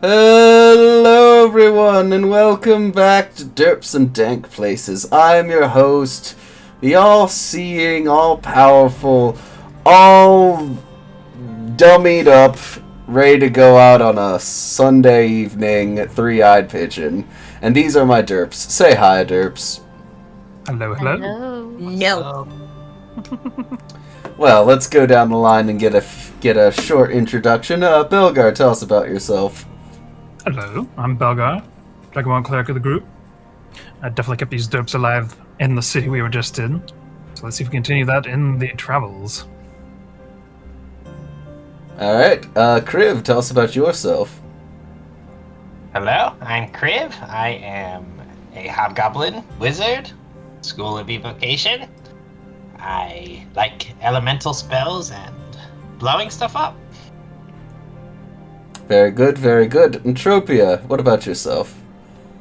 Hello everyone and welcome back to Derps and Dank Places. I'm your host, the all-seeing, all-powerful, all dummied up, ready to go out on a Sunday evening, three-eyed pigeon. And these are my derps. Say hi, derps. Hello. No. Well, let's go down the line and get a short introduction. Bilgar, tell us about yourself. Hello, I'm Belgar, Dragonborn Cleric of the group. I definitely kept these derps alive in the city we were just in. So let's see if we can continue that in the travels. Alright, Kriv, tell us about yourself. Hello, I'm Kriv. I am a hobgoblin wizard, school of evocation. I like elemental spells and blowing stuff up. Very good, very good. Entropia, what about yourself?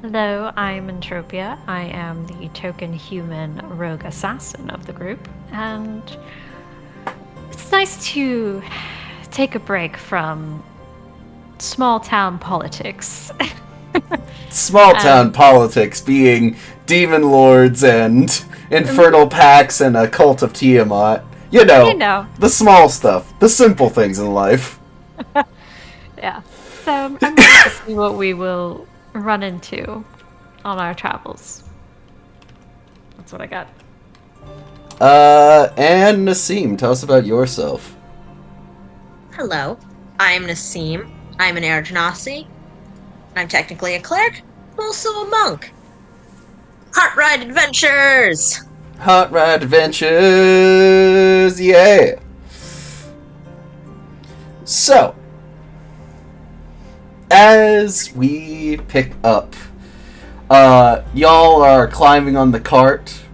Hello, I'm Entropia. I am the token human rogue assassin of the group, and it's nice to take a break from small town politics. Small town politics being demon lords and infernal pacts and a cult of Tiamat. You know, the small stuff, the simple things in life. Yeah. So I'm going to see what we will run into on our travels. That's what I got. And Nassim, tell us about yourself. Hello, I'm Nassim. I'm an Airgenasi. I'm technically a cleric, also a monk. Hot Ride Adventures! Hot Ride Adventures, yeah! So, as we pick up, y'all are climbing on the cart,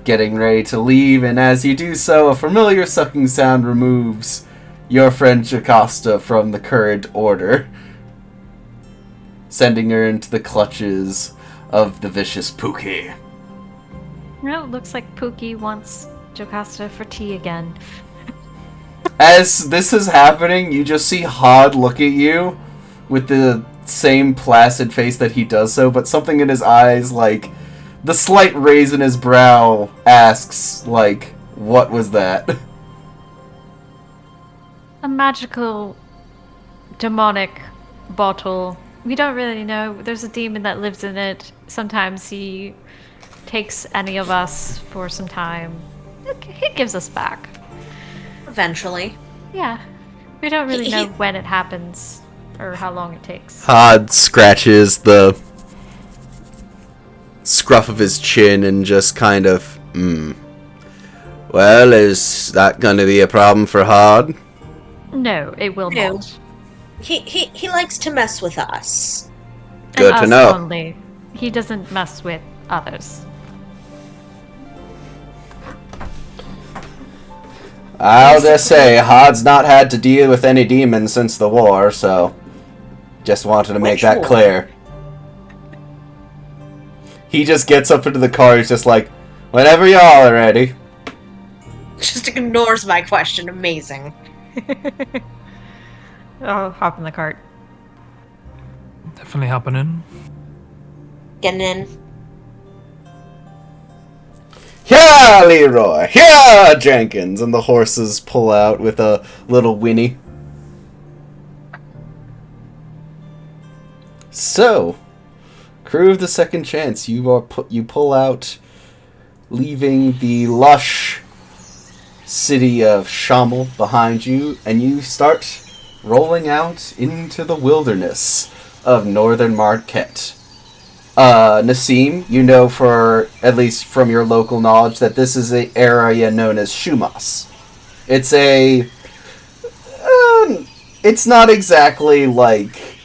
getting ready to leave, and as you do so, a familiar sucking sound removes your friend Jocasta from the current order, sending her into the clutches of the vicious Pookie. No, it looks like Pookie wants Jocasta for tea again. As this is happening, you just see Hod look at you with the same placid face that he does so, but something in his eyes, like, the slight raise in his brow asks, like, what was that? A magical, demonic bottle. We don't really know. There's a demon that lives in it. Sometimes he takes any of us for some time. He gives us back. Eventually. Yeah. We don't really know when it happens or how long it takes. Hod scratches the scruff of his chin and just kind of, Well, is that going to be a problem for Hod? No, it will No. not. He likes to mess with us. Good And to us know. Only. He doesn't mess with others. I'll just say, Hod's not had to deal with any demons since the war, so just wanted to make Which that war? clear. He just gets up into the car, he's just like, whenever y'all are ready. Just ignores my question. Amazing. I'll hop in the cart. Definitely hopping in. Getting in. Yeah, Leroy! Yeah, Jenkins! And the horses pull out with a little whinny. So, crew of the Second Chance, you pull out, leaving the lush city of Shamel behind you, and you start rolling out into the wilderness of northern Marquette. Nassim, you know for, at least from your local knowledge, that this is an area known as Shumas. It's it's not exactly like,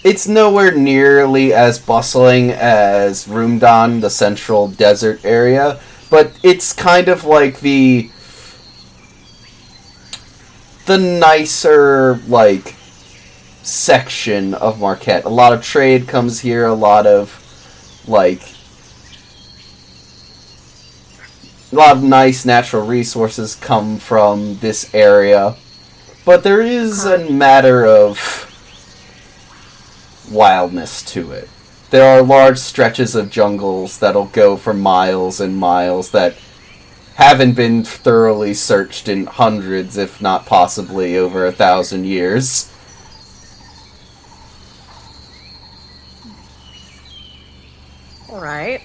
it's nowhere nearly as bustling as Rumdan, the central desert area, but it's kind of like the nicer, like, section of Marquette. A lot of trade comes here, a lot of nice natural resources come from this area. but there is a matter of wildness to it. There are large stretches of jungles that'll go for miles and miles that haven't been thoroughly searched in hundreds, if not possibly over 1,000 years. Alright.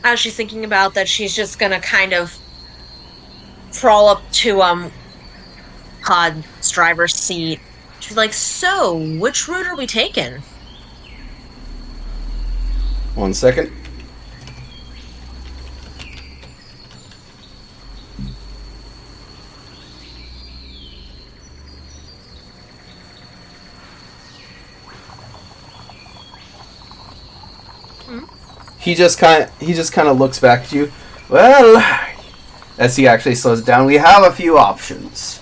As she's thinking about that, she's just gonna kind of crawl up to Pod's driver's seat. She's like, so, which route are we taking? 1 second. He just kind of looks back at you. Well, as he actually slows it down, we have a few options.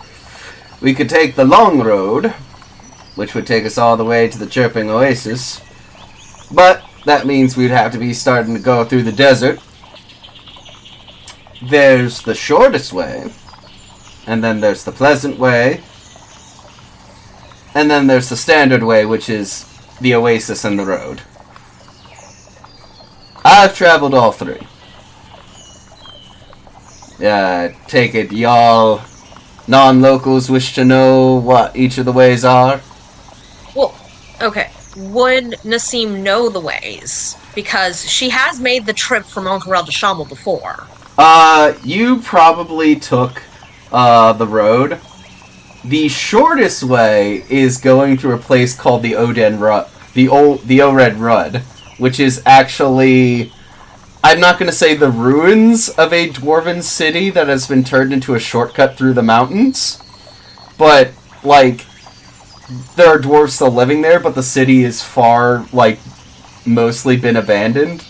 We could take the long road, which would take us all the way to the Chirping Oasis, but that means we'd have to be starting to go through the desert. There's the shortest way, and then there's the pleasant way, and then there's the standard way, which is the oasis and the road. I've traveled all three. Take it y'all non-locals wish to know what each of the ways are? Well, okay. Would Nassim know the ways? Because she has made the trip from Onkarel to Shamel before. You probably took, the road. The shortest way is going through a place called the Oden Rud, the Ored Rud, which is actually, I'm not going to say the ruins of a dwarven city that has been turned into a shortcut through the mountains, but, like, there are dwarves still living there, but the city is far, like, mostly been abandoned.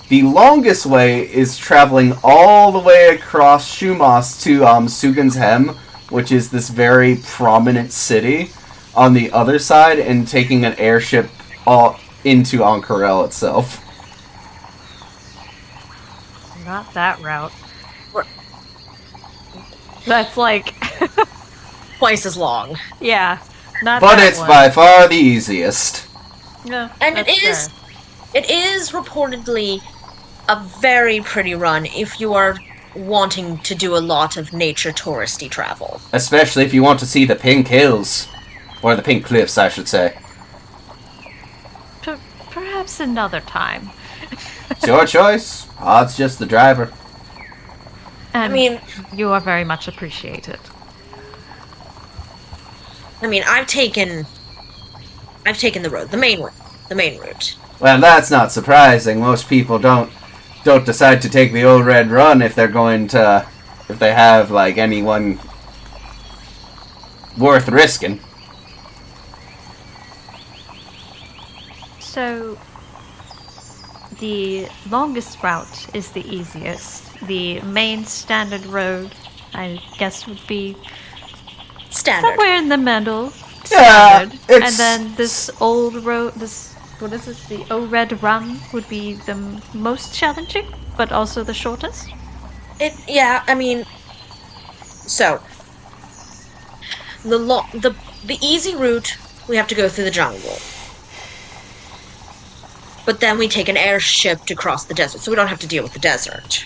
The longest way is traveling all the way across Shumas to Sugan's Hem, which is this very prominent city on the other side, and taking an airship all into Onkarel itself. Not that route. That's like... Twice as long. yeah, not But that it's one. by far the easiest. Yeah, And that's fair. it is reportedly a very pretty run if you are wanting to do a lot of nature touristy travel. Especially if you want to see the Pink Hills. Or the Pink Cliffs, I should say. Perhaps another time. It's your choice. Pod's just the driver. And I mean, you are very much appreciated. I've taken the road, the main route. Well, that's not surprising. Most people don't decide to take the Old Red Run if they're going to, if they have, like, anyone worth risking. So, the longest route is the easiest. The main standard road, I guess, would be Standard. somewhere in the middle. Yeah, Standard. it's- And then this old road, what is it? The O-Red Run would be the most challenging, but also the shortest. So the easy route, we have to go through the jungle. But then we take an airship to cross the desert, so we don't have to deal with the desert.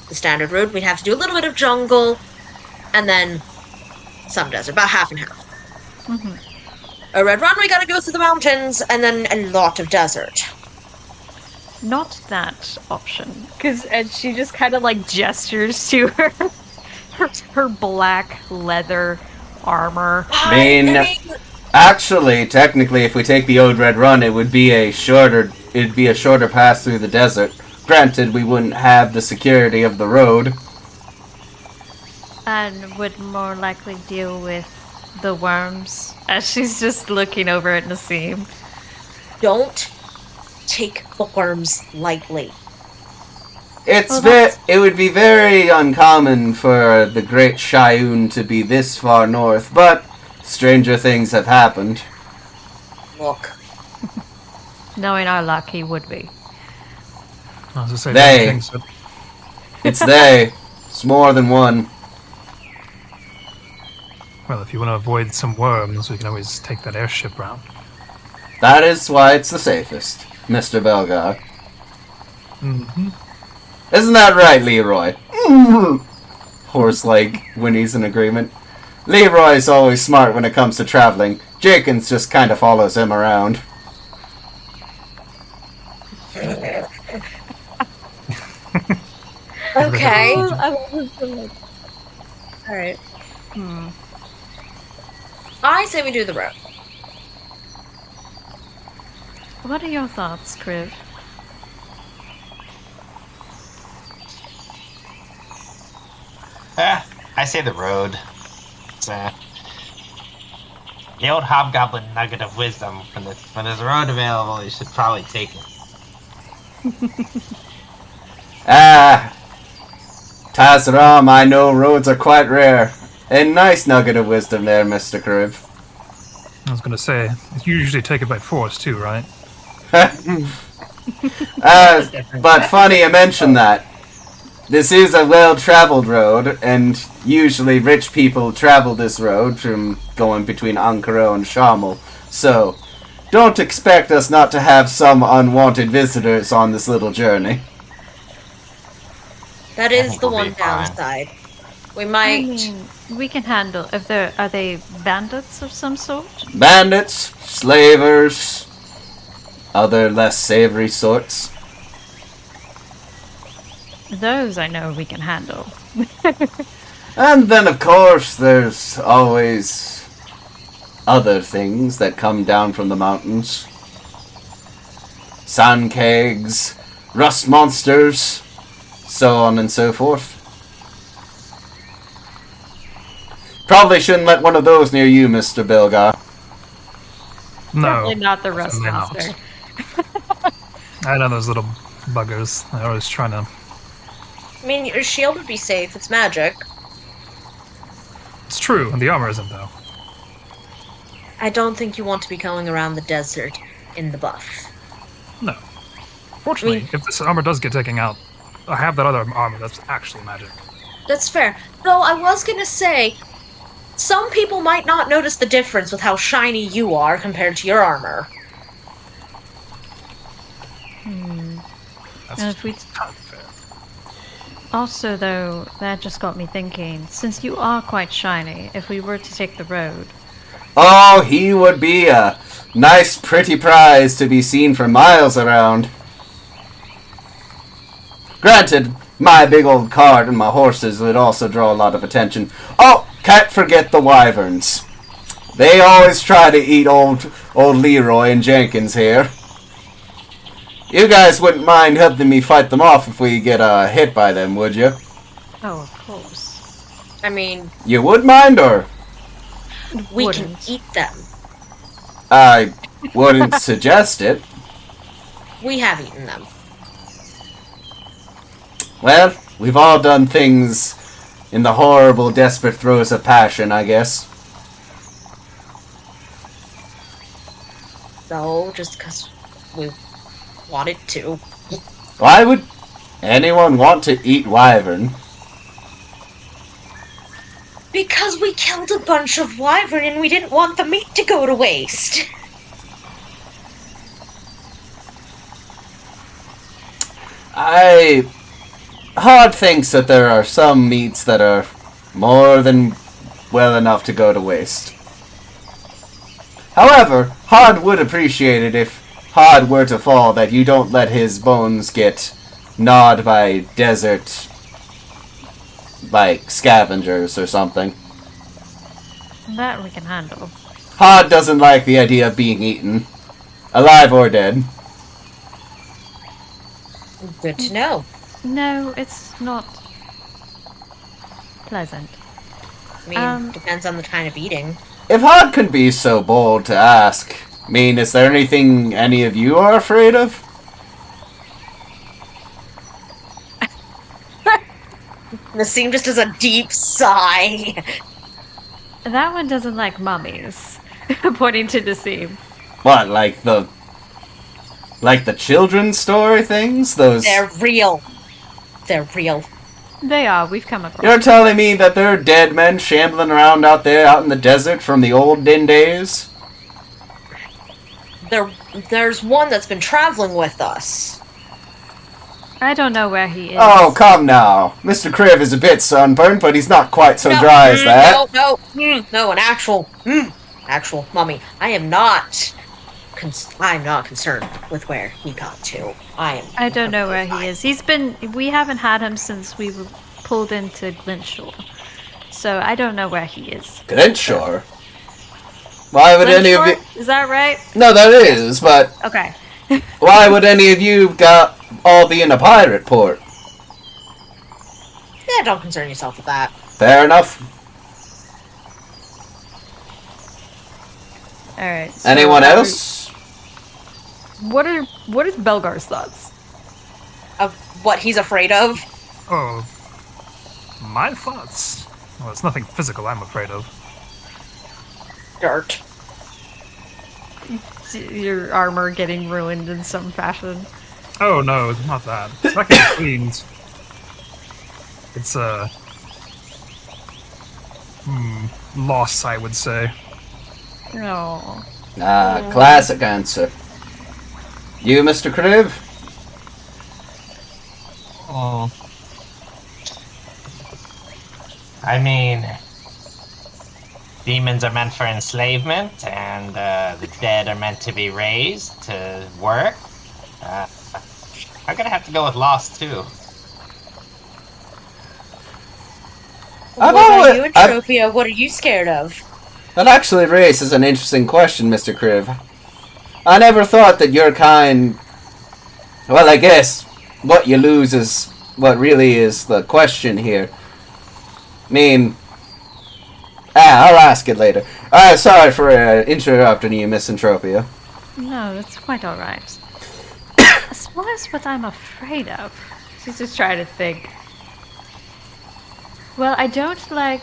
The standard route, we'd have to do a little bit of jungle, and then some desert, about half and half. A red run, we gotta go through the mountains, and then a lot of desert. Not that option, because she just kind of like gestures to her black leather armor. Actually, technically, if we take the Old Red Run, it'd be a shorter pass through the desert. Granted, we wouldn't have the security of the road. And would more likely deal with the worms. As she's just looking over at Nassim. Don't take the worms lightly. It would be very uncommon for the Great Shayun to be this far north, but stranger things have happened. Look, Knowing our luck, he would be. I was gonna say, They. don't think so. It's they. It's more than one. Well, if you want to avoid some worms, we can always take that airship route. That is why it's the safest, Mr. Belgar. Mm-hmm. Isn't that right, Leroy? Horse-like when he's in agreement. Leroy's always smart when it comes to traveling. Jenkins just kind of follows him around. Okay. Alright. I say we do the road. What are your thoughts, Kriv? I say the road. It's, the old hobgoblin nugget of wisdom. When there's a road available, you should probably take it. Tazaram, I know roads are quite rare. A nice nugget of wisdom there, Mr. Kriv. I was gonna say, you usually take it by force too, right? But funny you mention that. This is a well-traveled road, and usually rich people travel this road from going between Ankara and Shamel. So, don't expect us not to have some unwanted visitors on this little journey. That I is think the we'll be one fine. downside. We I might. mean, we can handle. Are they bandits of some sort? Bandits, slavers, other less savory sorts. Those I know we can handle. And then, of course, there's always other things that come down from the mountains. Sand kegs, rust monsters, so on and so forth. Probably shouldn't let one of those near you, Mr. Bilgar. No. Definitely not the rust certainly not. monster. I know those little buggers. They're always trying to. I mean, your shield would be safe. It's magic. It's true, and the armor isn't though. I don't think you want to be going around the desert in the buff. No. Fortunately, I mean- if this armor does get taken out, I have that other armor that's actually magic. That's fair. Though I was gonna say, some people might not notice the difference with how shiny you are compared to your armor. That's And if we kind of fair. also, though, that just got me thinking. Since you are quite shiny, if we were to take the road, Oh, he would be a nice, pretty prize to be seen for miles around. Granted, my big old cart and my horses would also draw a lot of attention. Oh, can't forget the wyverns. They always try to eat old Leroy and Jenkins here. You guys wouldn't mind helping me fight them off if we get hit by them, would you? oh, of course, I mean, You would mind, or? we Wouldn't. can eat them. I wouldn't suggest it. We have eaten them. Well, we've all done things in the horrible, desperate throes of passion, I guess. No, just because we wanted to. Why would anyone want to eat wyvern? Because we killed a bunch of wyvern and we didn't want the meat to go to waste. Hard thinks that there are some meats that are more than well enough to go to waste. However, Hard would appreciate it if Hard were to fall, that you don't let his bones get gnawed by desert, like, scavengers or something. that we can handle. Hard doesn't like the idea of being eaten, alive or dead. Good to know. No, it's not pleasant. I mean, depends on the kind of eating. If Hard can be so bold to ask, I mean, is there anything any of you are afraid of? Nassim just does a deep sigh. That one doesn't like mummies. Pointing to Nassim. What, like the Like the children's story things? Those... They're real. They're real. They are. We've come across. You're telling me that there are dead men shambling around out there, out in the desert from the olden days? There's one that's been traveling with us. I don't know where he is. Oh, come now. Mr. Kriv is a bit sunburned, but he's not quite so dry as that. No, an actual mummy. I'm not concerned with where he got to. I don't know where he is. We haven't had him since we were pulled into Glintshore. So I don't know where he is. Glintshore? Why would any of you... Is that right? No, that is, but... Okay. Why would any of you all be in a pirate port? Yeah, don't concern yourself with that. Fair enough. Alright. So Anyone else? What is Belgar's thoughts? Of what he's afraid of? Oh, my thoughts? Well, it's nothing physical I'm afraid of. Dirt. Your armor getting ruined in some fashion. Oh no, it's not that. That can be cleaned. It's loss, I would say. No. Classic answer. You, Mr. Kriv? Oh. I mean, demons are meant for enslavement, and the dead are meant to be raised to work. I'm gonna have to go with lost too. What about you, Entropia? What are you scared of? That actually raises an interesting question, Mr. Kriv. I never thought that your kind... Well, I guess what you lose is what really is the question here. I mean... I'll ask it later. Sorry for interrupting you, Miss Entropia. No, that's quite alright. As far as what I'm afraid of, she's just trying to think. Well, I don't like...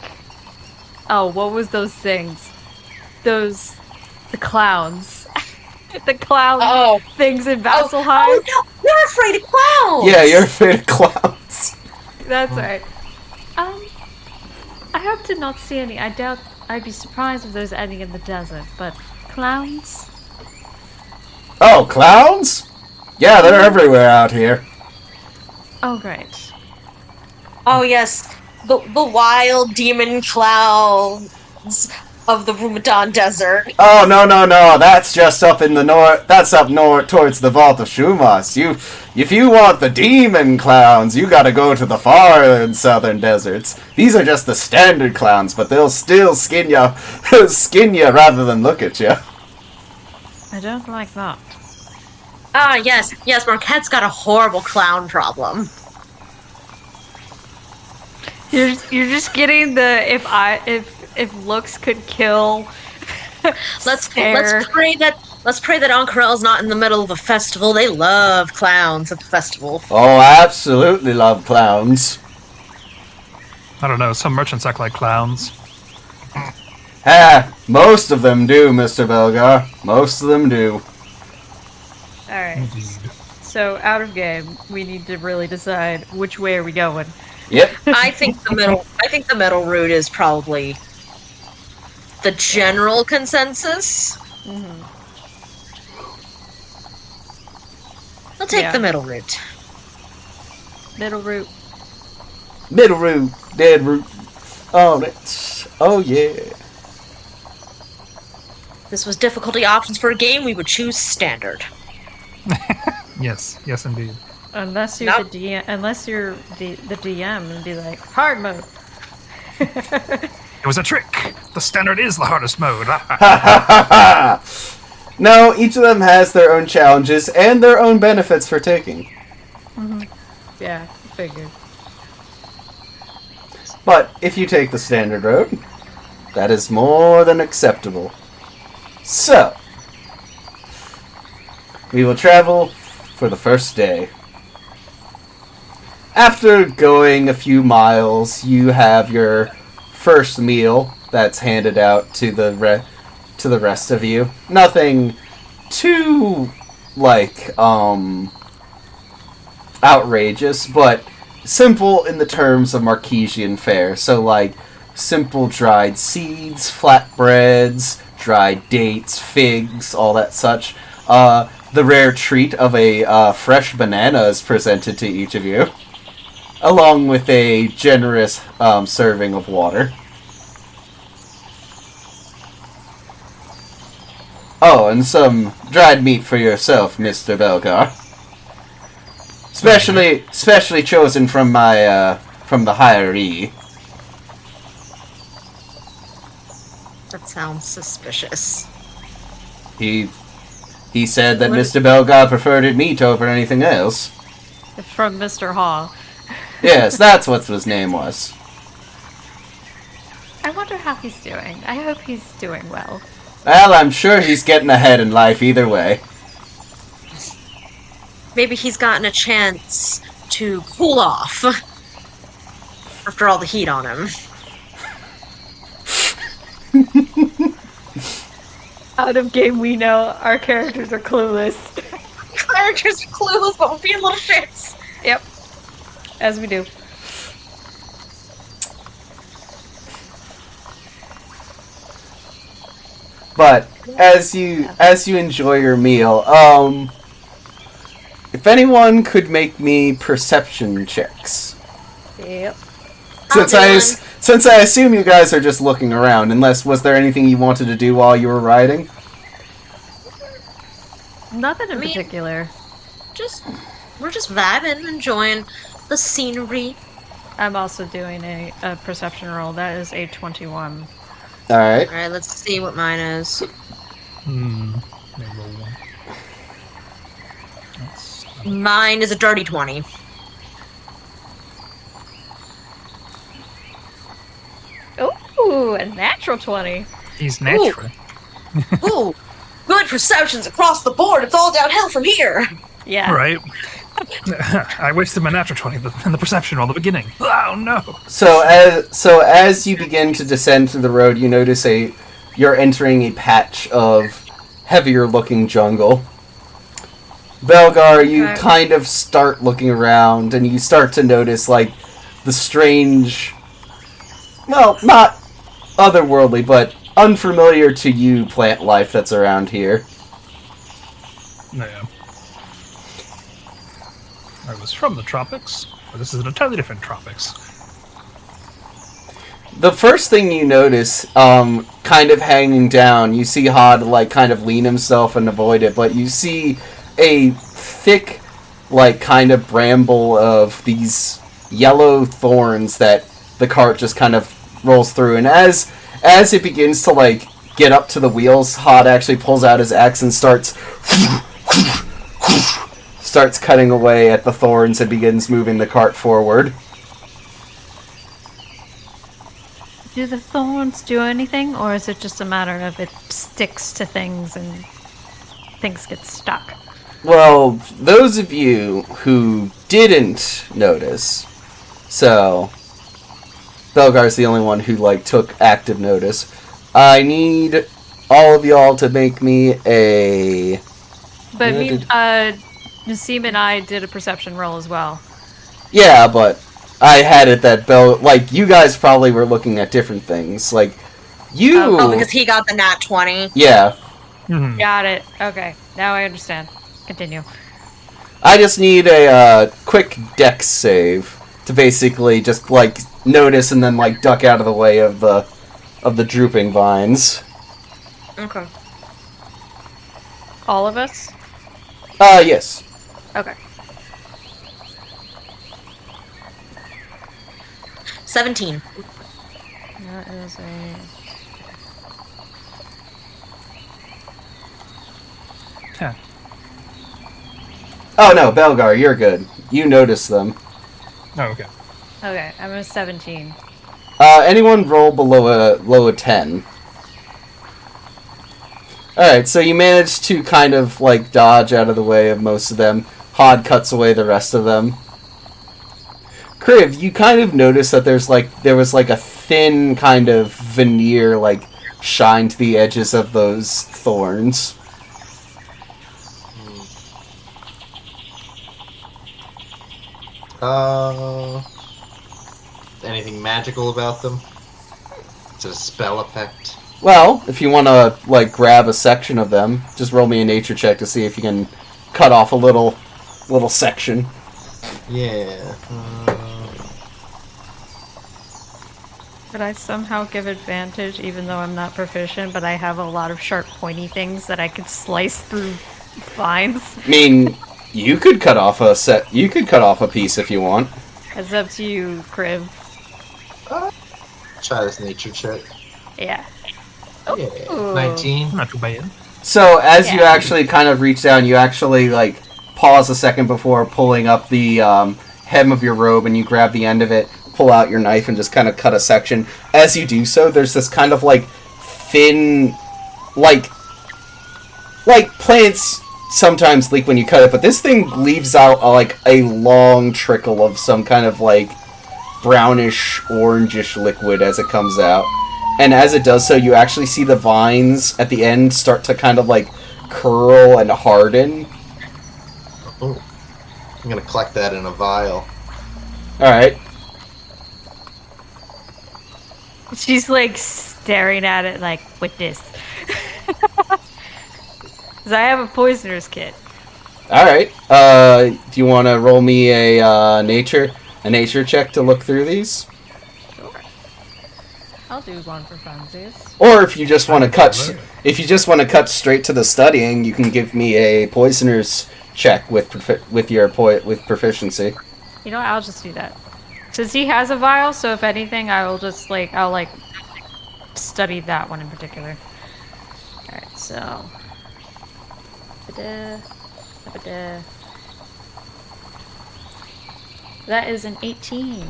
Oh, what was those things? The clowns. The clown things in Vasselheim. Oh no, you're afraid of clowns! Yeah, you're afraid of clowns. That's right. I hope to not see any. I doubt I'd be surprised if there's any in the desert, but clowns? Oh, clowns? Yeah, they're everywhere out here. Oh, great. Oh yes, the wild demon clowns of the Rumadan Desert. Oh, no, that's just up in the north. That's up north towards the Vault of Shumas. If you want the demon clowns, you gotta go to the far and southern deserts. These are just the standard clowns, but they'll still skin ya rather than look at you. I don't like that. Ah, yes, Marquette's got a horrible clown problem. You're just getting the if looks could kill. Let's pray that Ankarel's not in the middle of a festival. They love clowns at the festival. Oh, I absolutely love clowns. I don't know, some merchants act like clowns. Most of them do, Mr. Belgar. Most of them do. Alright. So out of game, we need to really decide which way are we going. Yep. I think the middle route is probably the general consensus. Mm-hmm. I'll take the middle route. Middle route. Middle route, dead route. Oh yeah. This was difficulty options for a game. We would choose standard. Yes, indeed. Unless you're the DM and be like hard mode. It was a trick. The standard is the hardest mode. No, each of them has their own challenges and their own benefits for taking. Mm-hmm. Yeah, figured. But if you take the standard road, that is more than acceptable. So, we will travel for the first day. After going a few miles, you have your first meal that's handed out to the rest of you. Nothing too like, outrageous, but simple in the terms of Marquesian fare. So, like, simple dried seeds, flatbreads, dried dates, figs, all that such. The rare treat of a fresh banana is presented to each of you, along with a generous serving of water. Oh, and some dried meat for yourself, Mr. Belgar. Specially chosen from my from the hiree. That sounds suspicious. He said that Mr. Belgar preferred meat over anything else. From Mr. Hall. Yes, that's what his name was. I wonder how he's doing. I hope he's doing well. Well, I'm sure he's getting ahead in life either way. Maybe he's gotten a chance to cool off after all the heat on him. Out of game, we know our characters are clueless. Characters are clueless, but we're being little shits. Yep. As we do. But as you enjoy your meal, if anyone could make me perception checks. Yep. Since I assume you guys are just looking around, was there anything you wanted to do while you were riding? Nothing in particular. We're just vibing, enjoying the scenery. I'm also doing a perception roll. That is a 21. Alright. Alright, let's see what mine is. Let me roll one. Mine is a dirty 20. Ooh, a natural 20. He's natural. Ooh, good perceptions across the board. It's all downhill from here. Yeah. Right. I wasted my natural 20 in the perception roll at the beginning. Oh no! So as you begin to descend to the road, you notice you're entering a patch of heavier looking jungle. Belgar, you kind of start looking around, and you start to notice, like, the strange, well, not otherworldly, but unfamiliar to you plant life that's around here. Yeah. I was from the tropics, but this is an entirely different tropics. The first thing you notice, kind of hanging down, you see Hod, like, kind of lean himself and avoid it, but you see a thick, like, kind of bramble of these yellow thorns that the cart just kind of rolls through, and as it begins to, like, get up to the wheels, Hod actually pulls out his axe and starts cutting away at the thorns and begins moving the cart forward. Do the thorns do anything, or is it just a matter of it sticks to things and things get stuck? Well, those of you who didn't notice, so Belgar's the only one who, like, took active notice. I need all of y'all to make me a... But Nassim and I did a perception roll as well. Yeah, but I had it that like, you guys probably were looking at different things. Like, you... Oh, because he got the nat 20. Yeah. Mm-hmm. Got it. Okay. Now I understand. Continue. I just need a quick dex save to basically just, like, notice and then, like, duck out of the way of the drooping vines. Okay. All of us? Yes. Okay. 17. That is a... 10. Oh, no, Belgar, you're good. You notice them. Oh, okay. Okay, I'm a 17. Anyone roll below a 10? Alright, so you managed to kind of, like, dodge out of the way of most of them. Hod cuts away the rest of them. Kriv, you kind of notice that there was a thin kind of veneer, like, shine to the edges of those thorns. Anything magical about them? Is it a spell effect? Well, if you want to, like, grab a section of them, just roll me a nature check to see if you can cut off a little section. Yeah. Could I somehow give advantage, even though I'm not proficient, but I have a lot of sharp, pointy things that I could slice through vines? I mean, you could cut off a piece if you want. It's up to you, Crib. Try this nature check. Yeah. Yeah. Ooh. 19. Not too bad. So, as you Yeah. actually kind of reach down, you actually, like, pause a second before pulling up the hem of your robe, and you grab the end of it, pull out your knife, and just kind of cut a section. As you do so, there's this kind of, like, thin, like plants sometimes leak when you cut it, but this thing leaves out, like, a long trickle of some kind of, like, brownish, orangish liquid as it comes out. And as it does so, you actually see the vines at the end start to kind of, like, curl and harden. Oh. I'm gonna collect that in a vial. Alright. She's like staring at it like, with this. Because I have a poisoner's kit. Alright. Do you want to roll me a nature check to look through these? Sure. I'll do one for funsies. Or if you just want to cut straight to the studying, you can give me a poisoner's check with proficiency. You know what? I'll just do that. Since he has a vial, so if anything, I'll study that one in particular. Alright, so. That is an 18.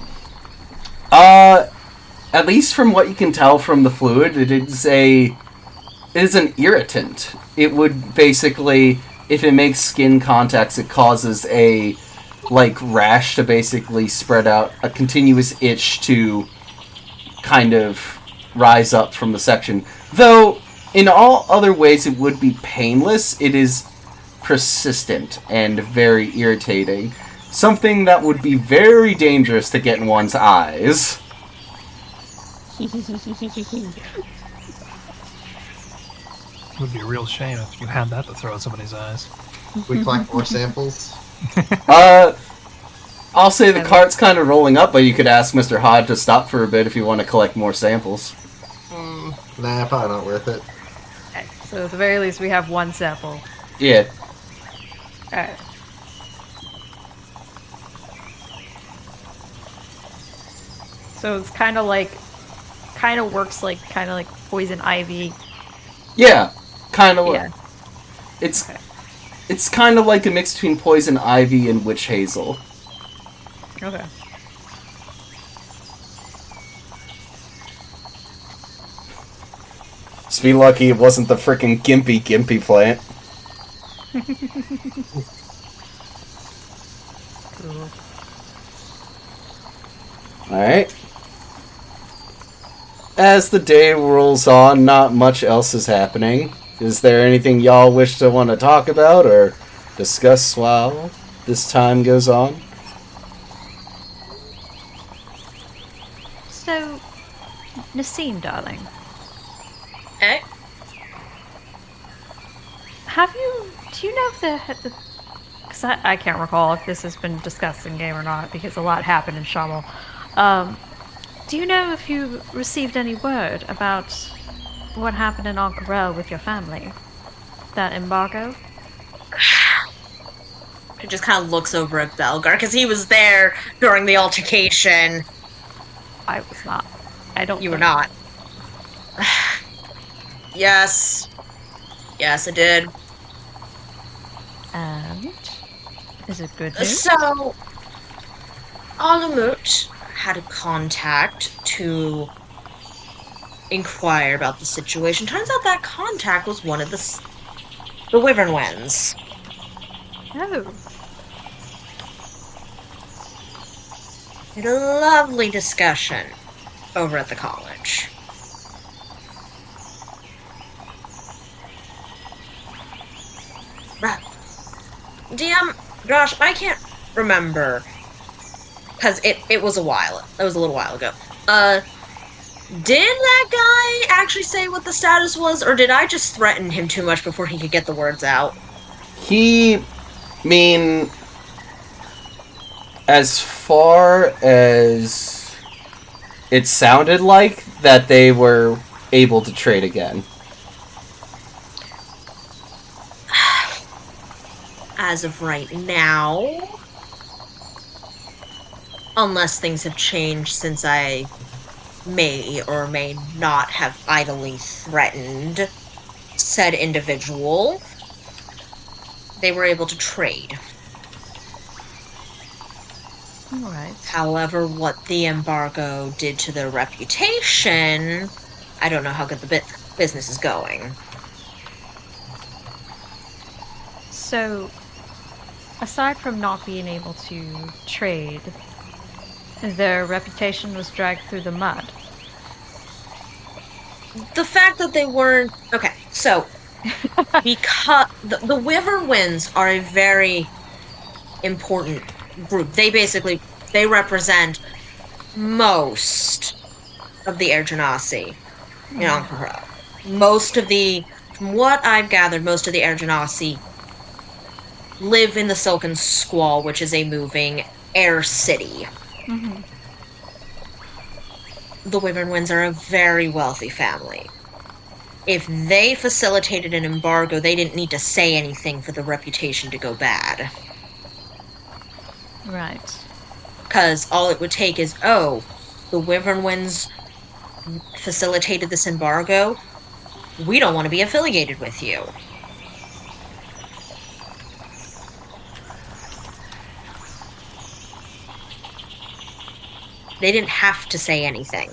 At least from what you can tell from the fluid, it is an irritant. It would basically, if it makes skin contacts, it causes a, like, rash to basically spread out, a continuous itch to kind of rise up from the section. Though, in all other ways it would be painless, it is persistent and very irritating. Something that would be very dangerous to get in one's eyes. It would be a real shame if you had that to throw at somebody's eyes. We collect more samples. I'll say the cart's kind of rolling up, but you could ask Mr. Hodge to stop for a bit if you want to collect more samples. Nah, probably not worth it. Okay, so at the very least, we have one sample. Yeah. Alright. So it's kind of works like poison ivy. Yeah, kind of. Yeah. It's kind of like a mix between poison ivy and witch hazel. Okay. Just be lucky it wasn't the frickin' gimpy plant. Cool. Alright. As the day rolls on, not much else is happening. Is there anything y'all wish to want to talk about or discuss while this time goes on? So, Nassim, darling, Eh? do you know if the because I can't recall if this has been discussed in game or not, because a lot happened in Shamel. Do you know if you received any word about what happened in Ankara with your family? That embargo? It just kind of looks over at Belgar, because he was there during the altercation. I was not. I don't. You were not. Yes. Yes, I did. And is it good news? So, Alamut had a contact to inquire about the situation. Turns out that contact was one of the Wyvern Winds. Oh. We had a lovely discussion over at the college. DM, gosh, I can't remember because it was a while. It was a little while ago. Did that guy actually say what the status was, or did I just threaten him too much before he could get the words out? As far as it sounded like that they were able to trade again. As of right now, unless things have changed since I may or may not have idly threatened said individual, they were able to trade. Alright. However, what the embargo did to their reputation, I don't know how good the business is going. So, aside from not being able to trade, their reputation was dragged through the mud. The fact that they weren't... Okay, so... because the Wyvern Winds are a very important group. They represent most of the Air Genasi in Ankara. From what I've gathered, most of the Air Genasi live in the Silken Squall, which is a moving air city. Mm-hmm. The Wyvern Winds are a very wealthy family. If they facilitated an embargo, they didn't need to say anything for the reputation to go bad. Right. Because all it would take is, oh, the Wyvern Winds facilitated this embargo. We don't want to be affiliated with you. They didn't have to say anything.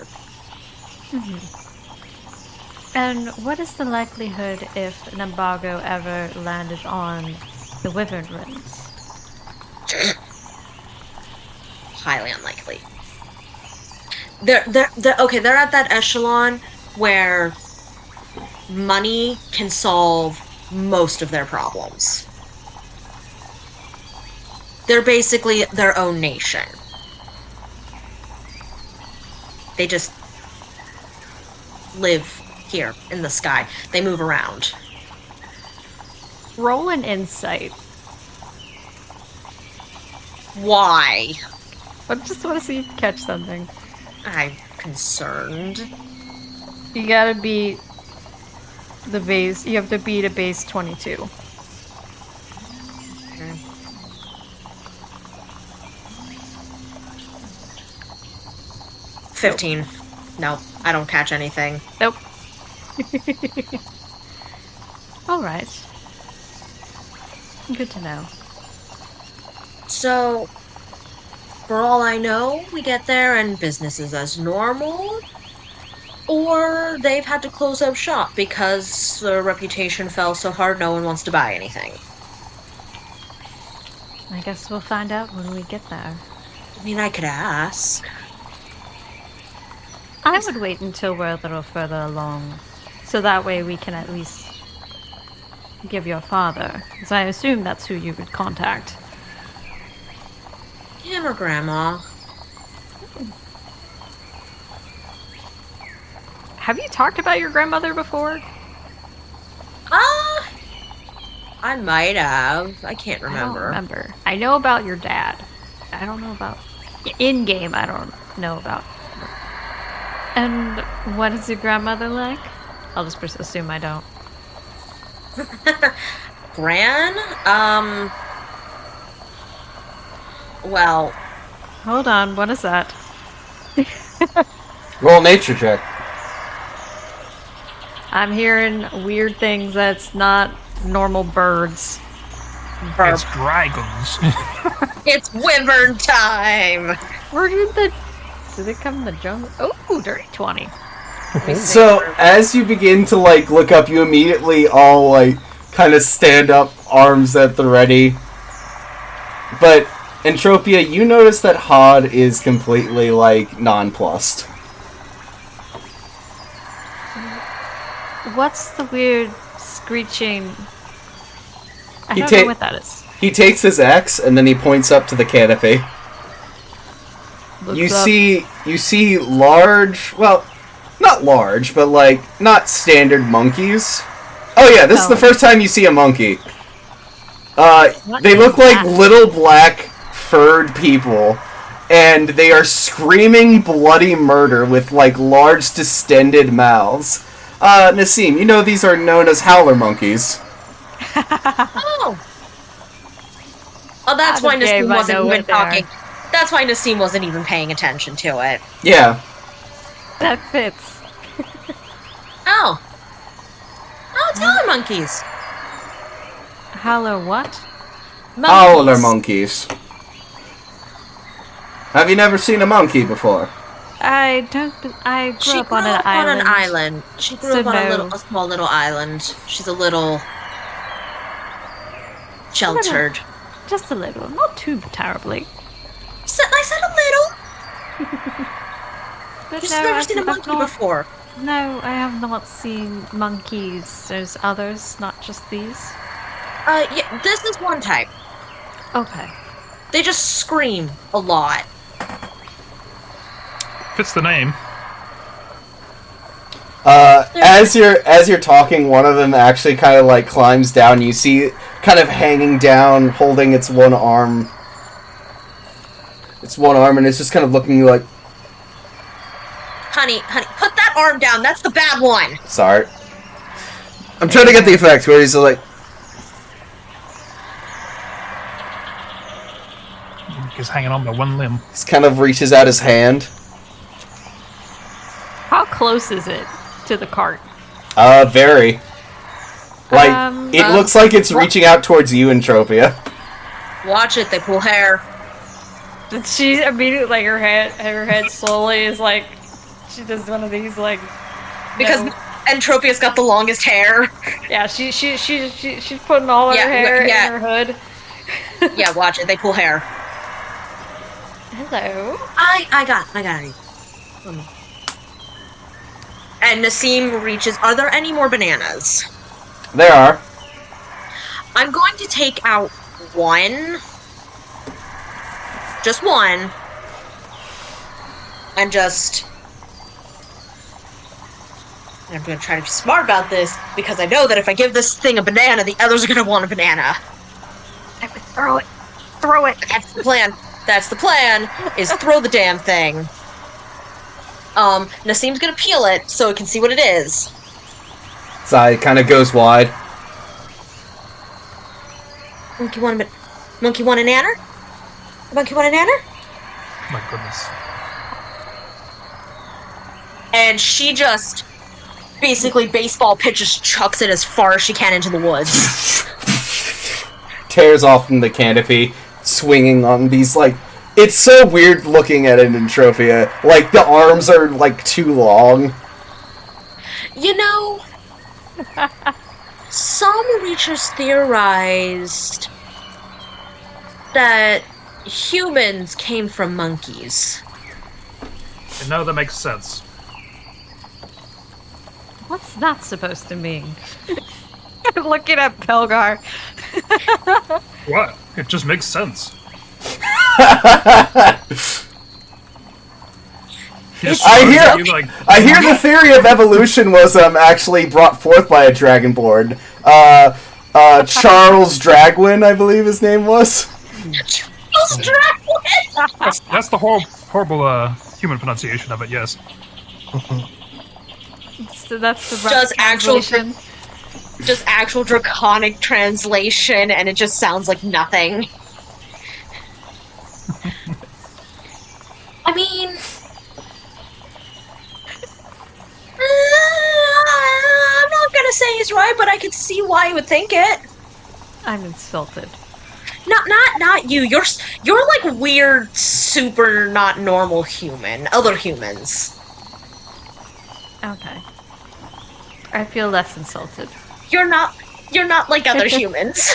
Mm-hmm. And what is the likelihood if an embargo ever landed on the Wyvern Winds? Highly unlikely. They're at that echelon where money can solve most of their problems. They're basically their own nation. They just live here in the sky. They move around. Roll an insight. Why? I just want to see if you catch something. I'm concerned. You gotta beat the base. You have to beat a base 22. Okay. 15. No, I don't catch anything. Nope. Alright. Good to know. So, for all I know, we get there and business is as normal. Or they've had to close up shop because their reputation fell so hard no one wants to buy anything. I guess we'll find out when we get there. I mean, I could ask. I would wait until we're a little further along, so that way we can at least give your father, because I assume that's who you would contact. Him or Grandma. Have you talked about your grandmother before? I might have. I can't I don't remember. remember. I know about your dad. I don't know about... In-game, I don't know about... And what is your grandmother like? I'll just assume I don't. Gran? Well... Hold on, what is that? Roll nature check. I'm hearing weird things that's not normal birds. It's dragons. It's Wyvern time! Where did it come in the jungle? Oh, dirty 20. So, as you begin to, look up, you immediately all, kind of stand up, arms at the ready. But, Entropia, you notice that Hod is completely, nonplussed. What's the weird screeching? I He don't know what that is. He takes his axe, and then he points up to the canopy. Looks you up. see large, well, not large, but like not standard monkeys. Oh yeah, this is the first time you see a monkey. They look like little black furred people, and they are screaming bloody murder with like large distended mouths. Nassim, you know these are known as howler monkeys. Oh. Oh, that's why Nassim wasn't even talking. That's why Nassim wasn't even paying attention to it. Yeah. That fits. Oh. Oh, it's howler monkeys. Howler what? Howler monkeys. Have you never seen a monkey before? I grew up on an island. She grew up on a small little island. She's a little sheltered. Just a little, not too terribly. I said a little. But You've no, never seen a monkey before. No, I have not seen monkeys. There's others, not just these. Yeah, this is one type. Okay. They just scream a lot. Fits the name. As you're talking, one of them actually kind of like climbs down. You see, kind of hanging down, holding its one arm. And it's just kind of looking like. Honey, put that arm down. That's the bad one. Sorry. I'm trying to get the effect where he's like. He's hanging on by one limb. He kind of reaches out his hand. How close is it to the cart? Very. Like, it looks like it's reaching out towards you, Entropia. Watch it, they pull hair. She immediately, like, her head slowly is like, she does one of these, like, because Entropia's got the longest hair. Yeah, she's putting all of her hair in her hood. Yeah, watch it, they pull hair. Hello. I got it. And Nassim reaches. Are there any more bananas? There are. I'm going to take out one. Just one. And I'm going to try to be smart about this, because I know that if I give this thing a banana, the others are going to want a banana. I would throw it. Throw it. That's the plan. That's the plan, is throw the damn thing. Nassim's gonna peel it so it can see what it is. His eye kind of goes wide. Monkey want a nanner? Monkey want a nanner? My goodness. And she just basically baseball pitches, chucks it as far as she can into the woods. Tears off from the canopy, swinging on these, like, it's so weird looking at it in Entropia. Like, the arms are, like, too long. You know, some researchers theorized that humans came from monkeys. And now that makes sense. What's that supposed to mean? Looking at Pelgar. What? It just makes sense. I hear the theory of evolution was actually brought forth by a dragonborn. Charles Dragwin, I believe his name was. Charles Dragwin. That's the horrible human pronunciation of it. Yes. So that's the rough translation. Just actual draconic translation, and it just sounds like nothing. I mean, I'm not gonna say he's right, but I could see why you would think it. I'm insulted. Not you. You're like weird, super not normal human. Other humans. Okay. I feel less insulted. You're not like other humans.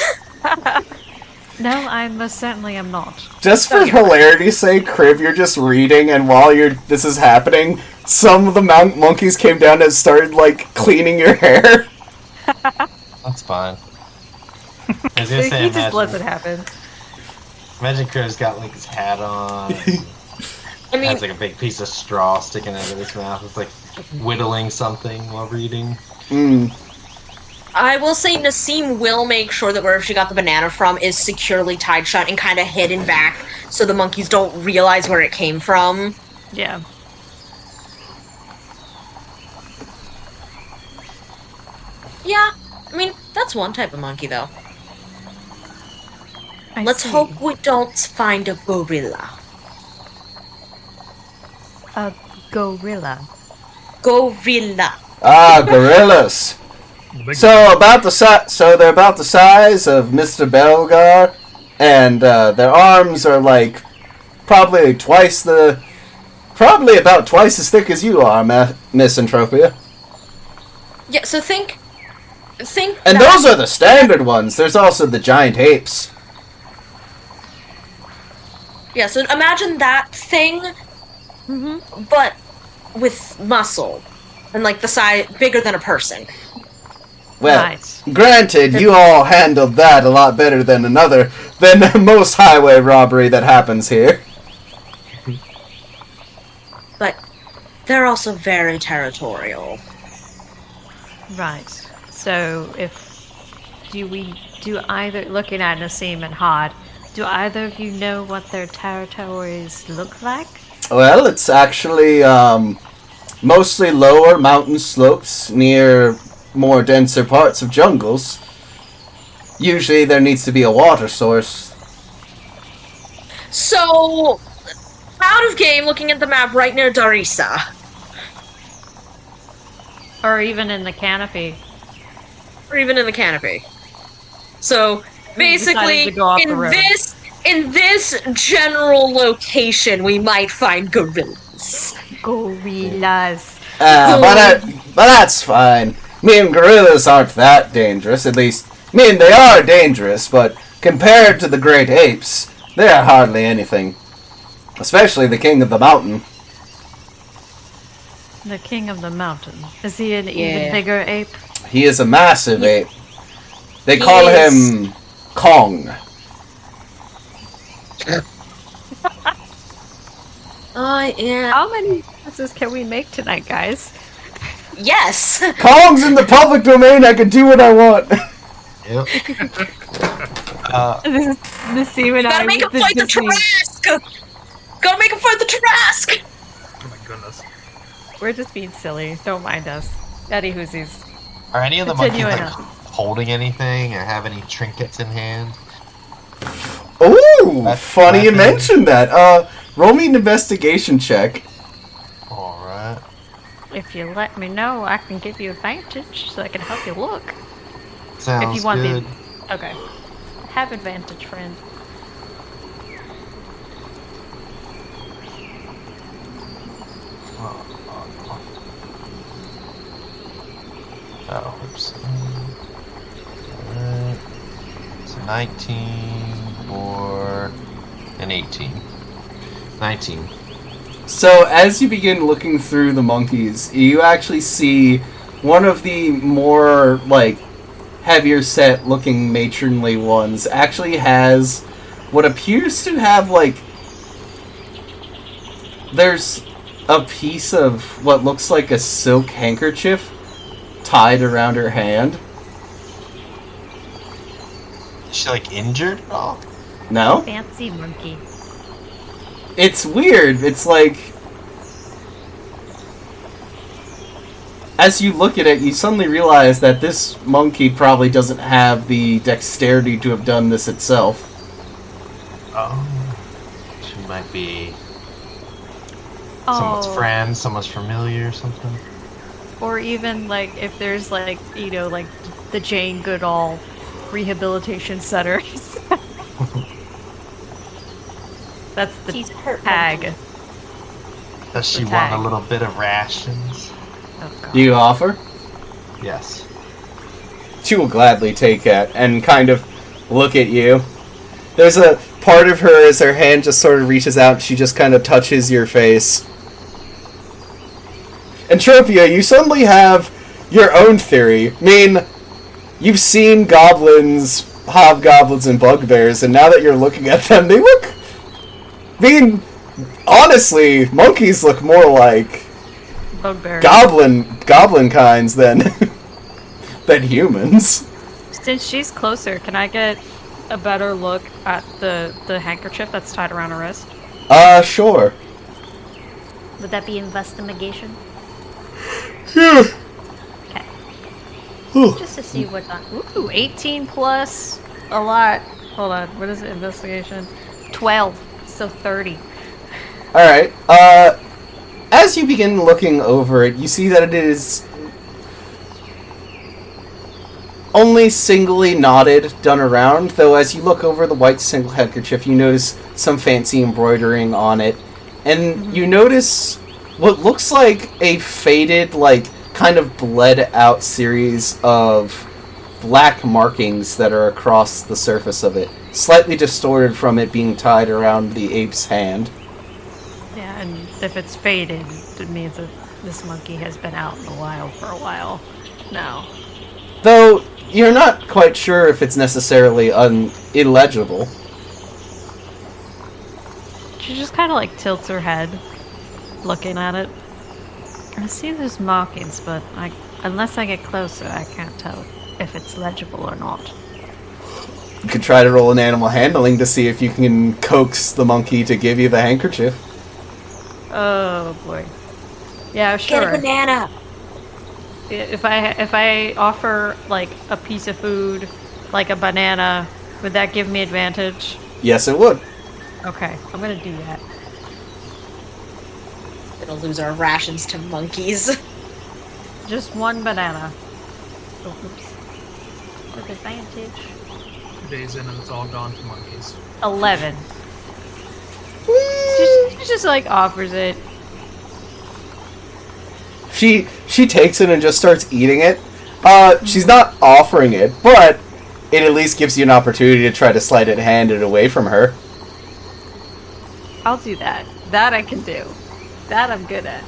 No, I most certainly am not. Just for hilarity's sake, Crib, you're just reading, and while this is happening, some of the monkeys came down and started, like, cleaning your hair. That's fine. I was So gonna say, he just lets it happen. Imagine Crib's got, like, his hat on. I mean, has like a big piece of straw sticking out of his mouth. It's like whittling something while reading. I will say Nassim will make sure that wherever she got the banana from is securely tied shut and kind of hidden back so the monkeys don't realize where it came from. Yeah. Yeah, I mean, that's one type of monkey, though. Let's see. hope we don't find a gorilla. A gorilla. Gorilla. Ah, gorillas. The big So they're about the size of Mr. Belgar, and their arms are like probably about twice as thick as you are, Miss Entropia. Yeah, so think. And that- those are the standard ones. There's also the giant apes. Yeah, so imagine that thing, but with muscle and like the size bigger than a person. Well, Nice. granted, you all handled that a lot better than most highway robbery that happens here. But they're also very territorial. Right. So looking at Nassim and Hod, do either of you know what their territories look like? Well, it's actually mostly lower mountain slopes near more denser parts of jungles. Usually there needs to be a water source. So, out of game, looking at the map right near Darissa. Or even in the canopy? Or even in the canopy. So, basically, decided to go off the road. in this general location, we might find gorillas. Gorillas. But that's fine. Me and gorillas aren't that dangerous, at least. I mean, they are dangerous, but compared to the great apes, they are hardly anything. Especially the king of the mountain. The king of the mountain. Is he an Yeah. even bigger ape? He is a massive ape. They He call is. him Kong. Yeah. How many references can we make tonight, guys? Yes! Kong's in the public domain, I can do what I want. Yep. Nassim and I. Gotta make him fight the Trask! Gotta make him fight the Trask! Oh my goodness. We're just being silly. Don't mind us. Daddy Hoosies. Are any of the monkeys Continuing like on. holding anything or have any trinkets in hand? Ooh, That's funny you weapon. mentioned that. Roll me an investigation check. Alright. If you let me know, I can give you advantage so I can help you look. Sounds if you want good. the. Okay. Have advantage, friend. Oh, oops. Alright. It's 19 or an 18. 19. So, as you begin looking through the monkeys, you actually see one of the more, like, heavier set looking matronly ones actually has what appears to have, like, there's a piece of what looks like a silk handkerchief tied around her hand. Is she like injured at all? No? Fancy monkey. It's weird. It's like, as you look at it, you suddenly realize that this monkey probably doesn't have the dexterity to have done this itself. Oh. She might be someone's Oh. friend, someone's familiar or something. Or even, like, if there's, like, you know, like, the Jane Goodall rehabilitation centers. That's the He's hurt. tag. Does she the want a tag. little bit of rations? Oh, God. Do you offer? Yes. She will gladly take it and kind of look at you. There's a part of her as her hand just sort of reaches out, she just kind of touches your face. Entropia, you suddenly have your own theory. I mean, you've seen goblins, hobgoblins, and bugbears, and now that you're looking at them, they look... I mean, honestly, monkeys look more like Bugbear. goblin kinds than than humans. Since she's closer, can I get a better look at the handkerchief that's tied around her wrist? Sure. Would that be investigation? Yeah. Okay. Whew. Just to see what that. Ooh, 18 plus a lot. Hold on. What is it? Investigation? 12. So 30. Alright, as you begin looking over it, you see that it is only singly knotted, done around, though as you look over the white single handkerchief, you notice some fancy embroidering on it, and you notice what looks like a faded, like, kind of bled out series of black markings that are across the surface of it, slightly distorted from it being tied around the ape's hand. Yeah, and if it's faded, it means that this monkey has been out in the wild for a while now. Though, you're not quite sure if it's necessarily illegible. She just kind of like tilts her head, looking at it. I see there's markings, but unless I get closer, I can't tell if it's legible or not. You could try to roll an animal handling to see if you can coax the monkey to give you the handkerchief. Oh boy. Yeah, sure. Get a banana. If I offer like a piece of food, like a banana, would that give me advantage? Yes, it would. Okay, I'm gonna do that. Gonna lose our rations to monkeys. Just one banana. Oh, oops. With advantage. 2 days in and it's all gone to monkeys. 11. She just like offers it. She takes it and just starts eating it. She's not offering it, but it at least gives you an opportunity to try to sleight of hand it away from her. I'll do that. That I can do. That I'm good at.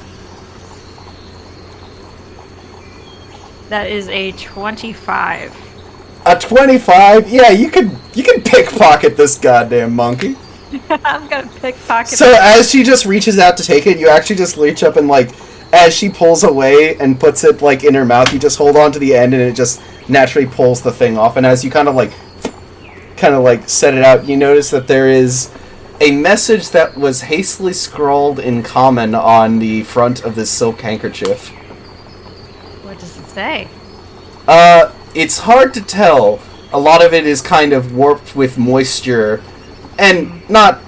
That is a 25. A 25? Yeah, you can pickpocket this goddamn monkey. I'm gonna pickpocket. So as she just reaches out to take it, you actually just reach up and, like, as she pulls away and puts it, like, in her mouth, you just hold on to the end and it just naturally pulls the thing off. And as you kind of set it out, you notice that there is a message that was hastily scrawled in common on the front of this silk handkerchief. What does it say? It's hard to tell. A lot of it is kind of warped with moisture, and not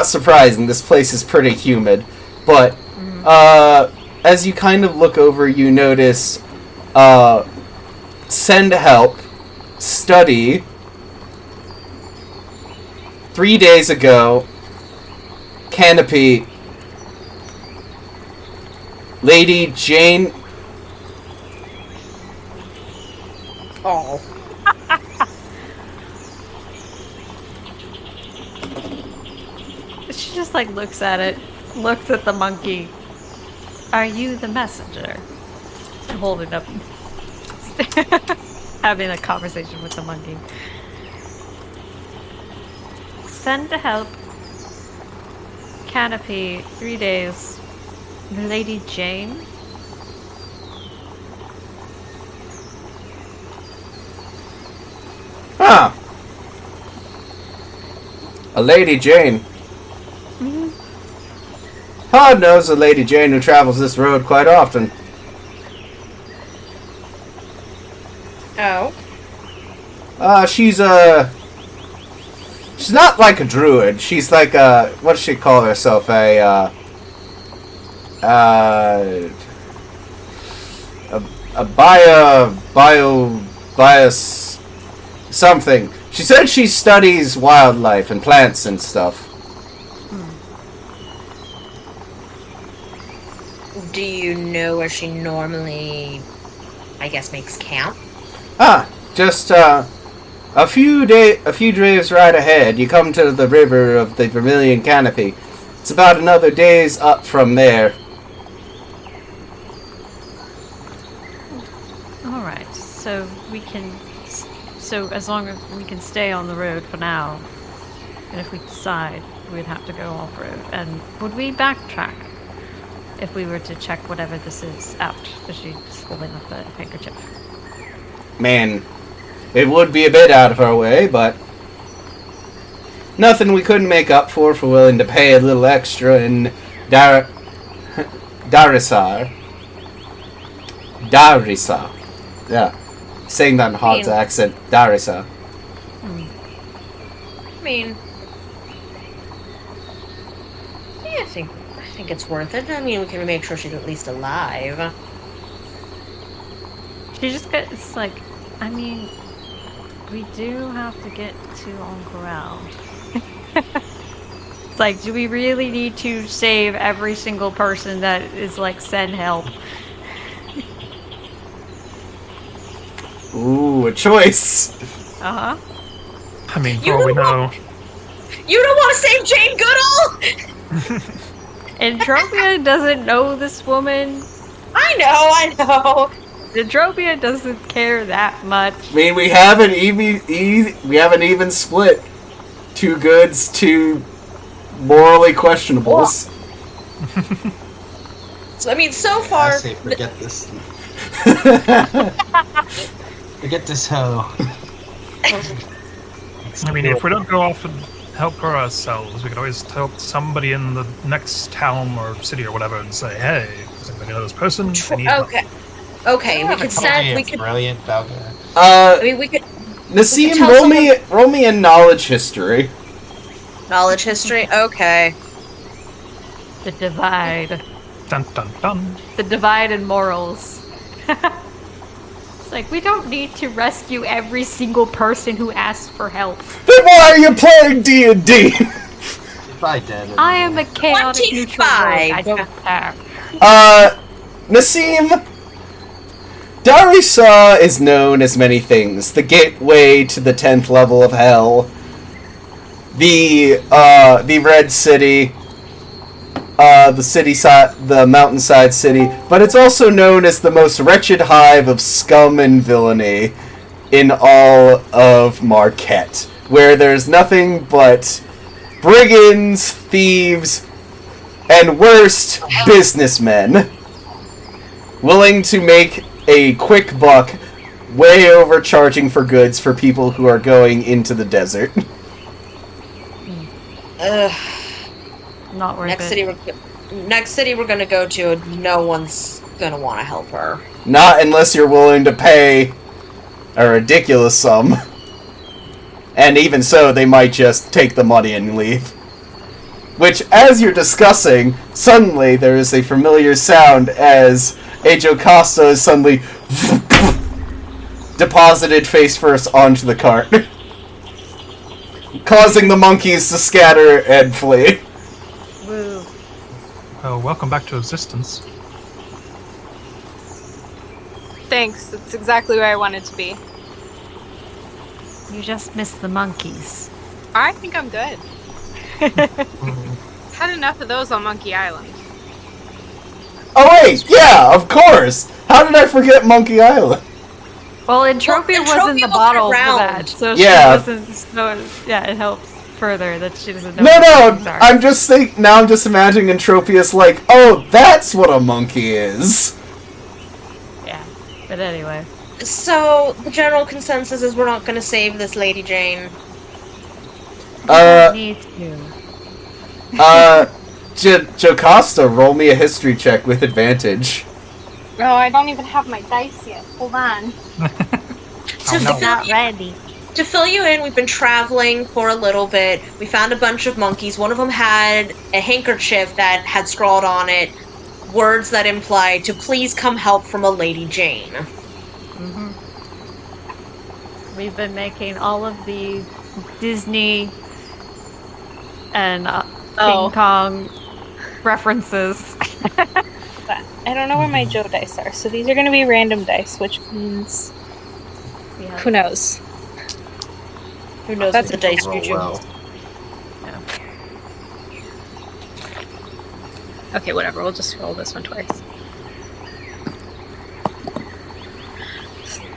surprising, this place is pretty humid, but as you kind of look over, you notice send help, study, 3 days ago, canopy, Lady Jane. Oh. She just like looks at it, looks at the monkey. Are you the messenger? And hold it up. Having a conversation with the monkey. Send to help. Canopy, 3 days. Lady Jane. Ah! A Lady Jane. Hard knows a Lady Jane who travels this road quite often. Oh. She's not like a druid. She's like what does she call herself? A bias something. She said she studies wildlife and plants and stuff. Do you know where she normally, I guess, makes camp? Just a few days right ahead. You come to the river of the Vermilion Canopy. It's about another day's up from there. All right, so we can. So as long as we can stay on the road for now, and if we decide we'd have to go off-road. And would we backtrack if we were to check whatever this is out? Is she just holding up the handkerchief? Man, it would be a bit out of our way, but nothing we couldn't make up for willing to pay a little extra in Darisar. Yeah. Saying that in Hod's accent. Darisa. I mean, yeah, I think it's worth it. I mean, we can make sure she's at least alive. She just gets like, I mean, we do have to get to Oncorel. It's like, do we really need to save every single person that is like, send help? Ooh, a choice. Uh-huh. I mean, for all we know... You don't want to save Jane Goodall? Entropia doesn't know this woman. I know. Entropia doesn't care that much. I mean, we have an even split. 2 goods, 2 morally questionables. So, I mean, so far... I say forget this. Forget this hoe. I mean, if we don't go off and help her ourselves, we could always help somebody in the next town or city or whatever and say, hey, does anybody know this person? They need help." Okay, we could send... We could... Brilliant, Belga. I mean, we could... Nassim, tell roll me a knowledge history. Knowledge history? Okay. The divide. Dun dun dun. The divide in morals. It's like, we don't need to rescue every single person who asks for help. Then why are you playing D&D? Probably dead. I am a chaotic neutral rogue. I don't care. Nassim, Darisa is known as many things. The gateway to the 10th level of hell. The Red City. The mountainside city, but it's also known as the most wretched hive of scum and villainy in all of Marquette, where there's nothing but brigands, thieves, and worst, businessmen willing to make a quick buck, way overcharging for goods for people who are going into the desert. Not worth it. Next city we're gonna go to, no one's gonna want to help her. Not unless you're willing to pay a ridiculous sum. And even so, they might just take the money and leave. Which, as you're discussing, suddenly there is a familiar sound as a Jocasta is suddenly deposited face first onto the cart, causing the monkeys to scatter and flee. Woo. Oh, welcome back to existence. Thanks, that's exactly where I wanted to be. You just missed the monkeys. I think I'm good. Had enough of those on Monkey Island. Oh wait, yeah, of course! How did I forget Monkey Island? Well, Entropia was in the bottle for that, so Yeah. she wasn't. So yeah, it helps further that she doesn't know. No, what things are. I'm just imagining Entropius like, oh, that's what a monkey is. Yeah, but anyway. So, the general consensus is we're not gonna save this Lady Jane. Need to. Jocasta, roll me a history check with advantage. Oh, I don't even have my dice yet. Hold on. Not ready. To fill you in, we've been traveling for a little bit. We found a bunch of monkeys. One of them had a handkerchief that had scrawled on it words that implied to please come help from a Lady Jane. Mm-hmm. We've been making all of the Disney and King Kong references. I don't know where my Joe dice are, so these are going to be random dice, which means who knows? Who knows what the dice you choose? Well. Okay, whatever. We'll just roll this one twice.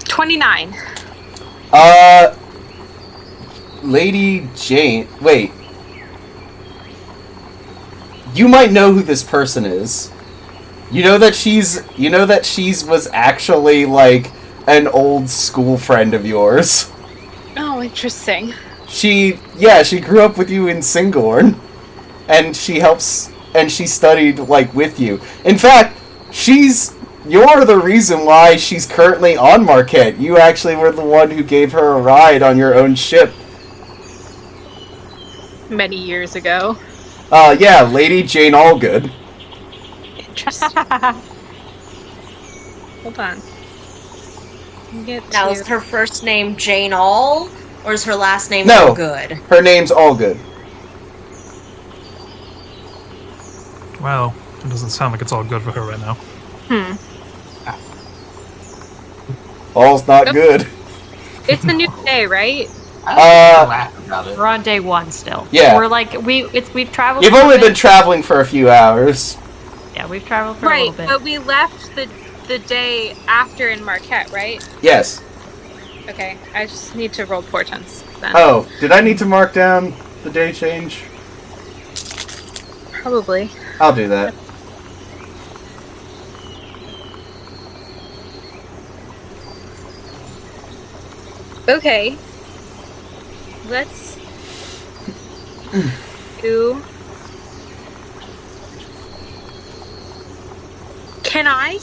29. Lady Jane. Wait. you might know who this person is. You know that she's was actually, like, an old school friend of yours. Oh, interesting. She grew up with you in Singorn. And she studied, like, with you. In fact, you're the reason why she's currently on Marquette. You actually were the one who gave her a ride on your own ship. Many years ago. Yeah, Lady Jane Allgood. Interesting. Hold on. Now, is her first name Jane All, or is her last name No. Allgood? Her name's Allgood. Well, it doesn't sound like it's all good for her right now. All's not good. It's a new day, right? Laugh about it. We're on day 1 still. Yeah. We're like we've traveled. You've for a only bit. been traveling for a few hours. Yeah, we've traveled for a Right, little bit. but we left the day after in Marquette, right? Yes. Okay, I just need to roll portents then. Oh, did I need to mark down the day change? Probably. I'll do that. Okay. Let's do. Can I?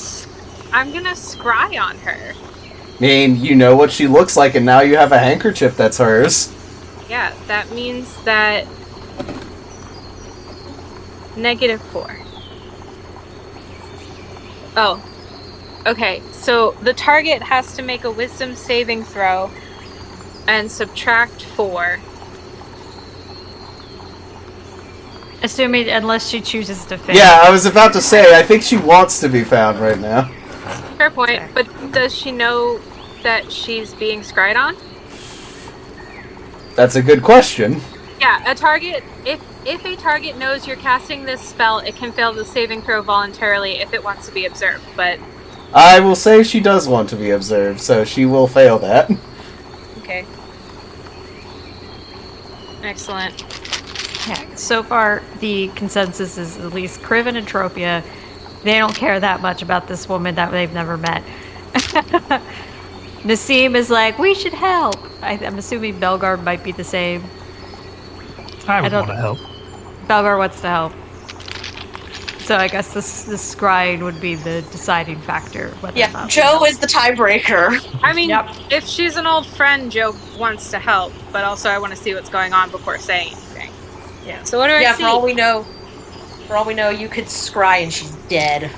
I'm gonna scry on her. I mean, you know what she looks like, and now you have a handkerchief that's hers. Yeah, that means that -4. Oh. Okay, so the target has to make a wisdom saving throw and subtract 4. Assuming unless she chooses to fail. Yeah, I was about to say, I think she wants to be found right now. Fair point, but does she know that she's being scryed on? That's a good question. Yeah, a target, if a target knows you're casting this spell, it can fail the saving throw voluntarily if it wants to be observed, but... I will say she does want to be observed, so she will fail that. Okay. Excellent. Yeah, so far, the consensus is at least Kriv and Entropia, they don't care that much about this woman that they've never met. Nassim is like, we should help. I'm assuming Belgar might be the same. I would don't- want to help. Belgar wants to help. So I guess this scrying would be the deciding factor. Whether or Yeah, not we Joe help. is the tiebreaker. I mean, Yep. if she's an old friend, Joe wants to help, but also I want to see what's going on before saying anything. Yeah. So what do I Yeah, see? for all we know, you could scry and she's dead.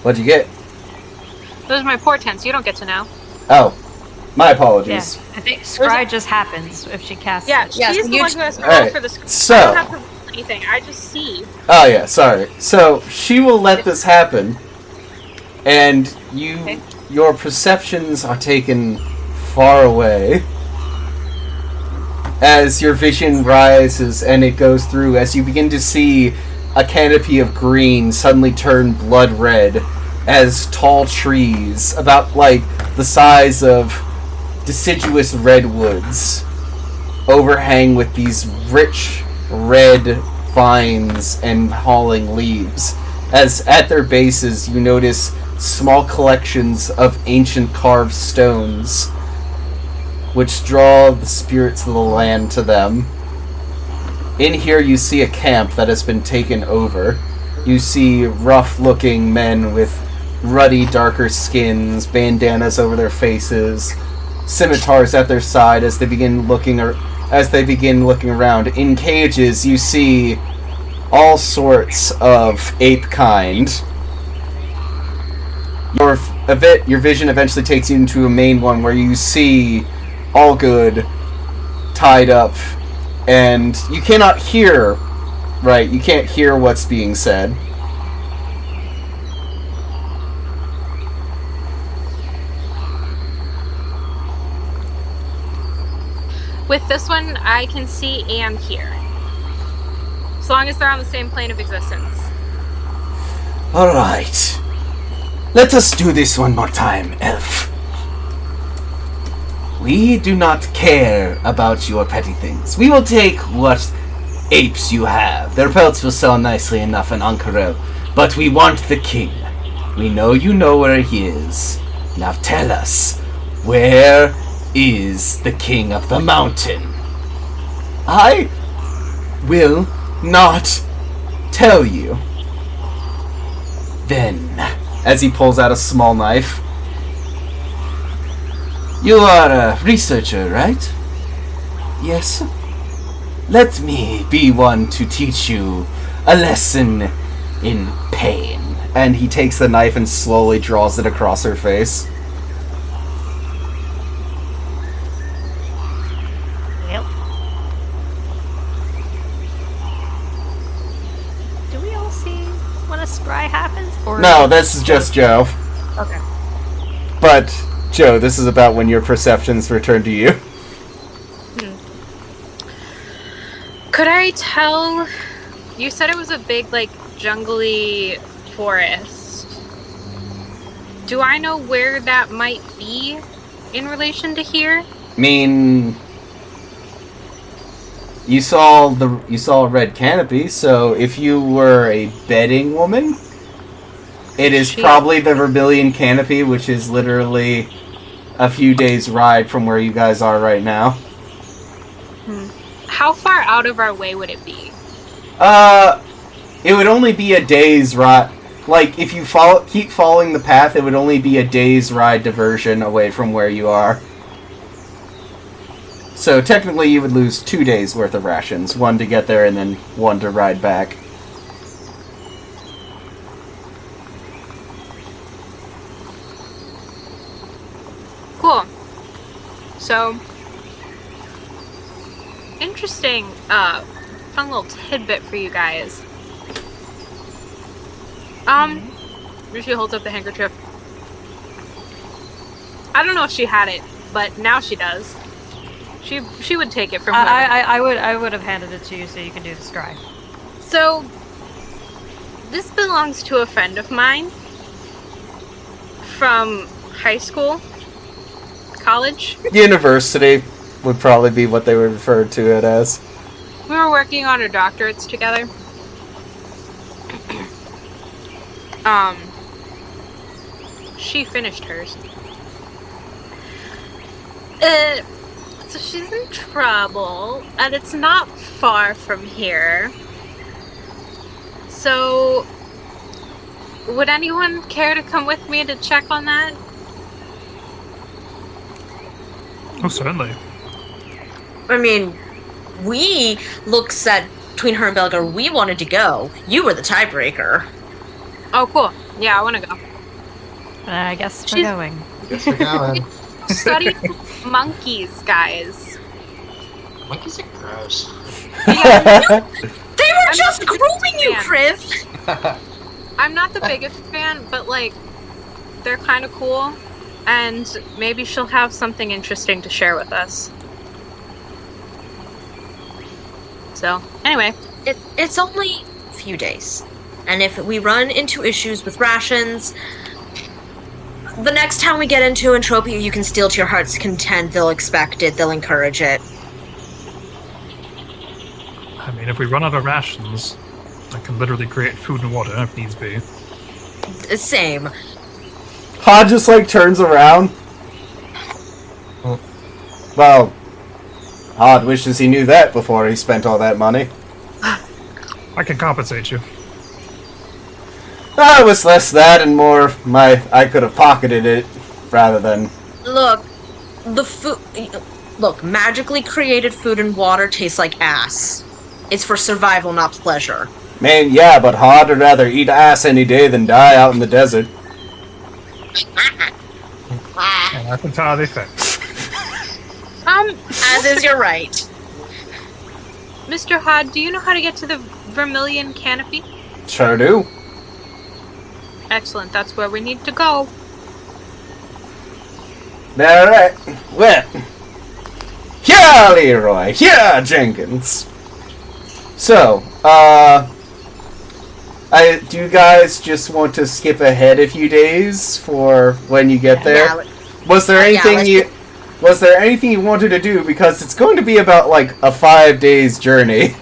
What'd you get? Those are my portents. You don't get to know. Oh, my Yeah, apologies. I think scry just happens if she casts Yeah, it. Yeah, she's so the you one who has to Alright, roll for the scry. so- I don't have to roll anything. I just see. Oh yeah, sorry. So she will let this happen, and your perceptions are taken far away as your vision rises and it goes through. As you begin to see a canopy of green suddenly turn blood red, as tall trees, about like the size of deciduous redwoods, overhang with these rich red vines and hauling leaves. As at their bases you notice small collections of ancient carved stones which draw the spirits of the land to them. In here you see a camp that has been taken over. You see rough-looking men with ruddy, darker skins, bandanas over their faces, scimitars at their side as they begin looking around. In cages, you see all sorts of ape kind. Your vision eventually takes you into a main one where you see Allgood tied up, and you cannot hear. Right, you can't hear what's being said. With this one, I can see and hear. As long as they're on the same plane of existence. Alright. Let us do this one more time, elf. We do not care about your petty things. We will take what apes you have. Their pelts will sell nicely enough in Ankarel, but we want the king. We know you know where he is. Now tell us, where is the king of the mountain? I will not tell you. Then, as he pulls out a small knife, you are a researcher, right? Yes. Let me be one to teach you a lesson in pain. And he takes the knife and slowly draws it across her face. Yep. Do we all see when a scry happens? Or No, this is just Joe. Okay. But, Joe, this is about when your perceptions return to you. Could I tell? You said it was a big, like, jungly forest. Do I know where that might be in relation to here? I mean, you saw a red canopy, so if you were a bedding woman, it is probably the Vermilion Canopy, which is literally a few days' ride from where you guys are right now. How far out of our way would it be? It would only be a day's ride. Like, if you keep following the path, it would only be a day's ride diversion away from where you are. So technically you would lose 2 days worth of rations. One to get there and then one to ride back. Cool. So, interesting, fun little tidbit for you guys. She holds up the handkerchief. I don't know if she had it, but now she does. She would take it from her. I would have handed it to you so you can do the scry. So, this belongs to a friend of mine from high school, college. University would probably be what they would refer to it as. We were working on our doctorates together. She finished hers. So she's in trouble, and it's not far from here. So, would anyone care to come with me to check on that? Oh, certainly. I mean, we looked set between her and Belgar. We wanted to go. You were the tiebreaker. Oh, cool. Yeah, I want to go. I guess we're going. Guess we're going. Studied monkeys, guys. Monkeys are gross. Yeah, They were just grooming you, Kriv! I'm not the biggest fan, but, like, they're kind of cool. And maybe she'll have something interesting to share with us. So, anyway. It's only a few days. And if we run into issues with rations, the next town we get into Entropia, you can steal to your heart's content. They'll expect it. They'll encourage it. I mean, if we run out of rations, I can literally create food and water if needs be. Same. Ha just, like, turns around. Well, Hod wishes he knew that before he spent all that money. I can compensate you. It was less that and more I could have pocketed it rather than... Look, magically created food and water tastes like ass. It's for survival, not pleasure. Man, yeah, but Hod would rather eat ass any day than die out in the desert. And that's entirely fair. As is your right. Mr. Hod, do you know how to get to the Vermilion Canopy? Sure do. Excellent, that's where we need to go. Alright, well. Here, Leroy! Here, Jenkins! So, Do you guys just want to skip ahead a few days for when you get there? Yeah, Was there anything you wanted to do? Because it's going to be about like a 5 days journey.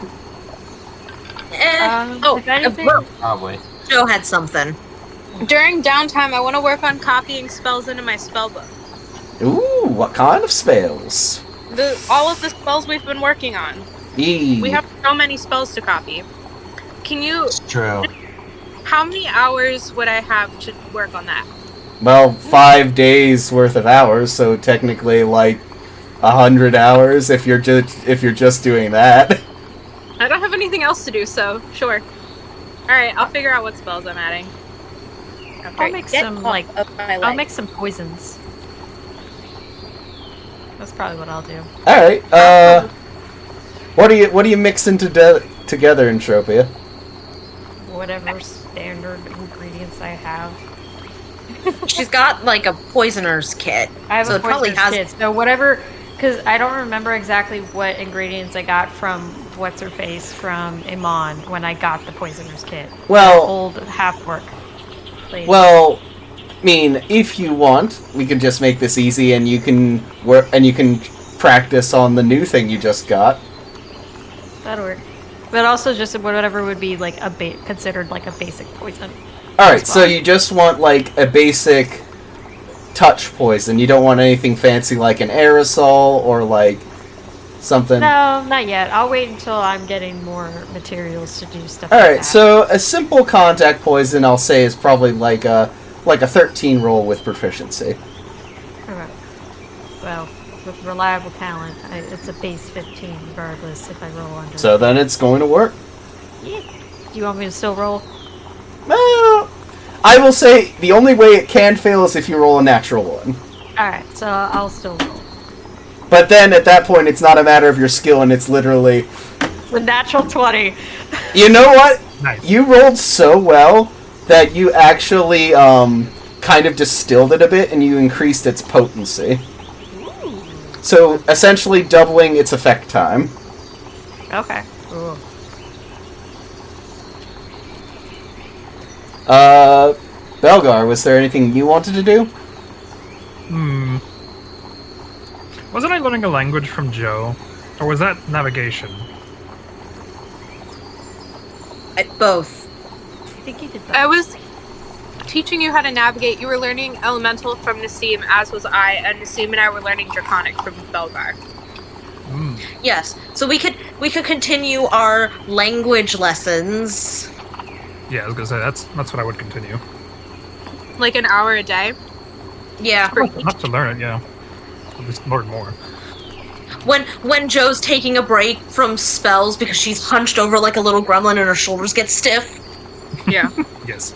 If anything, Probably. Joe had something. During downtime, I want to work on copying spells into my spell book. Ooh, what kind of spells? All of the spells we've been working on. We have so many spells to copy. Can you... It's true. How many hours would I have to work on that? Well, 5 days worth of hours, so technically like 100 hours if you're just doing that. I don't have anything else to do, so sure. Alright, I'll figure out what spells I'm adding. I'll make some I'll make some poisons. That's probably what I'll do. All right. What are you mixing together, Entropia? Whatever standard ingredients I have. She's got like a poisoner's kit. I have So a it probably poisoner's has- kit, so whatever, because I don't remember exactly what ingredients I got from what's-her-face from Iman when I got the poisoner's kit. Well, Old half-work. lady. well, I mean, if you want, we can just make this easy, and you can practice on the new thing you just got. That'll work. But also just whatever would be like considered like a basic poison. All right, so you just want like a basic touch poison. You don't want anything fancy like an aerosol or like something. No, not yet. I'll wait until I'm getting more materials to do stuff. All like right, that. so a simple contact poison, I'll say, is probably like a 13 roll with proficiency. Okay. Well, with reliable talent, it's a base 15 regardless if I roll under. So then it's going to work. Yeah. Do you want me to still roll? Well, I will say the only way it can fail is if you roll a natural one. Alright, so I'll still roll. But then at that point, it's not a matter of your skill, and it's literally... The natural 20. You know what? Nice. You rolled so well that you actually kind of distilled it a bit, and you increased its potency. So, essentially doubling its effect time. Okay. Ooh. Belgar, was there anything you wanted to do? Wasn't I learning a language from Joe? Or was that navigation? Both. I think you did that. I was teaching you how to navigate. You were learning Elemental from Nassim, as was I, and Nassim and I were learning Draconic from Belgar. Yes. So we could continue our language lessons. Yeah, I was gonna say that's what I would continue. Like an hour a day. Yeah. Enough to learn it, yeah. At least learn more. When Joe's taking a break from spells because she's hunched over like a little gremlin and her shoulders get stiff. Yeah. Yes.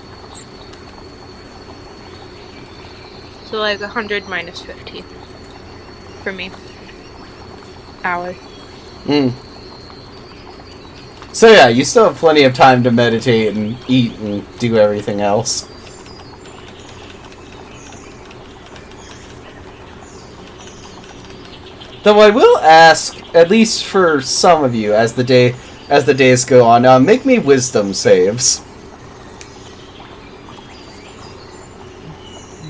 So like 100 minus 50 for me. Hour. So yeah, you still have plenty of time to meditate and eat and do everything else. Though I will ask, at least for some of you, as the days go on, make me wisdom saves.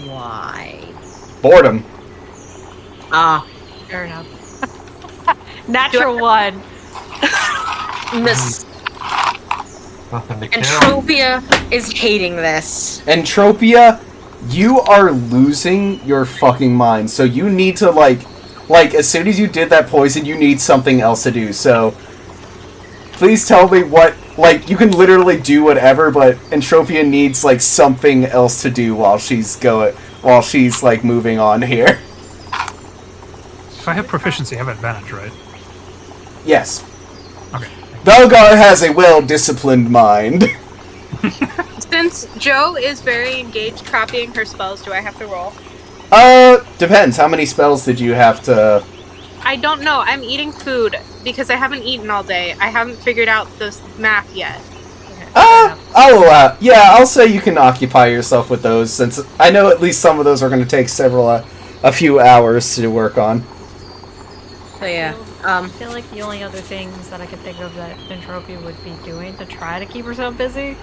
Why? Boredom. Ah. Fair enough. Natural 1. Miss Nothing to kill. Entropia is hating this. Entropia, you are losing your fucking mind. So you need to like as soon as you did that poison, you need something else to do. So please tell me what, like, you can literally do whatever, but Entropia needs like something else to do while she's like moving on here. If I have proficiency, I have advantage, right? Yes. Okay. Belgar has a well-disciplined mind. Since Joe is very engaged copying her spells, do I have to roll? Depends. How many spells did you have to... I don't know. I'm eating food because I haven't eaten all day. I haven't figured out this math yet. I'll say you can occupy yourself with those, since I know at least some of those are going to take a few hours to work on. So yeah. I feel like the only other things that I could think of that Entropia would be doing to try to keep herself busy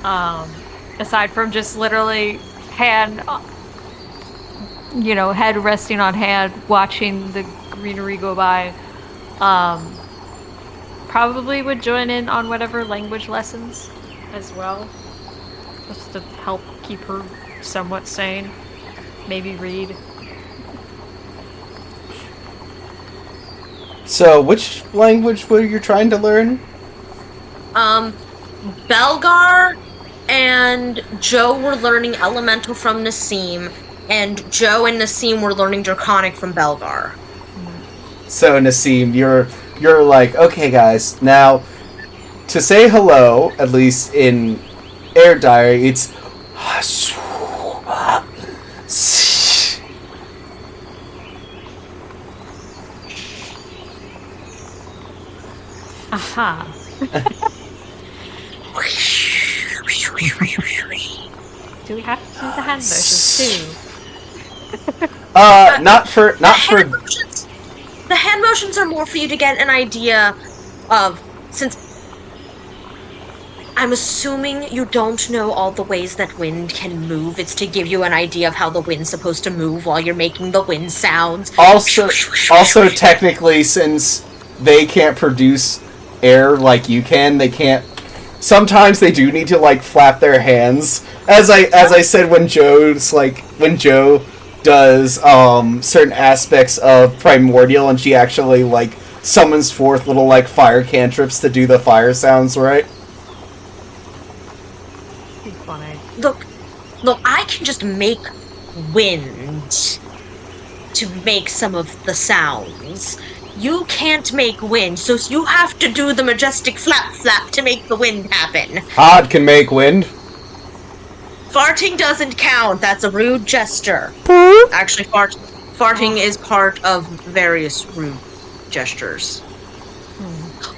aside from just literally head resting on hand, watching the greenery go by, probably would join in on whatever language lessons as well, just to help keep her somewhat sane. Maybe read. So, which language were you trying to learn? Belgar and Joe were learning Elemental from Nassim, and Joe and Nassim were learning Draconic from Belgar. So, Nassim, you're like, okay, guys, now, to say hello, at least in Air Diary, it's... Aha. Do we have to do the hand motions too? not for... The hand motions are more for you to get an idea of, since I'm assuming you don't know all the ways that wind can move. It's to give you an idea of how the wind's supposed to move while you're making the wind sounds. Also, technically, since they can't produce air like you can, they can't... Sometimes they do need to, like, flap their hands. As I said when Joe does certain aspects of Primordial, and she actually, like, summons forth little, like, fire cantrips to do the fire sounds, right? Funny. Look, I can just make wind to make some of the sounds. You can't make wind, so you have to do the majestic flap to make the wind happen. Hod can make wind. Farting doesn't count. That's a rude gesture. Actually, farting is part of various rude gestures.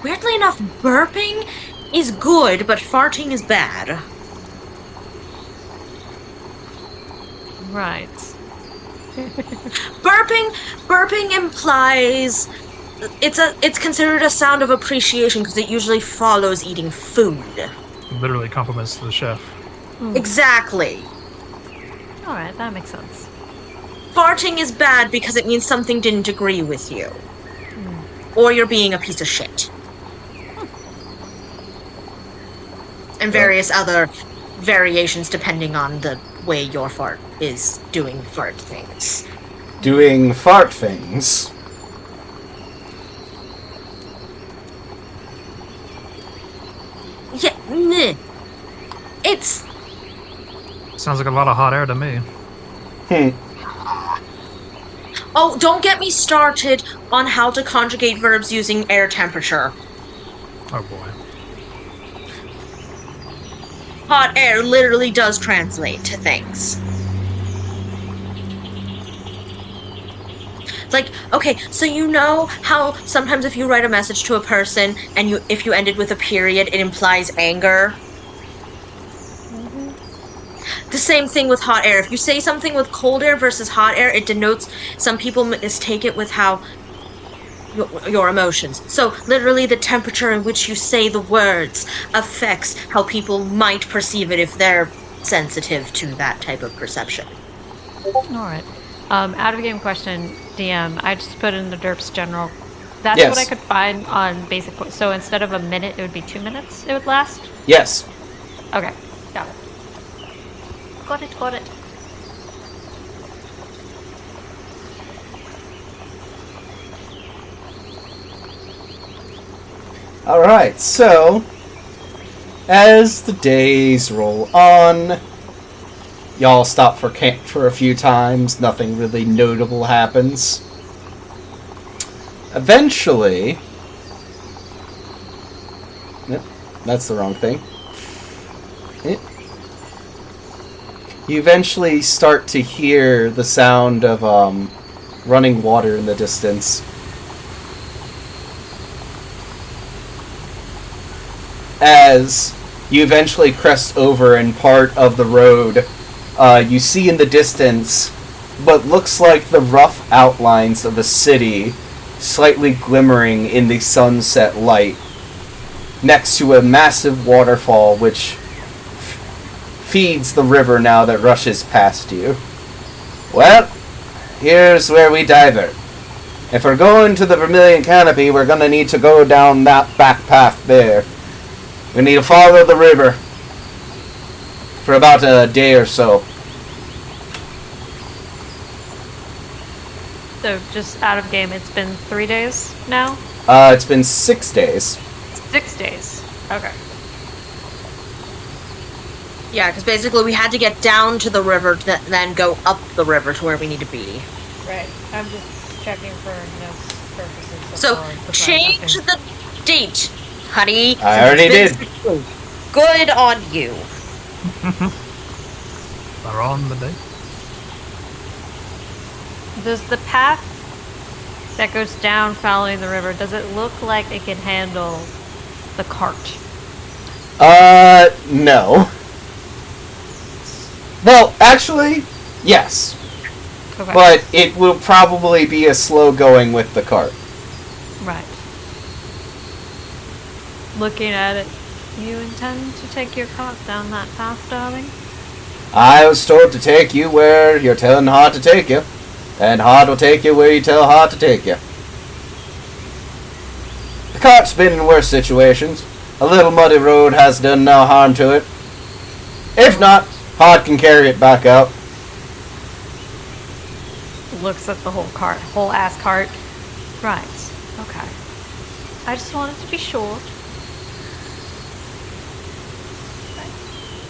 Weirdly enough, burping is good, but farting is bad. Right. Burping implies it's considered a sound of appreciation because it usually follows eating food. Literally compliments to the chef. Exactly. Alright, that makes sense. Farting is bad because it means something didn't agree with you. Or you're being a piece of shit. And various other variations depending on the way your fart is doing fart things. Doing fart things. Yeah, it's... Sounds like a lot of hot air to me. Oh, don't get me started on how to conjugate verbs using air temperature. Oh boy. Hot air literally does translate to things. It's like, okay, so you know how sometimes if you write a message to a person and if you end it with a period, it implies anger? The same thing with hot air. If you say something with cold air versus hot air, it denotes, some people mistake it with how your emotions. So literally the temperature in which you say the words affects how people might perceive it if they're sensitive to that type of perception. Alright. Out of game question, DM, I just put in the derps general. That's Yes. what I could find on basic. So instead of a minute, it would be 2 minutes it would last? Yes. Okay, got it. Got it. Alright, so... As the days roll on... Y'all stop for camp for a few times. Nothing really notable happens. Eventually... Nope, that's the wrong thing. You eventually start to hear the sound of running water in the distance. As you eventually crest over and part of the road, you see in the distance what looks like the rough outlines of a city slightly glimmering in the sunset light next to a massive waterfall which feeds the river now that rushes past you. Well, here's where we divert. If we're going to the Vermilion Canopy, we're going to need to go down that back path there. We need to follow the river for about a day or so. So just out of game, it's been 3 days now? It's been 6 days. 6 days. Okay. Yeah, because basically we had to get down to the river to then go up the river to where we need to be. Right. I'm just checking for notes purposes. So change the date, honey. I already did. Good on you. We're on the day. Does the path that goes down following the river, does it look like it can handle the cart? No. Well, actually, yes. Okay. But it will probably be a slow going with the cart. Right. Looking at it, you intend to take your cart down that path, darling? I was told to take you where you're telling Hard to take you. And Hard will take you where you tell Hard to take you. The cart's been in worse situations. A little muddy road has done no harm to it. If not, Hard can carry it back out. Looks at the whole ass cart. Right. Okay. I just wanted to be sure.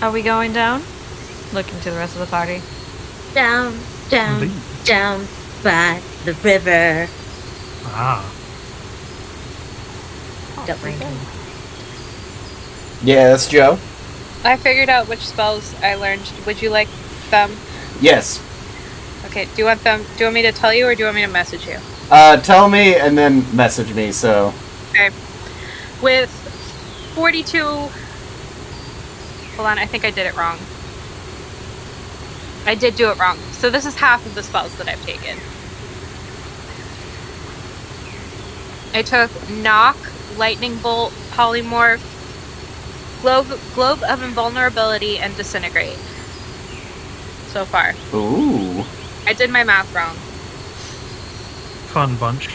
Are we going down? Looking to the rest of the party. Down, down, Indeed. down by the river. Ah. Don't mind me. Yeah, that's Joe. I figured out which spells I learned. Would you like them? Yes. Okay, do you want me to tell you or do you want me to message you? Tell me and then message me, so... Okay. With 42... Hold on, I think I did it wrong. I did do it wrong. So this is half of the spells that I've taken. I took Knock, Lightning Bolt, Polymorph, Globe of Invulnerability, and Disintegrate. So far. Ooh. I did my math wrong. Fun bunch.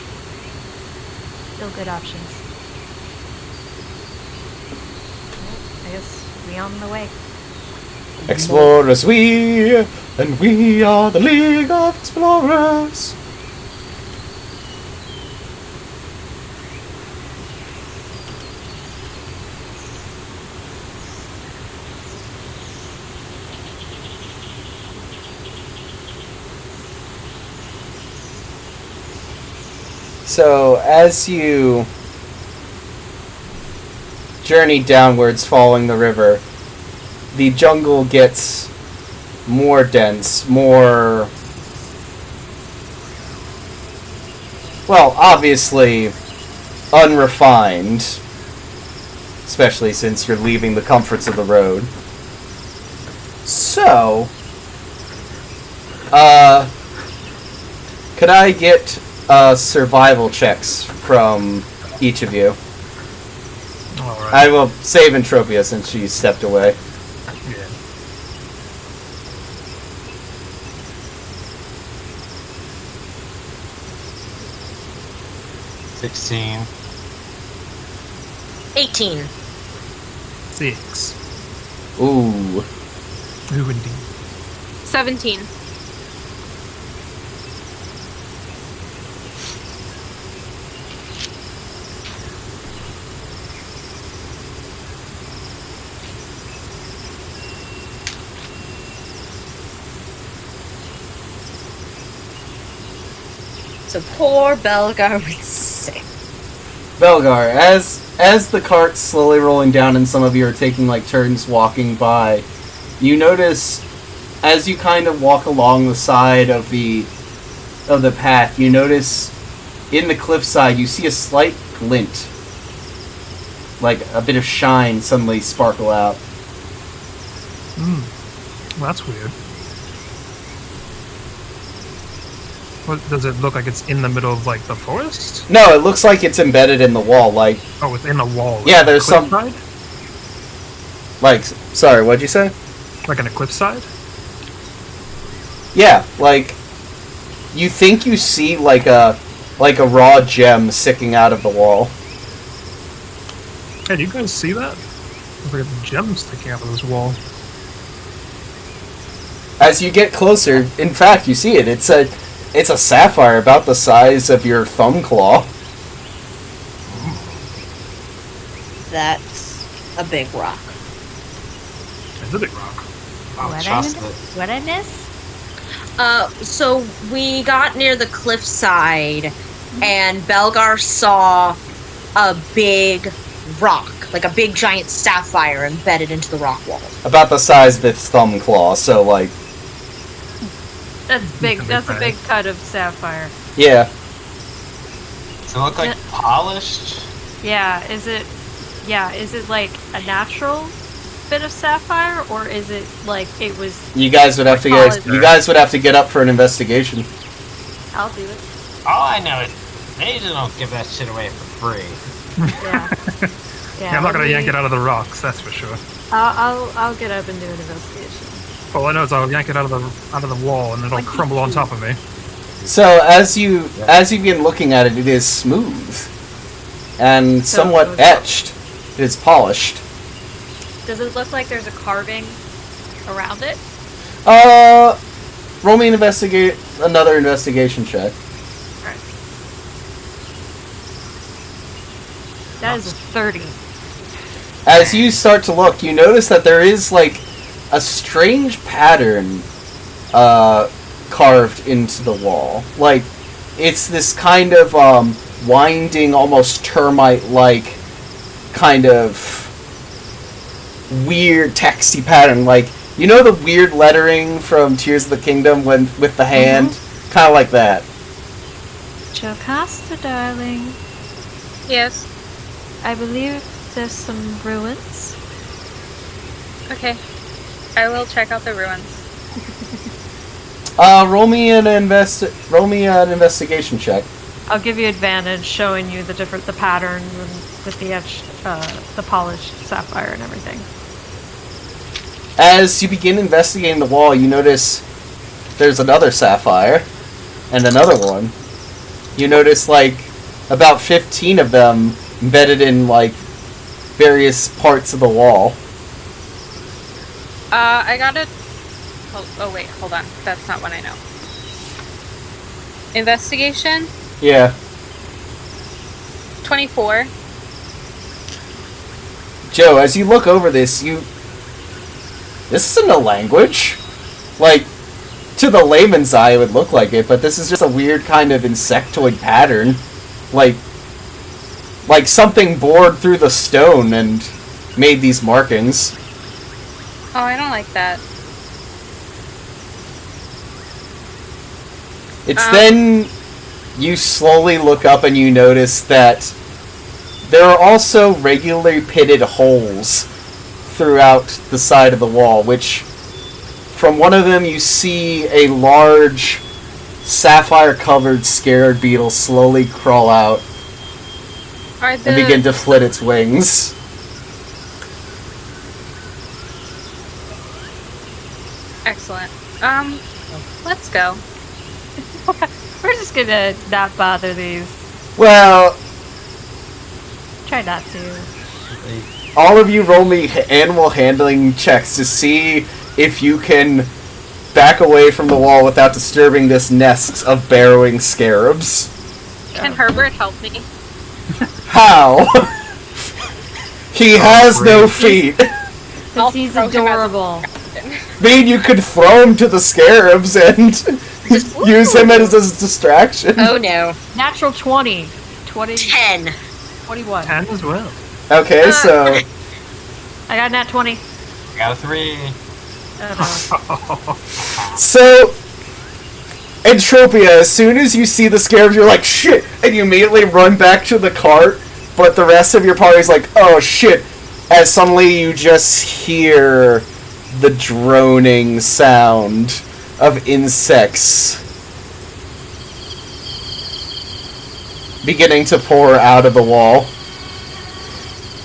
Still good options. I guess we on the way. Explorers we, and we are the League of Explorers. So, as you journey downwards following the river, the jungle gets more dense, more... well, obviously unrefined, especially since you're leaving the comforts of the road. So, could I get survival checks from each of you? Alright. I will save Entropia since she stepped away. Yeah. $16. 18. 6. Ooh. Ooh, indeed. 17. So poor Belgar was sick. Belgar, as the cart's slowly rolling down and some of you are taking like turns walking by, you notice as you kind of walk along the side of the path, you notice in the cliffside you see a slight glint. Like a bit of shine suddenly sparkle out. Well, that's weird. What, does it look like it's in the middle of, like, the forest? No, it looks like it's embedded in the wall, like... Oh, it's in the wall. Yeah, there's some... Cliffside? Like, sorry, what'd you say? Like on a cliffside? Yeah, like you think you see like a raw gem sticking out of the wall. Hey, do you guys see that? There's like a gem sticking out of this wall. As you get closer, in fact, you see it. It's a sapphire about the size of your thumb claw. That's a big rock. It's a big rock. What I miss? So we got near the cliffside, and Belgar saw a big rock, like a big giant sapphire embedded into the rock wall. About the size of its thumb claw, so like... That's big. That's a big cut of sapphire. Yeah. Does it look like polished? Yeah. Is it like a natural bit of sapphire, or is it like it was? You guys would have to get up for an investigation. I'll do it. All I know is they don't give that shit away for free. Yeah. Yeah, I'm not gonna yank it out of the rocks, that's for sure. I'll get up and do an investigation. All I know is I'll yank it out of the wall and it'll crumble on top of me. So as you begin looking at it, it is smooth and somewhat etched. It is polished. Does it look like there's a carving around it? Roll me another investigation check. Alright. That is a 30. As you start to look, you notice that there is like a strange pattern carved into the wall. Like it's this kind of winding, almost termite-like kind of weird texty pattern. Like, you know the weird lettering from Tears of the Kingdom with the hand? Kind of like that. Jocasta, darling. Yes. I believe there's some ruins. Okay. I will check out the ruins. Roll me an investigation check. I'll give you advantage, showing you the patterns and with the etched, the polished sapphire and everything. As you begin investigating the wall, you notice there's another sapphire and another one. You notice like about 15 of them embedded in like various parts of the wall. I gotta... Oh wait, hold on. That's not what I know. Investigation? Yeah. 24. Joe, as you look over this, this isn't a language. Like, to the layman's eye it would look like it, but this is just a weird kind of insectoid pattern. Like something bored through the stone and made these markings. Oh, I don't like that. It's then you slowly look up and you notice that there are also regularly pitted holes throughout the side of the wall, which from one of them you see a large sapphire-covered scarab beetle slowly crawl out and begin to flit its wings. Excellent. Let's go. We're just gonna not bother these. Well, Try not to. all of you roll me animal handling checks to see if you can back away from the wall without disturbing this nest of burrowing scarabs. Can Herbert help me? How? He has no feet. Because he's adorable. Mean you could throw him to the scarabs and use him as a distraction. Oh no. Natural 20. 10. 21. 10 as well. Okay, so I got nat 20. I got a 3. So, Entropia, as soon as you see the scarabs, you're like, shit, and you immediately run back to the cart, but the rest of your party's like, oh shit, as suddenly you just hear the droning sound of insects beginning to pour out of the wall.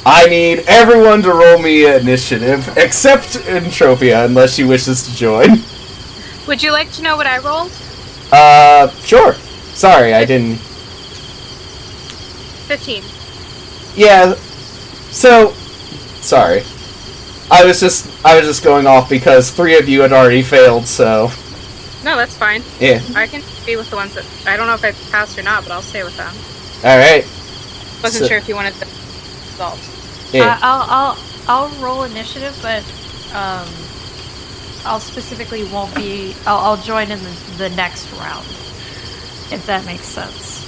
I need everyone to roll me initiative, except Entropia, unless she wishes to join. Would you like to know what I rolled? Sure. Sorry, I didn't... 15. Yeah, so... Sorry. I was just going off because 3 of you had already failed, so... No, that's fine. Yeah. I can be with the ones that... I don't know if I passed or not, but I'll stay with them. Alright. Wasn't sure if you wanted the result. Yeah. I'll roll initiative, but I'll specifically won't be. I'll join in the next round, if that makes sense.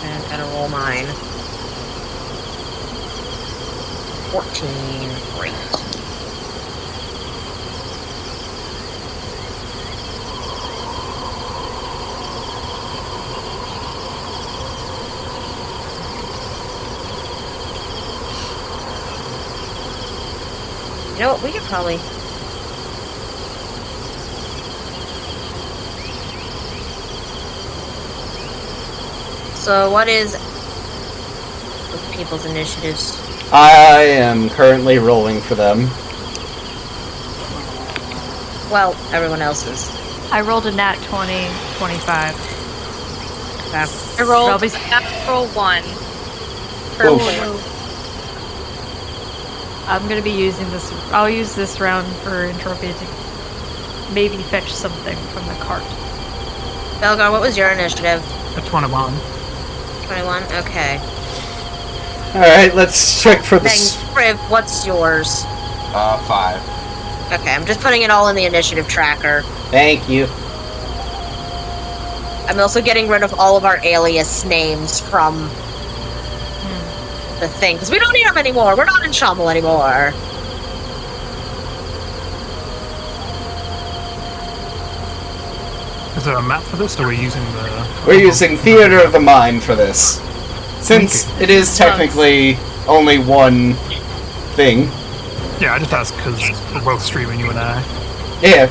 And gotta roll mine. 14. Great. You know what? We could probably. So, what is with people's initiatives? I am currently rolling for them. Well, everyone else's. I rolled a nat 20, 25. Okay. I rolled Robbie's- natural 1. For Oof. four. I'm gonna be using this. I'll use this round for Entropia to maybe fetch something from the cart. Belgar, what was your initiative? A 21. 21? Okay. Alright, let's check for Then, this. Friv, what's yours? 5. Okay, I'm just putting it all in the initiative tracker. Thank you. I'm also getting rid of all of our alias names from the thing, because we don't need them anymore. We're not in Shamble anymore. Is there a map for this, or are we using the... We're using Theater of the Mind for this. Since it is technically only one thing. Yeah, I just asked because we're both streaming, you and I. Yeah.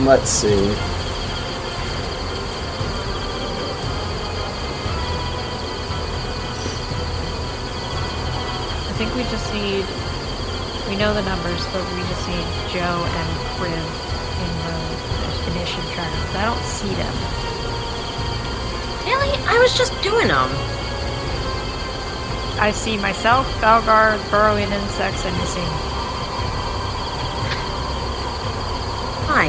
Let's see. I think we just need. We know the numbers, but we just need Joe and Priv in the initiative tracker, because I don't see them. Really? I was just doing them. I see myself, Balgar, burrowing insects, and missing. Hi.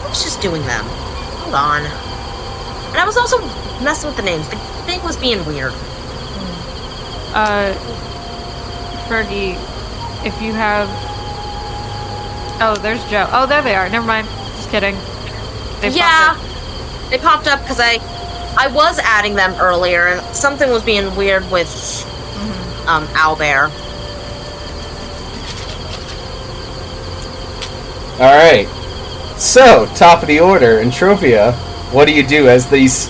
I was just doing them. Hold on. And I was also messing with the names. The thing was being weird. Fergie, if you have. Oh, there's Joe. Oh, there they are. Never mind. Just kidding. They Yeah. popped up. They popped up because I was adding them earlier, and something was being weird with Owlbear. Alright. So, top of the order, Entropia, what do you do as these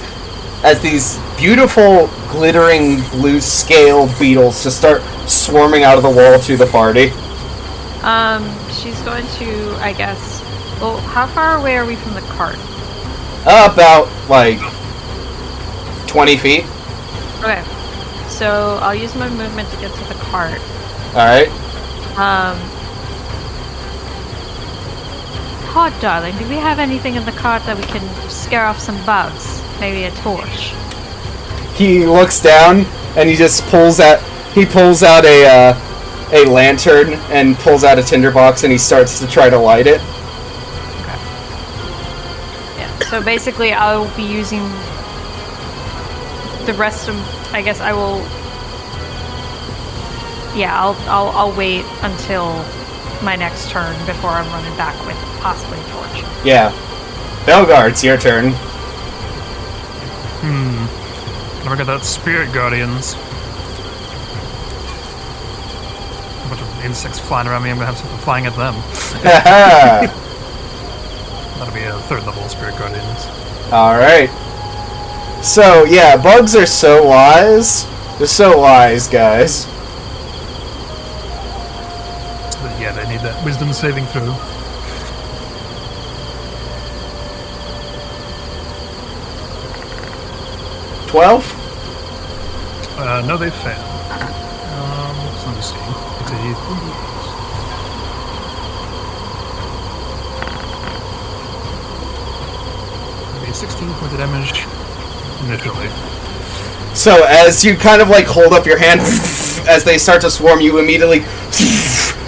beautiful, glittering, blue scale beetles just start swarming out of the wall to the party? She's going to, I guess. Well, how far away are we from the cart? About, 20 feet. Okay. So I'll use my movement to get to the cart. Alright. Oh, darling, do we have anything in the cart that we can scare off some bugs? Maybe a torch. He looks down and he just pulls out a lantern and pulls out a tinderbox and he starts to try to light it. Yeah. So basically, I'll be using the rest of. I guess I will. Yeah, I'll wait until my next turn before I'm running back with possibly a torch. Yeah. Belgar, it's your turn. Never got that Spirit Guardians. A bunch of insects flying around me, I'm gonna have something flying at them. That'll be a 3rd level Spirit Guardians. Alright. So, yeah, bugs are so wise. They're so wise, guys. But yeah, they need that wisdom saving throw. $12? No, they failed. So let me see. It's a 16 points of damage initially. So, as you kind of like hold up your hand, as they start to swarm, you immediately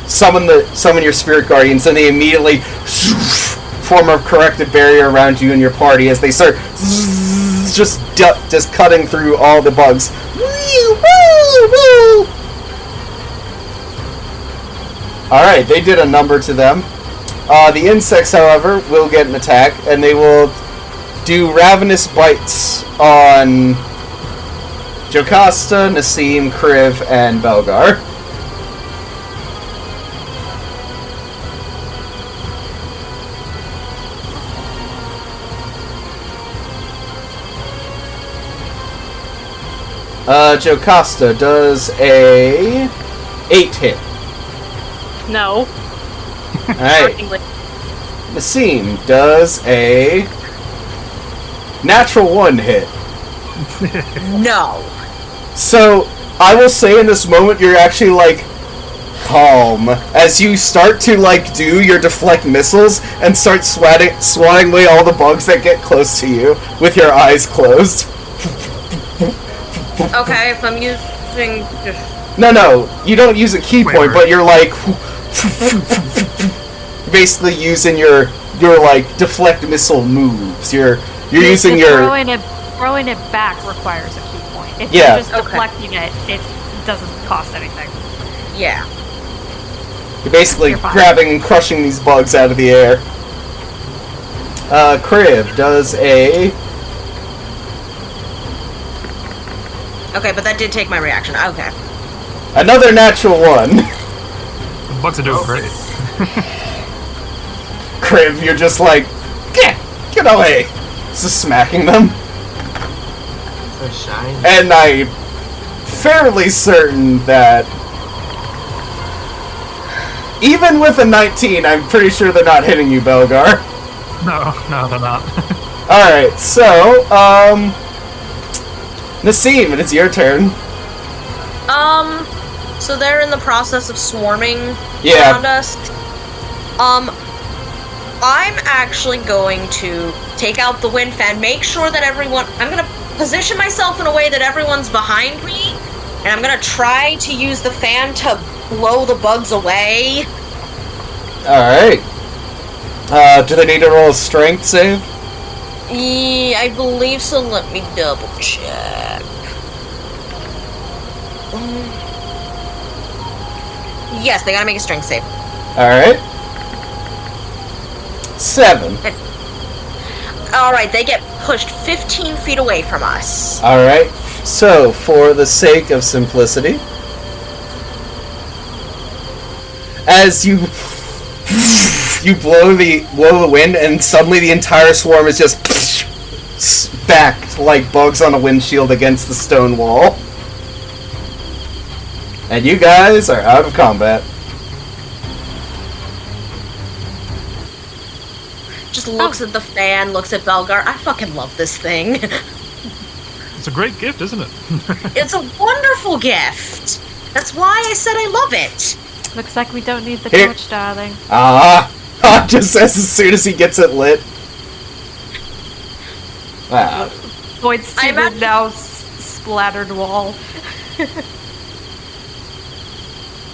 summon your spirit guardians, and they immediately form a corrected barrier around you and your party as they start just cutting through all the bugs. Alright, they did a number to them. The insects, however, will get an attack, and they will do ravenous bites on Jocasta, Nassim, Kriv, and Belgar. Jocasta does a 8 hit. No. Alright. Nassim does a natural 1 hit. No. So, I will say in this moment, you're actually, like, calm. As you start to, like, do your deflect missiles and start swatting away all the bugs that get close to you with your eyes closed. Okay, if I'm using... No, you don't use a key point, but you're, like, basically using your like, deflect missile moves. You're using your... Throwing it back requires a key point. If Yeah. you're just deflecting it, it doesn't cost anything. Yeah. You're basically You're fine. grabbing and crushing these bugs out of the air. Kriv does a... Okay, but that did take my reaction. Okay. another natural 1. The bugs are doing great. Kriv, you're just like, get away! Just smacking them. So shiny. And I'm fairly certain that even with a 19, I'm pretty sure they're not hitting you, Belgar. No, they're not. Alright, so, Nassim, it is your turn. So they're in the process of swarming Yeah. around us. I'm actually going to take out the wind fan, make sure that I'm gonna position myself in a way that everyone's behind me, and I'm gonna try to use the fan to blow the bugs away. Alright. Do they need to roll a strength save? Yeah, I believe so. Let me double check. Yes, they gotta make a strength save. Alright. 7. Alright, they get pushed 15 feet away from us. Alright. So, for the sake of simplicity, as you blow the wind, and suddenly the entire swarm is just backed like bugs on a windshield against the stone wall. And you guys are out of combat. Just looks at the fan, looks at Belgar. I fucking love this thing. It's a great gift, isn't it? It's a wonderful gift. That's why I said I love it. Looks like we don't need the Here. torch, darling. Just as soon as he gets it lit. Wow. Points to the imagine- now splattered wall. Are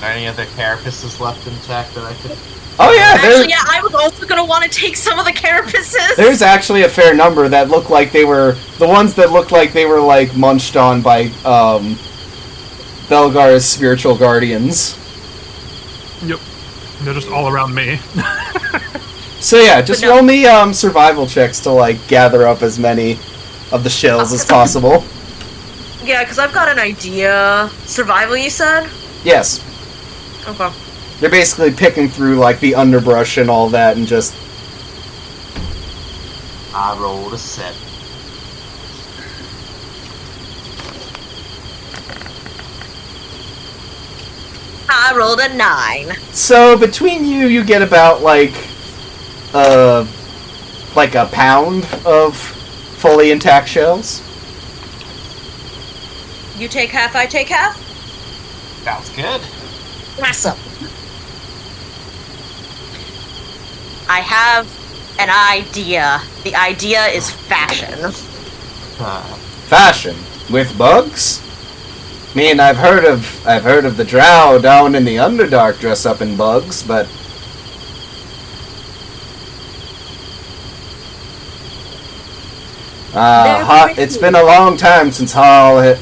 there any other carapaces left intact that I could... Oh yeah, Actually, yeah, I was also gonna want to take some of the carapaces. there's actually a fair number that look like they were... The ones that looked like they were, like, munched on by, Belgar's spiritual guardians. Yep. They're just all around me. So yeah, just But no. roll me, survival checks to, like, gather up as many of the shells as possible. Yeah, because I've got an idea. Survival, you said? Yes. Okay. You're basically picking through, like, the underbrush and all that and just... I rolled a 7. I rolled a 9. So, between you get about, like a pound of fully intact shells. You take half, I take half? Sounds good. Awesome. I have an idea. The idea is fashion. Fashion? With bugs? I mean, I've heard of the drow down in the Underdark dress up in bugs, but... it's been a long time since Hod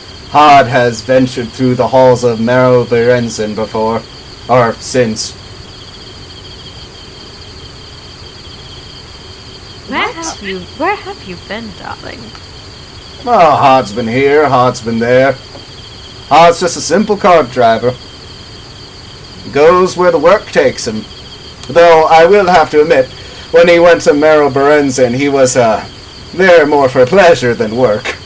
has ventured through the halls of Mero Berenzen before. Or since. Where have you been, darling? Well, Hod's been here, Hod's been there. Hod's just a simple cart driver. He goes where the work takes him. Though, I will have to admit, when he went to Mero Berenzen, he was, there more for pleasure than work.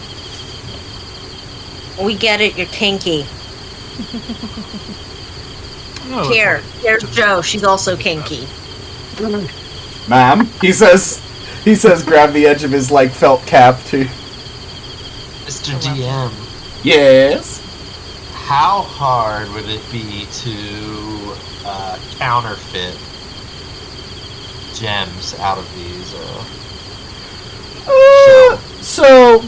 We get it, you're kinky. Oh, Here's Joe, she's also kinky. Ma'am, he says, grab the edge of his, like, felt cap, too. Mr. DM, Yes? how hard would it be to counterfeit gems out of these? So,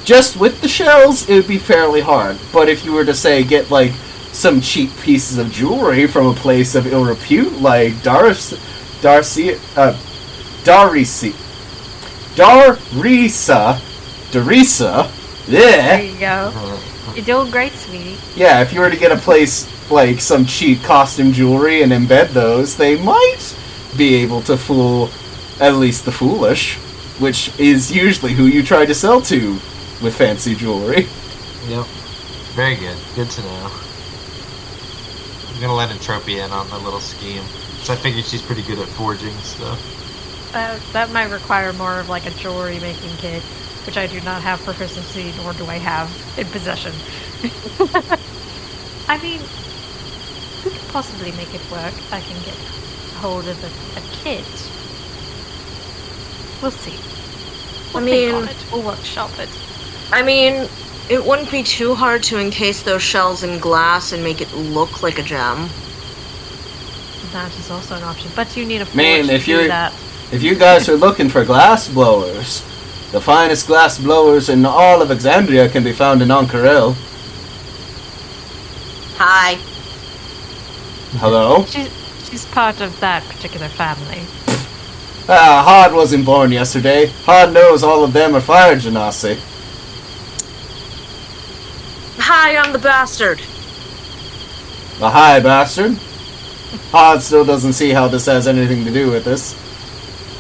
just with the shells, it would be fairly hard. But if you were to, say, get, like, some cheap pieces of jewelry from a place of ill repute, like Darisa, There you go. You're doing great, sweetie. Yeah, if you were to get a place, like, some cheap costume jewelry and embed those, they might be able to fool at least the foolish, which is usually who you try to sell to with fancy jewelry. Yep. Very good. Good to know. I'm gonna let Entropia in on the little scheme. So I figured she's pretty good at forging stuff. That might require more of like a jewelry making kit, which I do not have proficiency, nor do I have in possession. I mean, we could possibly make it work. I can get hold of a kit. We'll see. We'll think on it. We'll workshop it. I mean, it wouldn't be too hard to encase those shells in glass and make it look like a gem. That is also an option, but you need a forge Man, to do that. if you guys are looking for glass blowers, the finest glass blowers in all of Exandria can be found in Ankarel. Hi. Hello? She's part of that particular family. Hod wasn't born yesterday. Hod knows all of them are fire genasi. Hi, I'm the bastard. A hi, bastard. Hod still doesn't see how this has anything to do with this.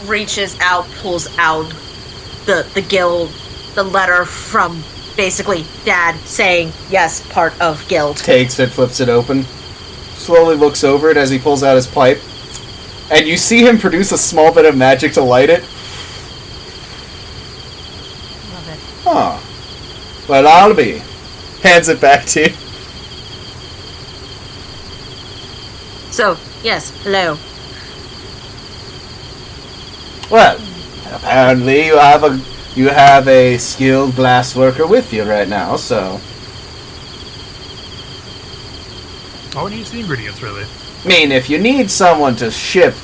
Reaches out, pulls out the guild, the letter from basically Dad saying, yes, part of guild. Takes it, flips it open, slowly looks over it as he pulls out his pipe, and you see him produce a small bit of magic to light it. Love it. Huh. Well, I'll be. Hands it back to you. So, yes, hello. Well, apparently you have a skilled glass worker with you right now, so... All we need is the ingredients, really. I mean, if you need someone to ship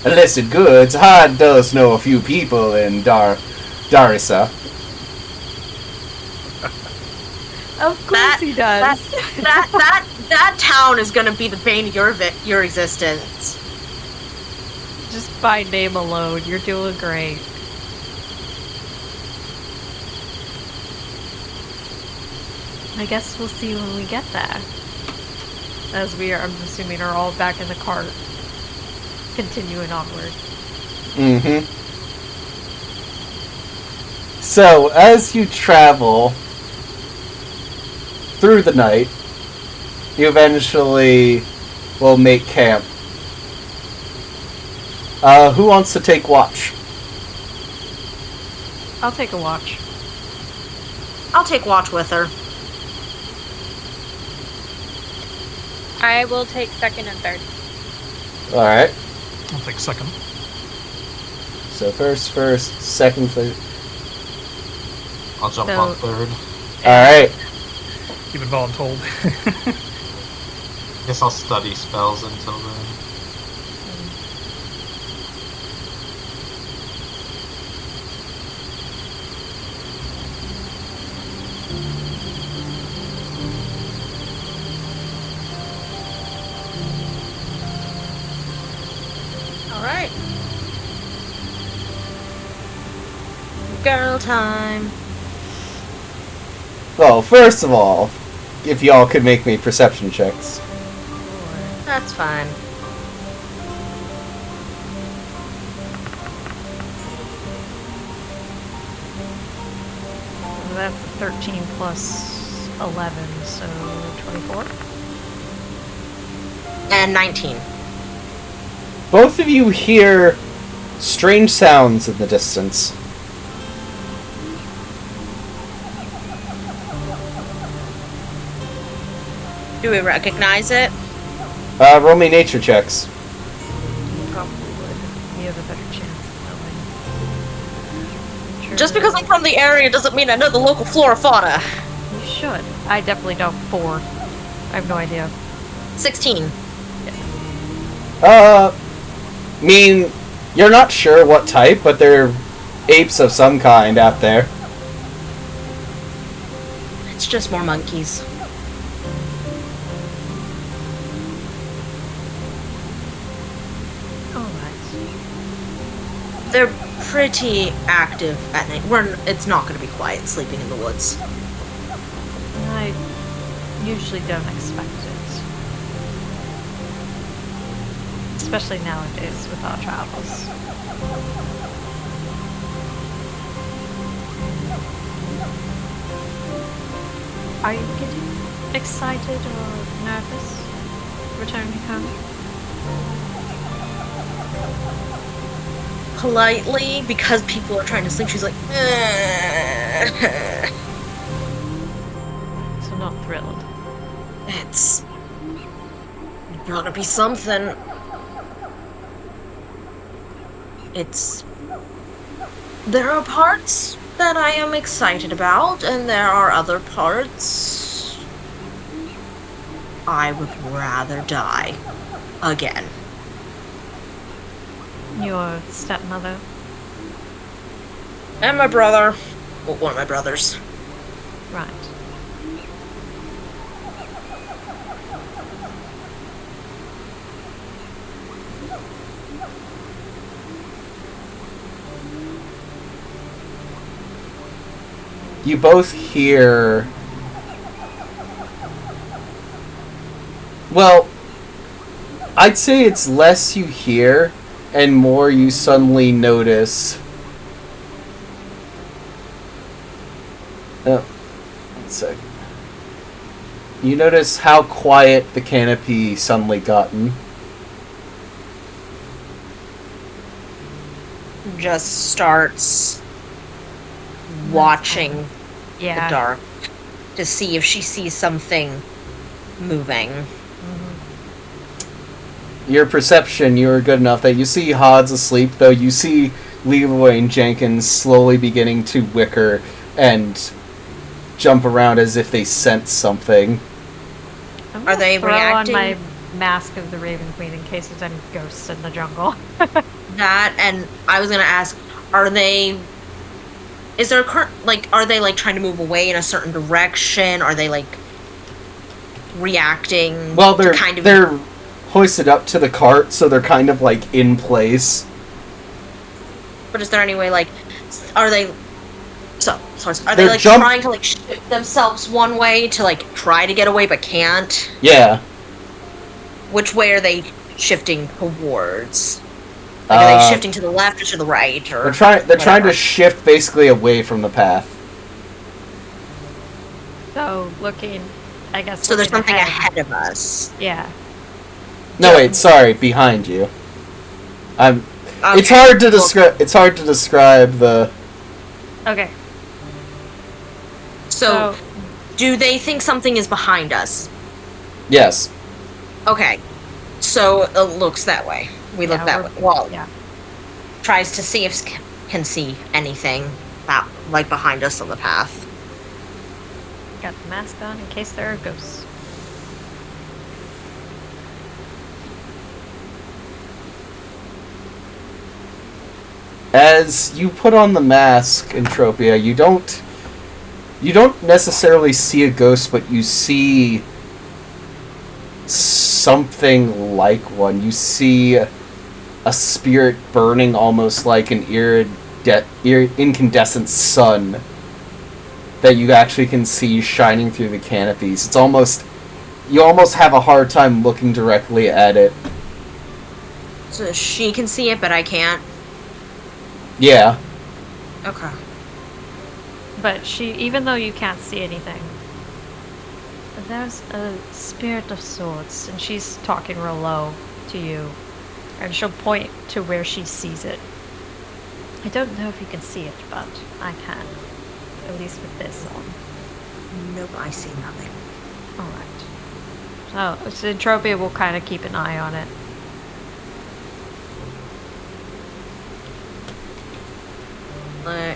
illicit goods, Hod does know a few people in Darisa. Of course he does. That town is gonna be the bane of your existence. Just by name alone, you're doing great. I guess we'll see when we get there. As we are, I'm assuming, are all back in the cart, continuing onward. Mm-hmm. So, as you travel through the night, you eventually will make camp. Who wants to take watch? I'll take a watch. I'll take watch with her. I will take second and third. Alright. I'll take second. So first, second, third. I'll jump So- on third. Alright. Keep it voluntold. Guess I'll study spells until then. All right. Girl time. Well, first of all, if y'all could make me perception checks. That's fine. That's 13 plus 11, so 24. And 19. Both of you hear strange sounds in the distance. Do we recognize it? Roll me nature checks. You probably would. You have a better chance of knowing. Just because I'm from the area doesn't mean I know the local flora fauna. You should. I definitely don't. 4. I have no idea. 16. Mean, you're not sure what type, but they're apes of some kind out there. It's just more monkeys. Alright. They're pretty active at night. It's not going to be quiet sleeping in the woods. I usually don't expect it. Especially nowadays with our travels. Are you getting excited or nervous returning home? Politely, because people are trying to sleep, she's like, So not thrilled. it's gonna be something. There are parts that I am excited about, and there are other parts I would rather die again. Your stepmother? And my brother. Well, one of my brothers. Right. You both hear... Well, I'd say it's less you hear and more you suddenly notice. Oh, 1 sec. You notice how quiet the canopy suddenly gotten. Just starts watching Yeah. the dark to see if she sees something moving. Your perception, you're good enough that you see Hod's asleep, though you see Leroy and Jenkins slowly beginning to wicker and jump around as if they sense something. I'm Are gonna they throw reacting? on my mask of the Raven Queen in case there's any ghosts in the jungle. That, and I was gonna ask, are they... Is there a current... Like, are they, like, trying to move away in a certain direction? Are they, like, reacting Well, to they're kind of... they're hoisted up to the cart, so they're kind of like in place. But is there any way, like... Are they... Sorry. Are they, They're like, jump- trying to, like, shift themselves one way to, like, try to get away but can't? Yeah. Which way are they shifting towards? Like, are they shifting to the left or to the right? Or They're trying to shift basically away from the path. So looking, I guess. So there's looking something ahead of us. Yeah. No, wait, sorry, behind you. Okay. It's hard to describe. It's hard to describe the. Okay. So, do they think something is behind us? Yes. Okay. So it looks that way. We look that way. Well, yeah. Tries to see if can see anything that like behind us on the path. Got the mask on in case there are ghosts. As you put on the mask, Entropia, you don't necessarily see a ghost, but you see something like one. You see a spirit burning almost like an incandescent sun that you actually can see shining through the canopies. You almost have a hard time looking directly at it. So she can see it, but I can't. Yeah. Okay. But even though you can't see anything, there's a spirit of sorts, and she's talking real low to you, and she'll point to where she sees it. I don't know if you can see it, but I can. At least with this on. Nope, I see nothing. Alright. So Entropia will kind of keep an eye on it.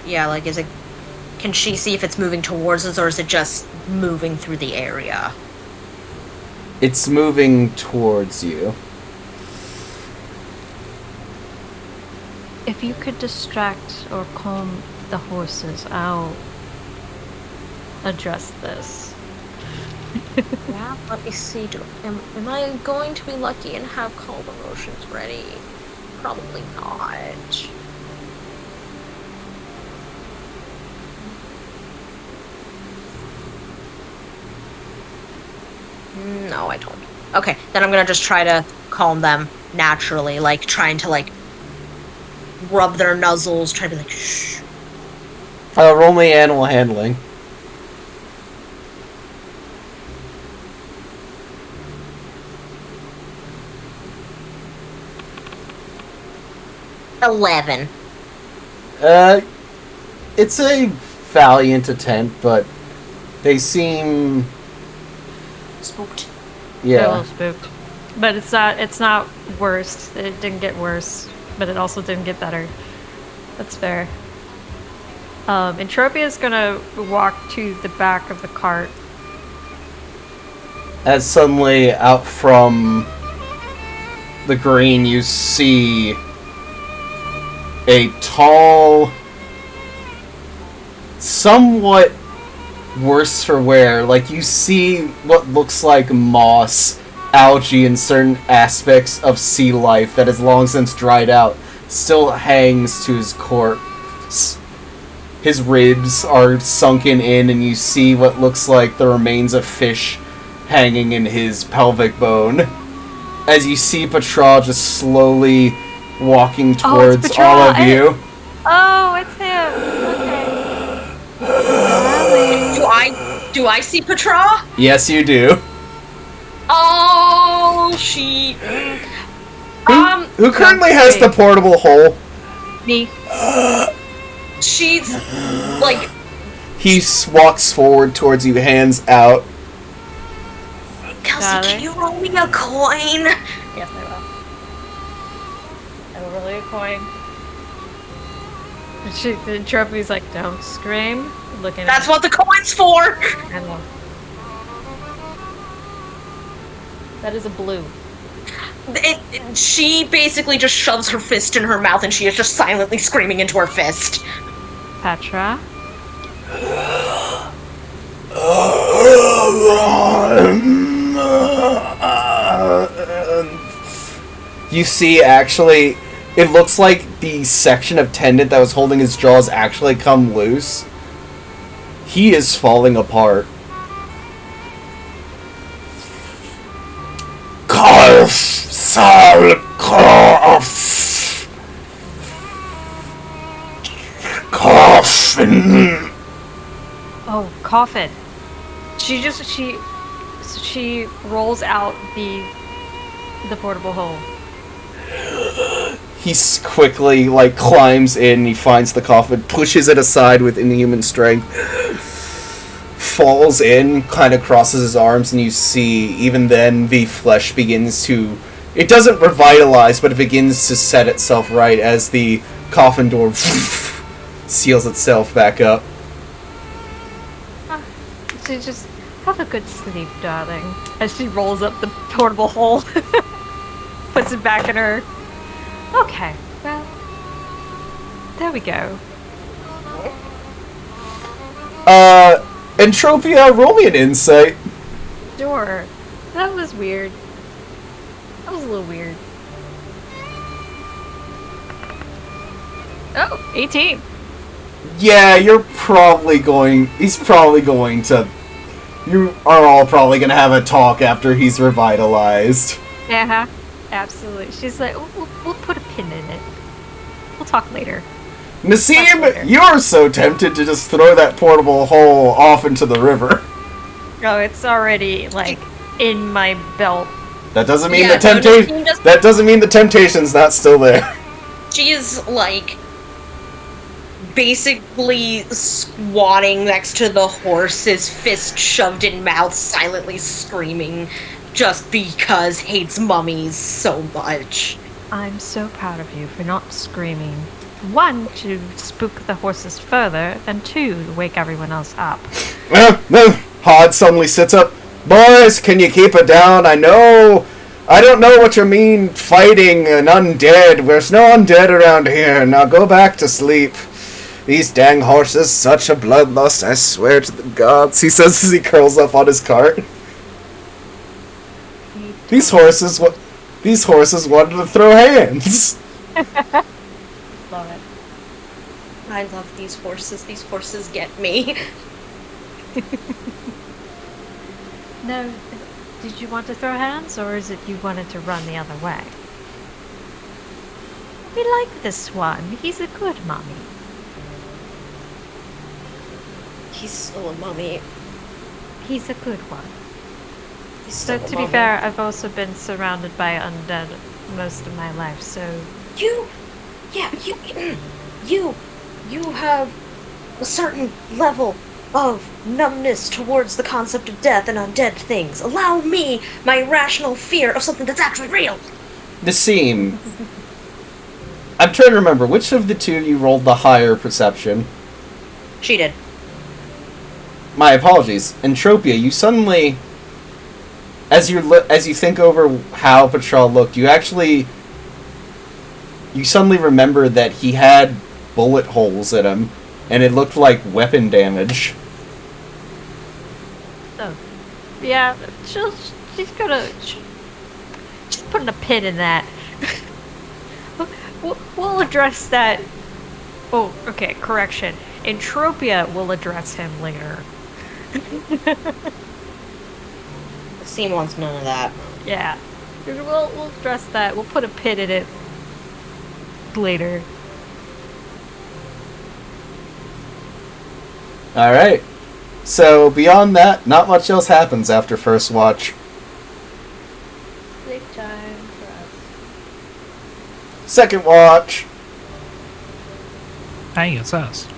Yeah, like, can she see if it's moving towards us, or is it just moving through the area? It's moving towards you. If you could distract or calm the horses, I'll address this. Yeah, let me see. Am I going to be lucky and have calm emotions ready? Probably not. No, I don't. Okay, then I'm gonna just try to calm them naturally, like trying to like rub their nuzzles, try to be like shh. Roll me animal handling. $11. It's a valiant attempt, but they seem Spooked. They're a yeah. little spooked. But it's not worse. It didn't get worse, but it also didn't get better. That's fair. Entropia is gonna walk to the back of the cart. As suddenly out from the green you see a tall, somewhat worse for wear. Like, you see what looks like moss, algae, and certain aspects of sea life that has long since dried out still hangs to his corpse. His ribs are sunken in, and you see what looks like the remains of fish hanging in his pelvic bone. As you see Patral just slowly walking towards it's all of Patral. you. Oh, it's him. Okay. Do I see Petra? Yes, you do. Oh, she. Who currently has the portable hole? Me. She's like. He walks forward towards you, hands out. Kelsey, can you roll me a coin? Yes, I will. I will roll you a coin. The Entropy's like, don't scream. Looking That's what the coin's for! I know. That is a blue. She basically just shoves her fist in her mouth and she is just silently screaming into her fist. Patra? You see, actually, it looks like the section of tendon that was holding his jaws actually come loose. He is falling apart. Karf Sal Karf. coffin. She rolls out the portable hole. He quickly, climbs in, he finds the coffin, pushes it aside with inhuman strength, falls in, kind of crosses his arms, and you see, even then, the flesh begins to... It doesn't revitalize, but it begins to set itself right as the coffin door seals itself back up. So just have a good sleep, darling. As she rolls up the portable hole, puts it back in her. Okay, well, there we go. Entropia, roll me an insight. Sure. That was weird. That was a little weird. Oh, 18. Yeah, he's probably going to... You are all probably going to have a talk after he's revitalized. Yeah, absolutely. She's like, we'll put a pin in it. We'll talk later. Nassim, you're so tempted to just throw that portable hole off into the river. Oh, it's already, in my belt. That doesn't mean Yeah, That doesn't mean the temptation's not still there. She is, basically squatting next to the horse, his fist shoved in mouth, silently screaming, just because hates mummies so much. I'm so proud of you for not screaming. 1, to spook the horses further, and 2, to wake everyone else up. Hod suddenly sits up. Boys, can you keep it down? I don't know what you mean fighting an undead. There's no undead around here. Now go back to sleep. These dang horses, such a bloodlust, I swear to the gods, he says as he curls up on his cart. These horses wanted to throw hands. Love it. I love these horses. These horses get me. No, did you want to throw hands, or is it you wanted to run the other way? We like this one. He's a good mummy. He's still a mummy. He's a good one. He's So still a to be mummy. fair, I've also been surrounded by undead most of my life, so You have a certain level of numbness towards the concept of death and undead things. Allow me my irrational fear of something that's actually real. Nassim, I'm trying to remember, which of the two you rolled the higher perception? She did. My apologies. Entropia, you suddenly... As you think over how Patrol looked, you suddenly remember that he had bullet holes in him, and it looked like weapon damage. oh, yeah, she's putting a pin in that. We'll address that. Oh, okay, correction. Entropia will address him later. Seam wants none of that. Yeah, we'll address that. We'll put a pin in it later. Alright. So, beyond that, not much else happens after first watch. Big time for us. Second watch. Hey, it's us.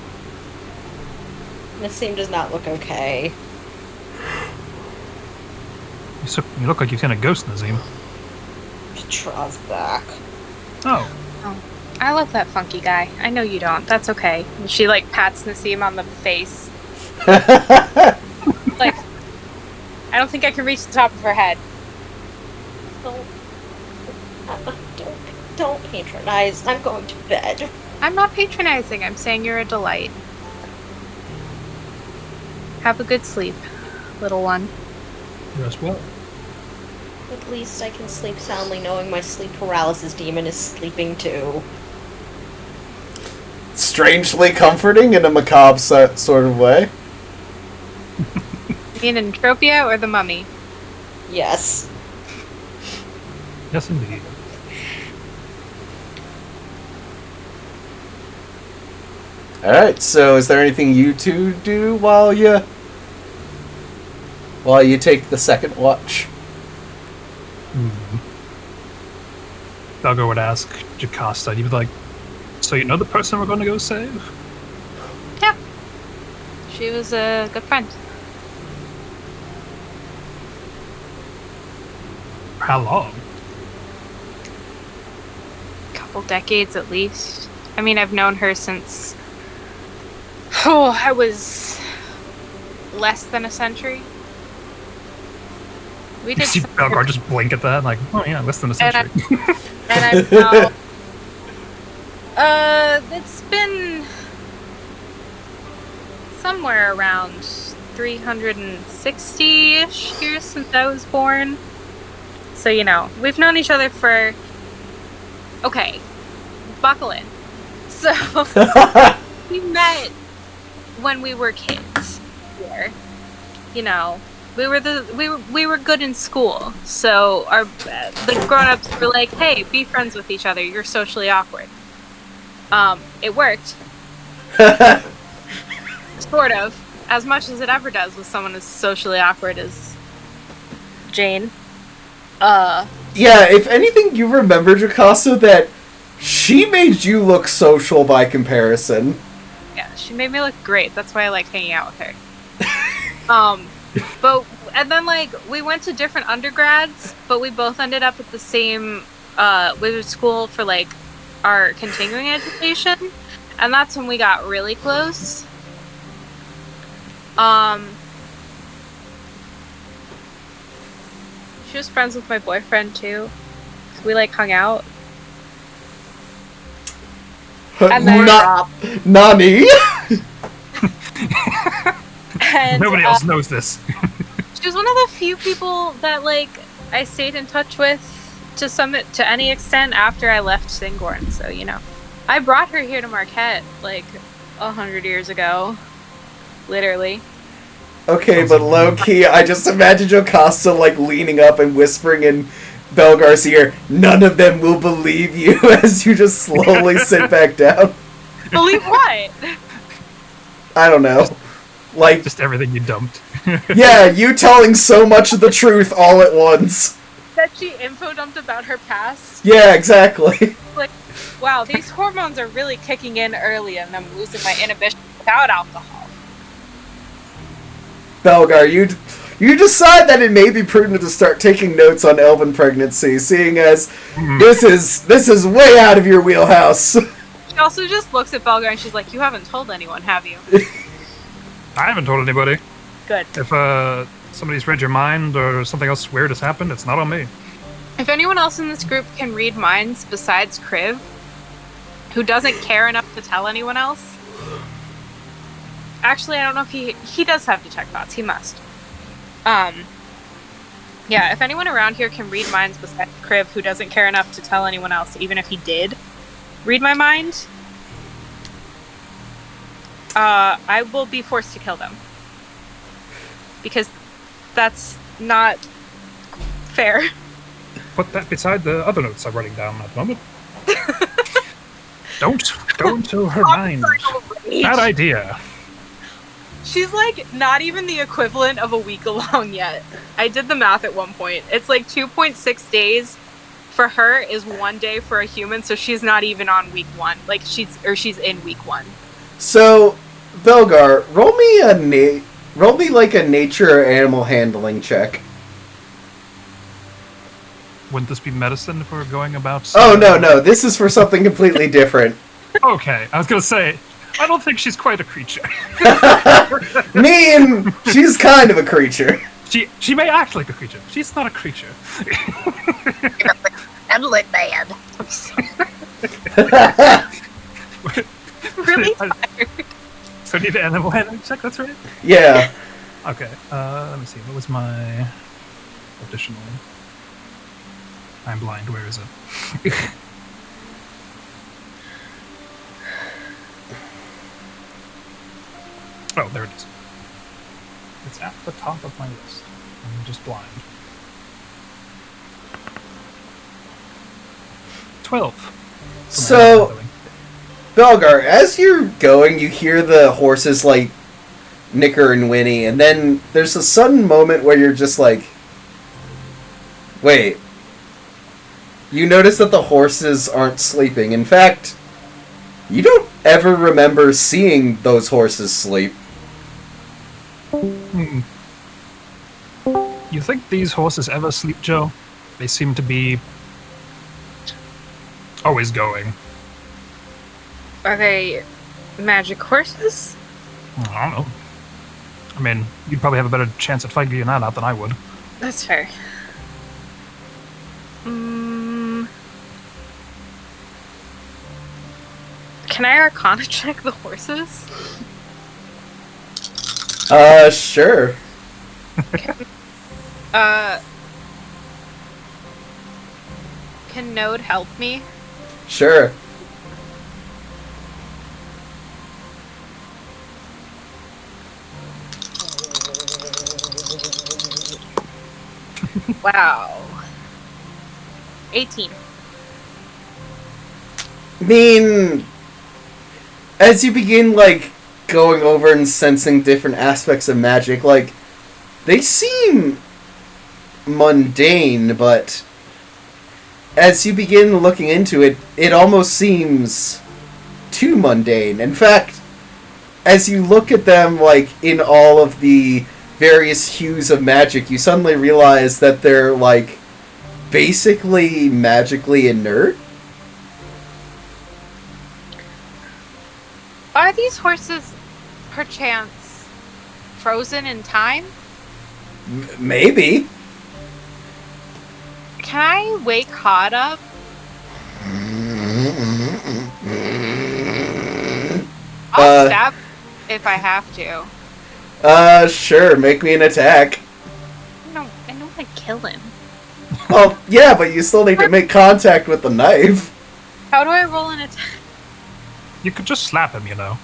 Nassim does not look okay. You look like you've seen a ghost, Nazim. Petra's back. Oh. I love that funky guy. I know you don't. That's okay. And she pats Nassim on the face. I don't think I can reach the top of her head. Don't patronize. I'm going to bed. I'm not patronizing. I'm saying you're a delight. Have a good sleep, little one. Yes, well. At least I can sleep soundly knowing my sleep paralysis demon is sleeping too. Strangely comforting in a macabre sort of way. You mean Entropia or the mummy? Yes. Yes, indeed. Alright, so is there anything you two do while you while you take the second watch. Belgar would ask Jocasta, and he'd be like, so you know the person we're going to go save? Yeah. She was a good friend. For how long? Couple decades at least. I mean, I've known her since... Oh, I was... less than a century. We did See Belgar just blink at that, like, oh yeah, less than a century. And I've now... it's been... somewhere around 360-ish years since I was born. So, you know, we've known each other for... Okay, buckle in. So, we met when we were kids here. You know, we were good in school. So the grown-ups were like, "Hey, be friends with each other. You're socially awkward." It worked. Sort of, as much as it ever does with someone as socially awkward as Jane. Yeah, if anything, you remember, Jocasta, that she made you look social by comparison. Yeah, she made me look great. That's why I like hanging out with her. And then, like, we went to different undergrads, but we both ended up at the same wizard school for, like, our continuing education. And that's when we got really close. She was friends with my boyfriend, too. We, like, hung out. And then, Nani? and, Nobody else knows this. She was one of the few people that, like, I stayed in touch with to any extent after I left Singorn, so, you know. I brought her here to Marquette, like, 100 years ago. Literally. Okay, but low-key, I just imagine Jocasta, like, leaning up and whispering in Belgar's ear, "None of them will believe you," as you just slowly sit back down. Believe what? I don't know. Like, just everything you dumped. Yeah, you telling so much of the truth all at once. That she info dumped about her past? Yeah, exactly. Like, wow, these hormones are really kicking in early and I'm losing my inhibition without alcohol. Belgar, you decide that it may be prudent to start taking notes on elven pregnancy, seeing as this is way out of your wheelhouse. She also just looks at Belgar and she's like, "You haven't told anyone, have you?" I haven't told anybody. Good. If somebody's read your mind or something else weird has happened, it's not on me. If anyone else in this group can read minds besides Kriv, who doesn't care enough to tell anyone else... Actually, I don't know if he does have detect thoughts. He must. Yeah, if anyone around here can read minds besides Kriv, who doesn't care enough to tell anyone else, even if he did read my mind, I will be forced to kill them. Because that's not fair. Put that beside the other notes I'm writing down at the moment. Don't go into her mind. Bad idea. She's like not even the equivalent of a week along yet. I did the math at one point. It's like 2.6 days for her is 1 day for a human, so she's not even on week 1. Like she's in week 1. So, Belgar, roll me like a nature or animal handling check. Wouldn't this be medicine if we're going about... Oh, no, this is for something completely different. Okay, I was gonna say, I don't think she's quite a creature. She's kind of a creature. She may act like a creature. She's not a creature. Handling man. Really tired. So I need an animal handling check, that's right? Yeah. Okay, let me see. What was my additional... I'm blind, where is it? Oh, there it is. It's at the top of my list. I'm just blind. 12. So, Belgar, as you're going, you hear the horses, like, Nicker and Winnie, and then there's a sudden moment where you're just like, wait. You notice that the horses aren't sleeping. In fact, you don't ever remember seeing those horses sleep. You think these horses ever sleep, Joe? They seem to be always going. Are they magic horses? I don't know. I mean, you'd probably have a better chance at figuring that out than I would. That's fair. Can I Arcana check the horses? Sure. Can Node help me? Sure. Wow. 18. I mean, as you begin, like, going over and sensing different aspects of magic, like, they seem mundane, but as you begin looking into it, it almost seems too mundane. In fact, as you look at them, like, in all of the various hues of magic, you suddenly realize that they're, like, basically magically inert. Are these horses, perchance, frozen in time? Maybe. Can I wake Hod up? I'll stab if I have to. Sure, make me an attack. No, I don't want to kill him. Well, yeah, but you still need to make contact with the knife. How do I roll an attack? You could just slap him, you know,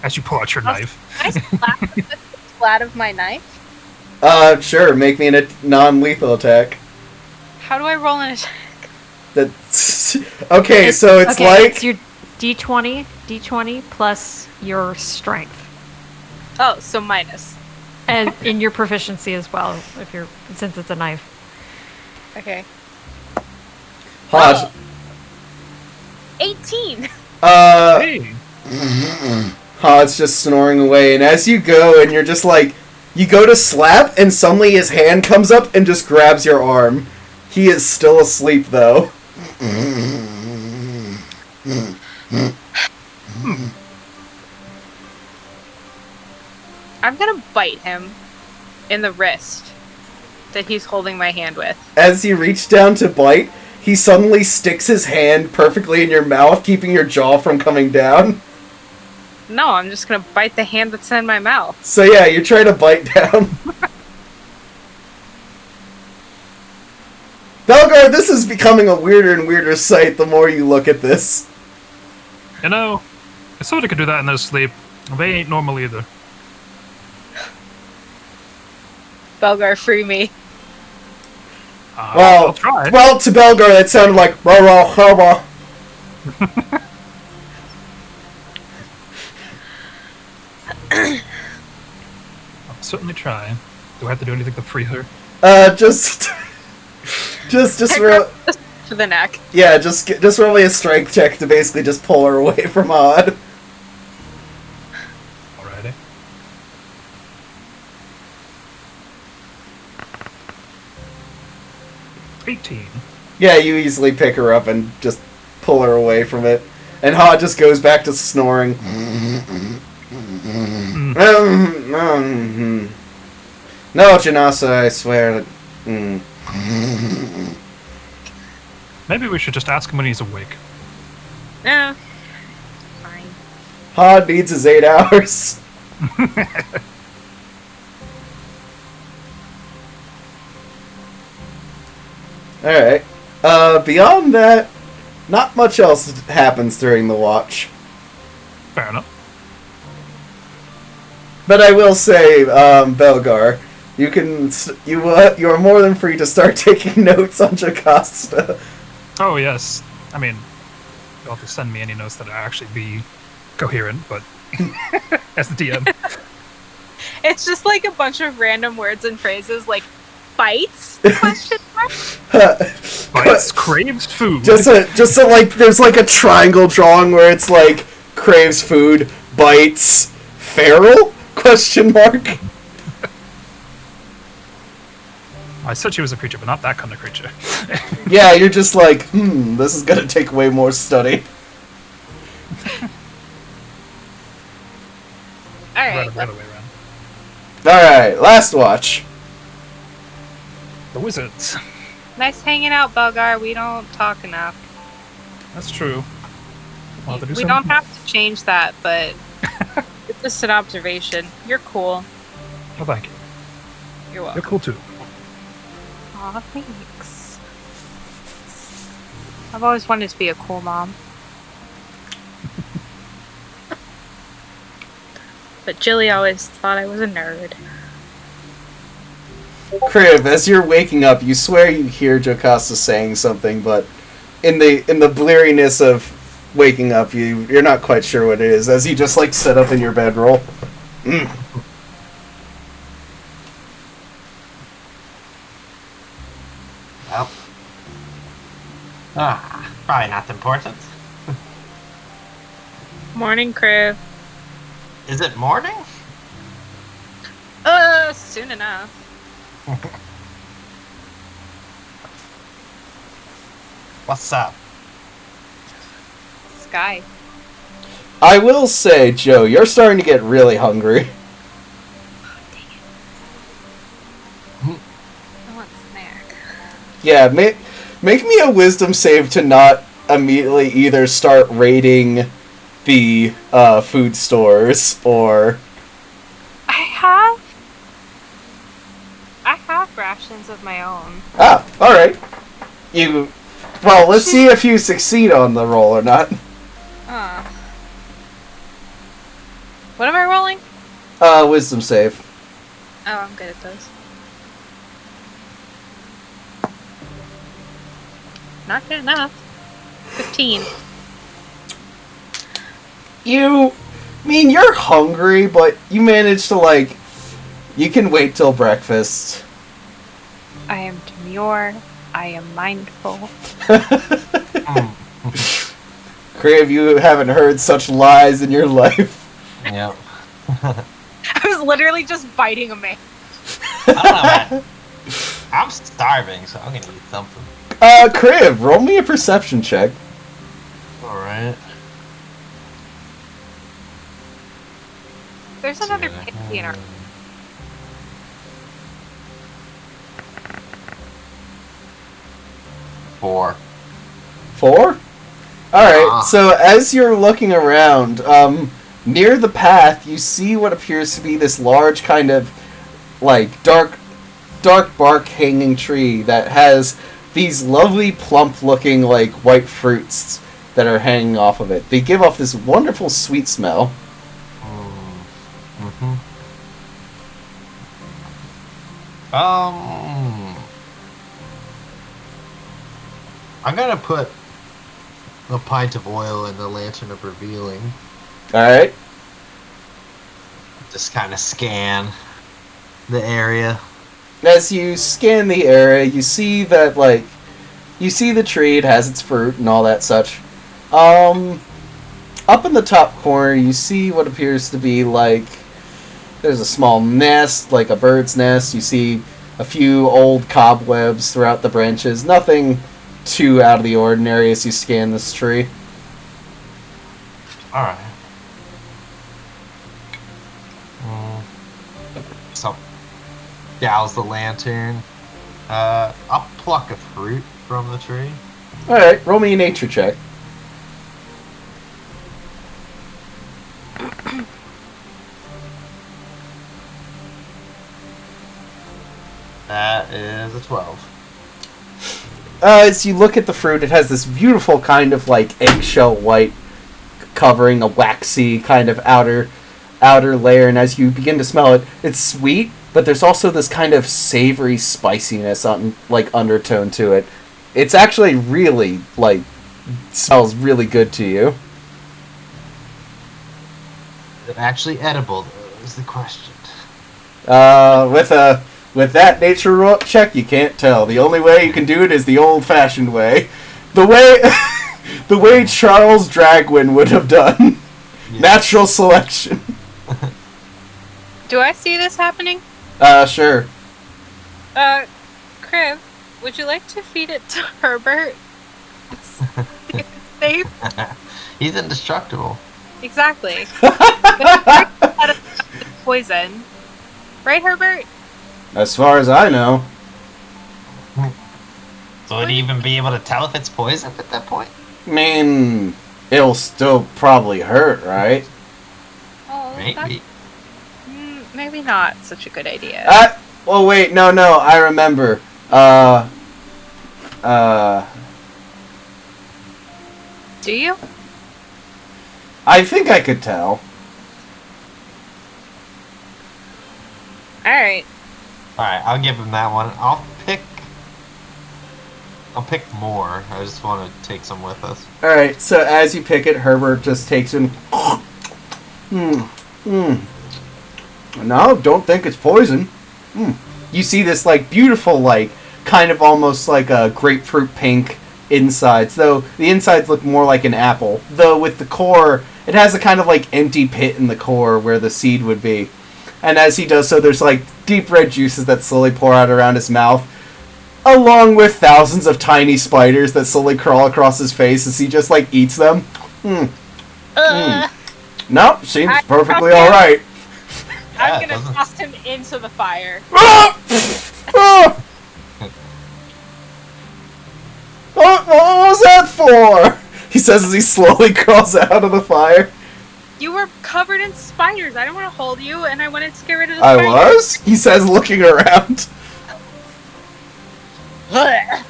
as you pull out your knife. Can I slap him with the flat of my knife? Sure, make me a non-lethal attack. How do I roll an attack? That's... okay, so it's like... It's your D20 plus your strength. Oh, so minus. And in your proficiency as well, since it's a knife. Okay. Hodge. 18! Hey! Hod's just snoring away, and as you go, and you're just like... You go to slap, and suddenly his hand comes up and just grabs your arm. He is still asleep, though. I'm gonna bite him in the wrist that he's holding my hand with. As you reach down to bite, he suddenly sticks his hand perfectly in your mouth, keeping your jaw from coming down. No, I'm just gonna bite the hand that's in my mouth. So yeah, you're trying to bite down. Belgar, this is becoming a weirder and weirder sight the more you look at this. You know, if somebody could do that in their sleep, they ain't normal either. Belgar, free me. I'll try. Well, to Belgar, that sounded like rah rah rah rah. I'll certainly try. Do I have to do anything to free her? Just roll. For the neck. Yeah, just roll me a strength check to basically just pull her away from Odd. Alrighty. $18. Yeah, you easily pick her up and just pull her away from it. And Hod just goes back to snoring. No, Janasa, I swear that... Maybe we should just ask him when he's awake. No. Fine. Hod needs his 8 hours. Alright. Beyond that, not much else happens during the watch. Fair enough. But I will say, Belgar, you are more than free to start taking notes on Jocasta. Oh, yes. I mean, you'll have to send me any notes that actually be coherent, but as the DM. It's just like a bunch of random words and phrases like bites? Question mark? Bites craves food. Just a like, there's like a triangle drawing where it's like craves food, bites, feral? Question mark. I said she was a creature, but not that kind of creature. Yeah, you're just like, this is gonna take way more study. Alright. Right away around. Alright, last watch. The wizards. Nice hanging out, Belgar. We don't talk enough. That's true. Well, to do We some- don't have to change that, but it's just an observation. You're cool. Oh, thank you. You're You're welcome. cool too. Aw, thanks. I've always wanted to be a cool mom. But Jilly always thought I was a nerd. Crib, as you're waking up, you swear you hear Jocasta saying something, but in the bleariness of waking up, you're not quite sure what it is, as you just like sit up in your bedroll. Well. Probably not important. Morning, Crib. Is it morning? Soon enough. What's up? Sky. I will say, Joe, you're starting to get really hungry. I want snack. Yeah, make me a wisdom save to not immediately either start raiding the food stores or... I have rations of my own. Ah, alright. Well, let's see if you succeed on the roll or not. What am I rolling? Wisdom save. Oh, I'm good at those. Not good enough. 15. You're hungry, but you manage to, like, you can wait till breakfast. I am demure. I am mindful. Crave, you haven't heard such lies in your life. Yep. I was literally just biting a man. I don't know, man. I'm starving, so I'm gonna eat something. Crib, roll me a perception check. Alright. There's another pixie in our... 4. 4? Alright, so as you're looking around, near the path, you see what appears to be this large kind of, like, dark bark hanging tree that has these lovely plump-looking, like, white fruits that are hanging off of it. They give off this wonderful sweet smell. Mm-hmm. I'm gonna put a pint of oil in the lantern of revealing. Alright. Just kind of scan the area. As you scan the area, you see that, like, you see the tree, it has its fruit and all that such. Up in the top corner, you see what appears to be, like, there's a small nest, like a bird's nest. You see a few old cobwebs throughout the branches. Nothing too out of the ordinary as you scan this tree. Alright. So, douse the lantern. I'll pluck a fruit from the tree. Alright, roll me a nature check. That is a 12. As you look at the fruit, it has this beautiful kind of, like, eggshell white covering, a waxy kind of outer layer, and as you begin to smell it, it's sweet, but there's also this kind of savory spiciness undertone to it. It's actually really, like, smells really good to you. Is it actually edible, though, is the question. With that nature check, you can't tell. The only way you can do it is the old-fashioned way, the way the way Charles Dragwin would have done. Yeah. Natural selection. Do I see this happening? Sure. Kriv, would you like to feed it to Herbert? It's safe. He's indestructible. Exactly. Poison. Right, Herbert? As far as I know. So would he even be able to tell if it's poison at that point? I mean, it'll still probably hurt, right? Oh, Maybe. maybe not such a good idea. Well, wait, no, I remember. Do you? I think I could tell. Alright. Alright, I'll give him that one. I'll pick more. I just want to take some with us. Alright, so as you pick it, Herbert just takes in. No, don't think it's poison. You see this, like, beautiful, like, kind of almost like a grapefruit pink insides, though the insides look more like an apple. Though with the core, it has a kind of, like, empty pit in the core where the seed would be. And as he does so, there's, like, deep red juices that slowly pour out around his mouth, along with thousands of tiny spiders that slowly crawl across his face as he just, like, eats them. No, seems perfectly alright. I'm it gonna doesn't- toss him into the fire. What was that for? He says as he slowly crawls out of the fire. You were covered in spiders. I didn't want to hold you, and I wanted to get rid of the I spiders. was? He says, looking around. That's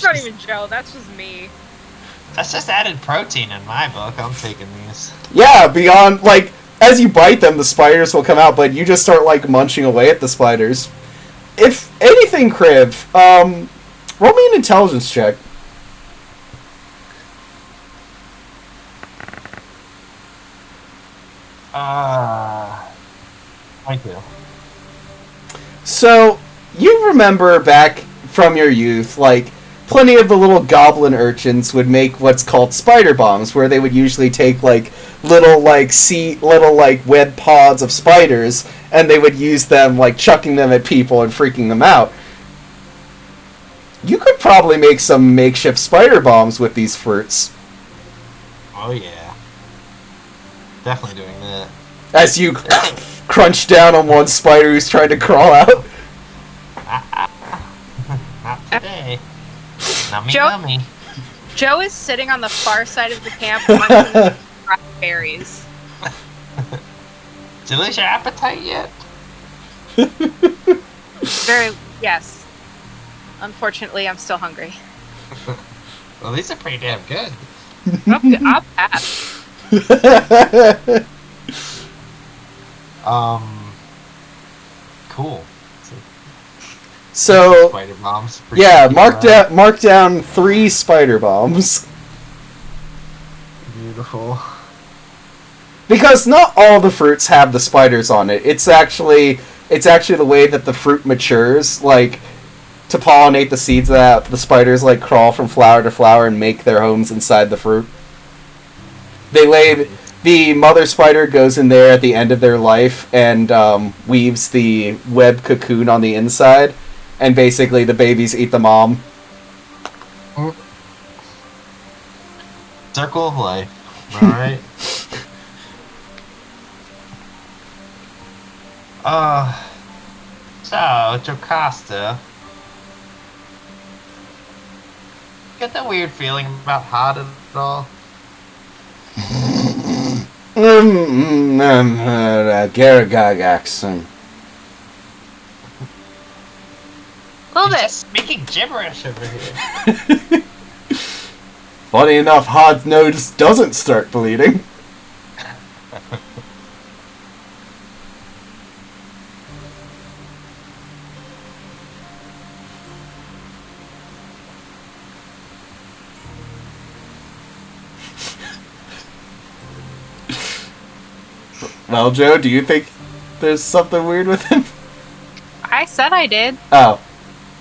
not even Joe. That's just me. That's just added protein in my book. I'm taking these. Yeah, beyond, like, as you bite them, the spiders will come out, but you just start, like, munching away at the spiders. If anything, Kriv, roll me an intelligence check. Thank you. So, you remember back from your youth, like, plenty of the little goblin urchins would make what's called spider bombs, where they would usually take, like, little web pods of spiders, and they would use them, like, chucking them at people and freaking them out. You could probably make some makeshift spider bombs with these fruits. Oh yeah. Definitely doing that. As you crunch down on one spider who's trying to crawl out. Not today. Nummy Joe? nummy. Joe is sitting on the far side of the camp munching berries. Did you lose your appetite yet? Yes. Unfortunately, I'm still hungry. Well, these are pretty damn good. I'll pass. Cool. So, Spider bombs. yeah, mark down 3 spider bombs. Beautiful. Because not all the fruits have the spiders on it. It's actually the way that the fruit matures, like, to pollinate the seeds that the spiders, like, crawl from flower to flower and make their homes inside the fruit. The mother spider goes in there at the end of their life and weaves the web cocoon on the inside, and basically the babies eat the mom. Circle of life. Alright. So, Jocasta. Get that weird feeling about hot at all? Garagog accent. A little He's bit. just speaking gibberish over here. Funny enough, Hod's nose doesn't start bleeding. Well, Joe, do you think there's something weird with him? I said I did. Oh.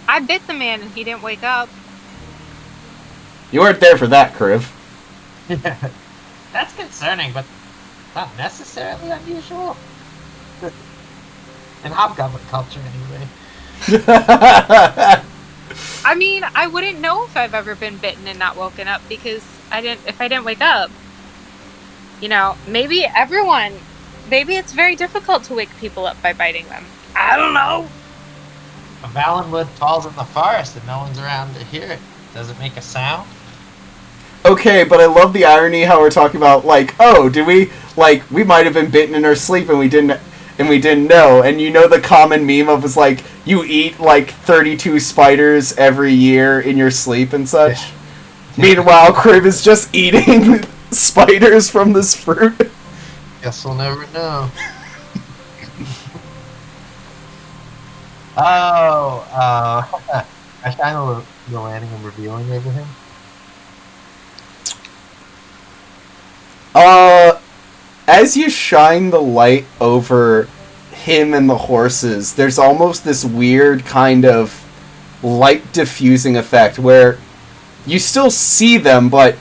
I bit the man and he didn't wake up. You weren't there for that, Kriv. That's concerning, but not necessarily unusual. In hobgoblin culture, anyway. I mean, I wouldn't know if I've ever been bitten and not woken up because if I didn't wake up. You know, maybe it's very difficult to wake people up by biting them. I don't know. A Valenwood falls in the forest and no one's around to hear it. Does it make a sound? Okay, but I love the irony how we're talking about, like, oh, did we, like, we might have been bitten in our sleep and we didn't know. And you know the common meme of was like, you eat, like, 32 spiders every year in your sleep and such. Yeah. Meanwhile, Kriv is just eating spiders from this fruit. Guess we'll never know. I shine the landing and revealing everything. As you shine the light over him and the horses, there's almost this weird kind of light diffusing effect where you still see them, but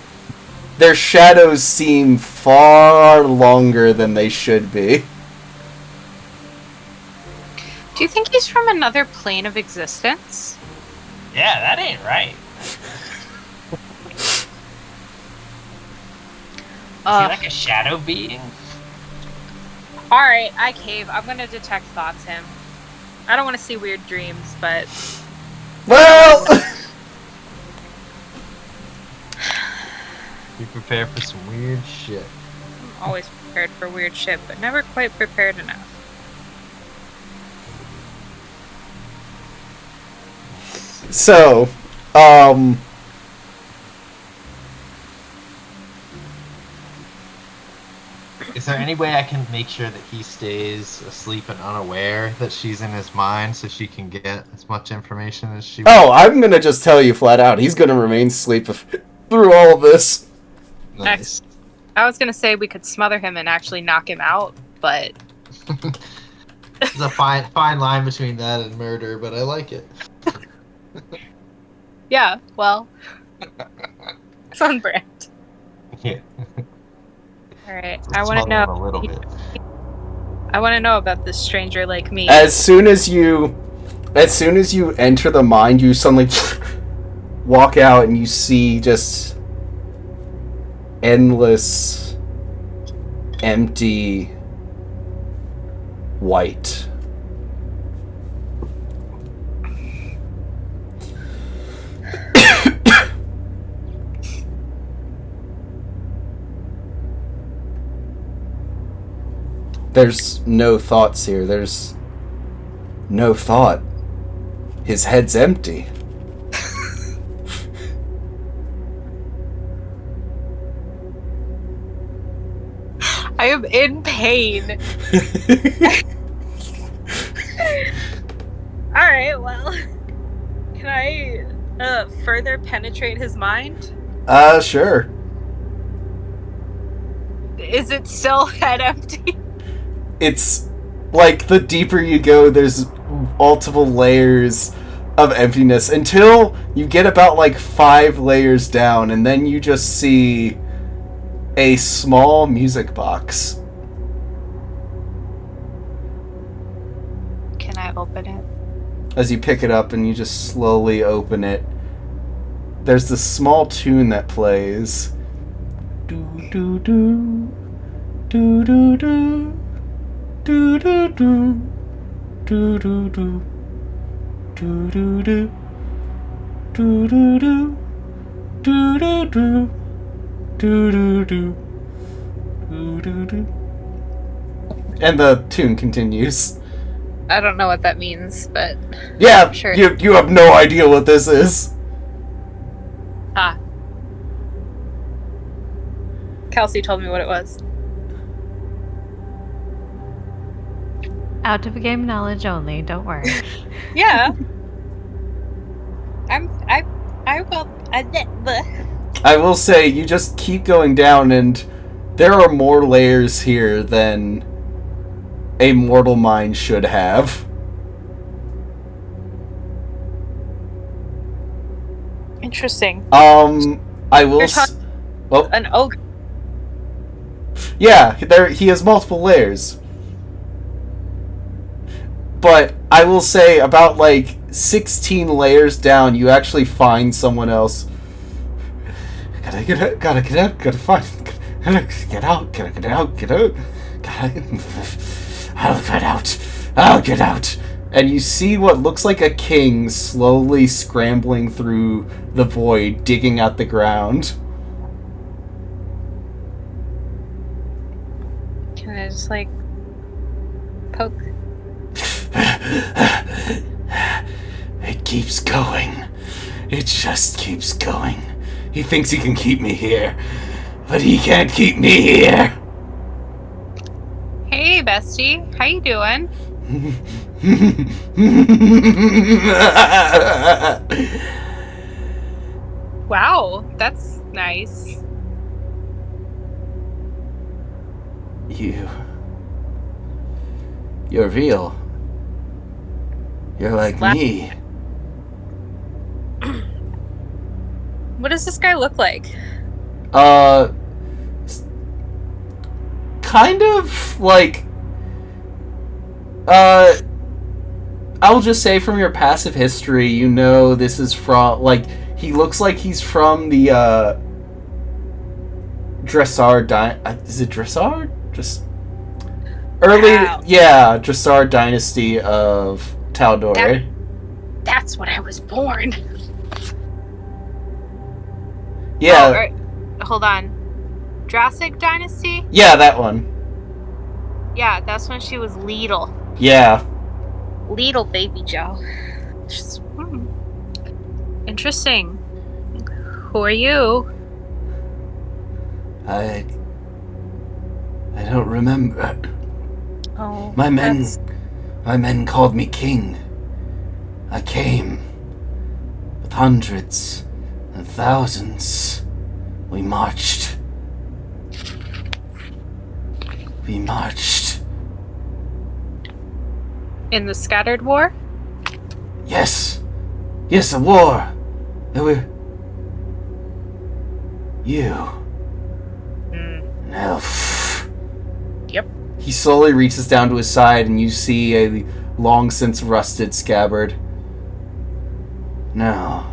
their shadows seem far longer than they should be. Do you think he's from another plane of existence? Yeah, that ain't right. Is he like a shadow being? Alright, I cave. I'm gonna detect thoughts him. I don't want to see weird dreams, but... Well! Be prepared for some weird shit. I'm always prepared for weird shit, but never quite prepared enough. So, Is there any way I can make sure that he stays asleep and unaware that she's in his mind so she can get as much information as she Oh, I'm gonna just tell you flat out, he's gonna remain asleep through all of this. Nice. I was gonna say we could smother him and actually knock him out, but... There's a fine line between that and murder, but I like it. Yeah, well... It's on brand. Yeah. Alright, I want to know. A little bit. I want to know about this stranger like me. As soon as you enter the mind, you suddenly walk out and you see just endless, empty, white. There's no thoughts here. There's no thought. His head's empty. I am in pain. Alright, well... Can I further penetrate his mind? Sure. Is it still head empty? It's like the deeper you go, there's multiple layers of emptiness until you get about like 5 layers down, and then you just see a small music box. Can I open it? As you pick it up and you just slowly open it, there's this small tune that plays. Do do do do do do. Do do do do do do do do do do do do do do do do do do do. And the tune continues. I don't know what that means, but yeah, sure. You have no idea what this is. Ah. Kelsey told me what it was. Out of game knowledge only, don't worry. Yeah. I will say, you just keep going down, and there are more layers here than a mortal mind should have. Interesting. I will. You're talking Well, an ogre. yeah, he has multiple layers. But I will say, about like 16 layers down, you actually find someone else. Gotta get out, gotta get out, gotta find, gotta get out, gotta get out, get out, I'll get out, I'll get out. And you see what looks like a king slowly scrambling through the void, digging at the ground. Can I just like poke? It keeps going. It just keeps going. He thinks he can keep me here, but he can't keep me here. Hey, bestie, how you doing? Wow, that's nice. You're real. You're like me. What does this guy look like? Kind of like, I'll just say from your passive history, you know this is from, like, he looks like he's from the, is it Dressar? Just early, Wow. yeah, Dressar dynasty of Taldor. That's when I was born. Yeah, Oh, hold on. Jurassic Dynasty? yeah, that one. Yeah, that's when she was little. Yeah. Little baby Joe. Interesting. Who are you? I don't remember. Oh, My men called me king. I came with hundreds and thousands. We marched. In the Scattered War? Yes, a war. There were you, an elf. Yep. He slowly reaches down to his side, and you see a long since rusted scabbard. No,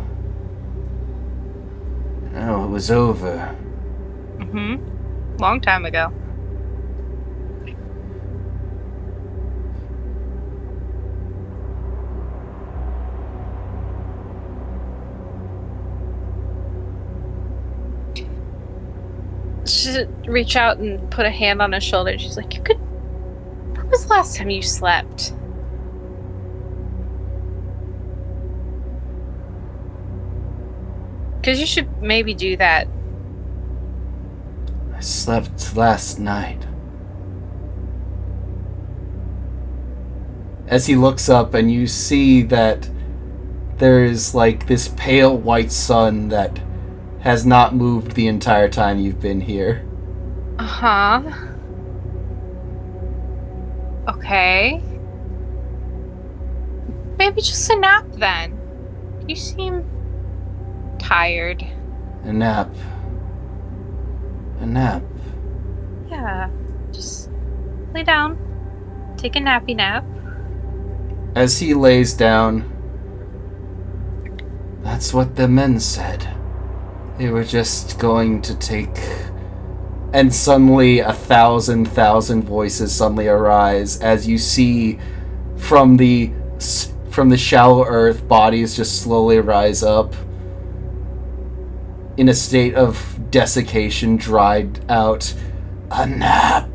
it was over. Long time ago. She reach out and put a hand on his shoulder. She's like, when was the last time you slept? Because you should maybe do that. I slept last night. As he looks up, and you see that there's like this pale white sun that has not moved the entire time you've been here. Uh-huh. Okay. Maybe just a nap then. You seem tired. A nap. Yeah. Just lay down. Take a nappy nap. As he lays down, that's what the men said. They were just going to take... And suddenly 1,000 voices suddenly arise as you see from the shallow earth, bodies just slowly rise up in a state of desiccation, dried out. A nap,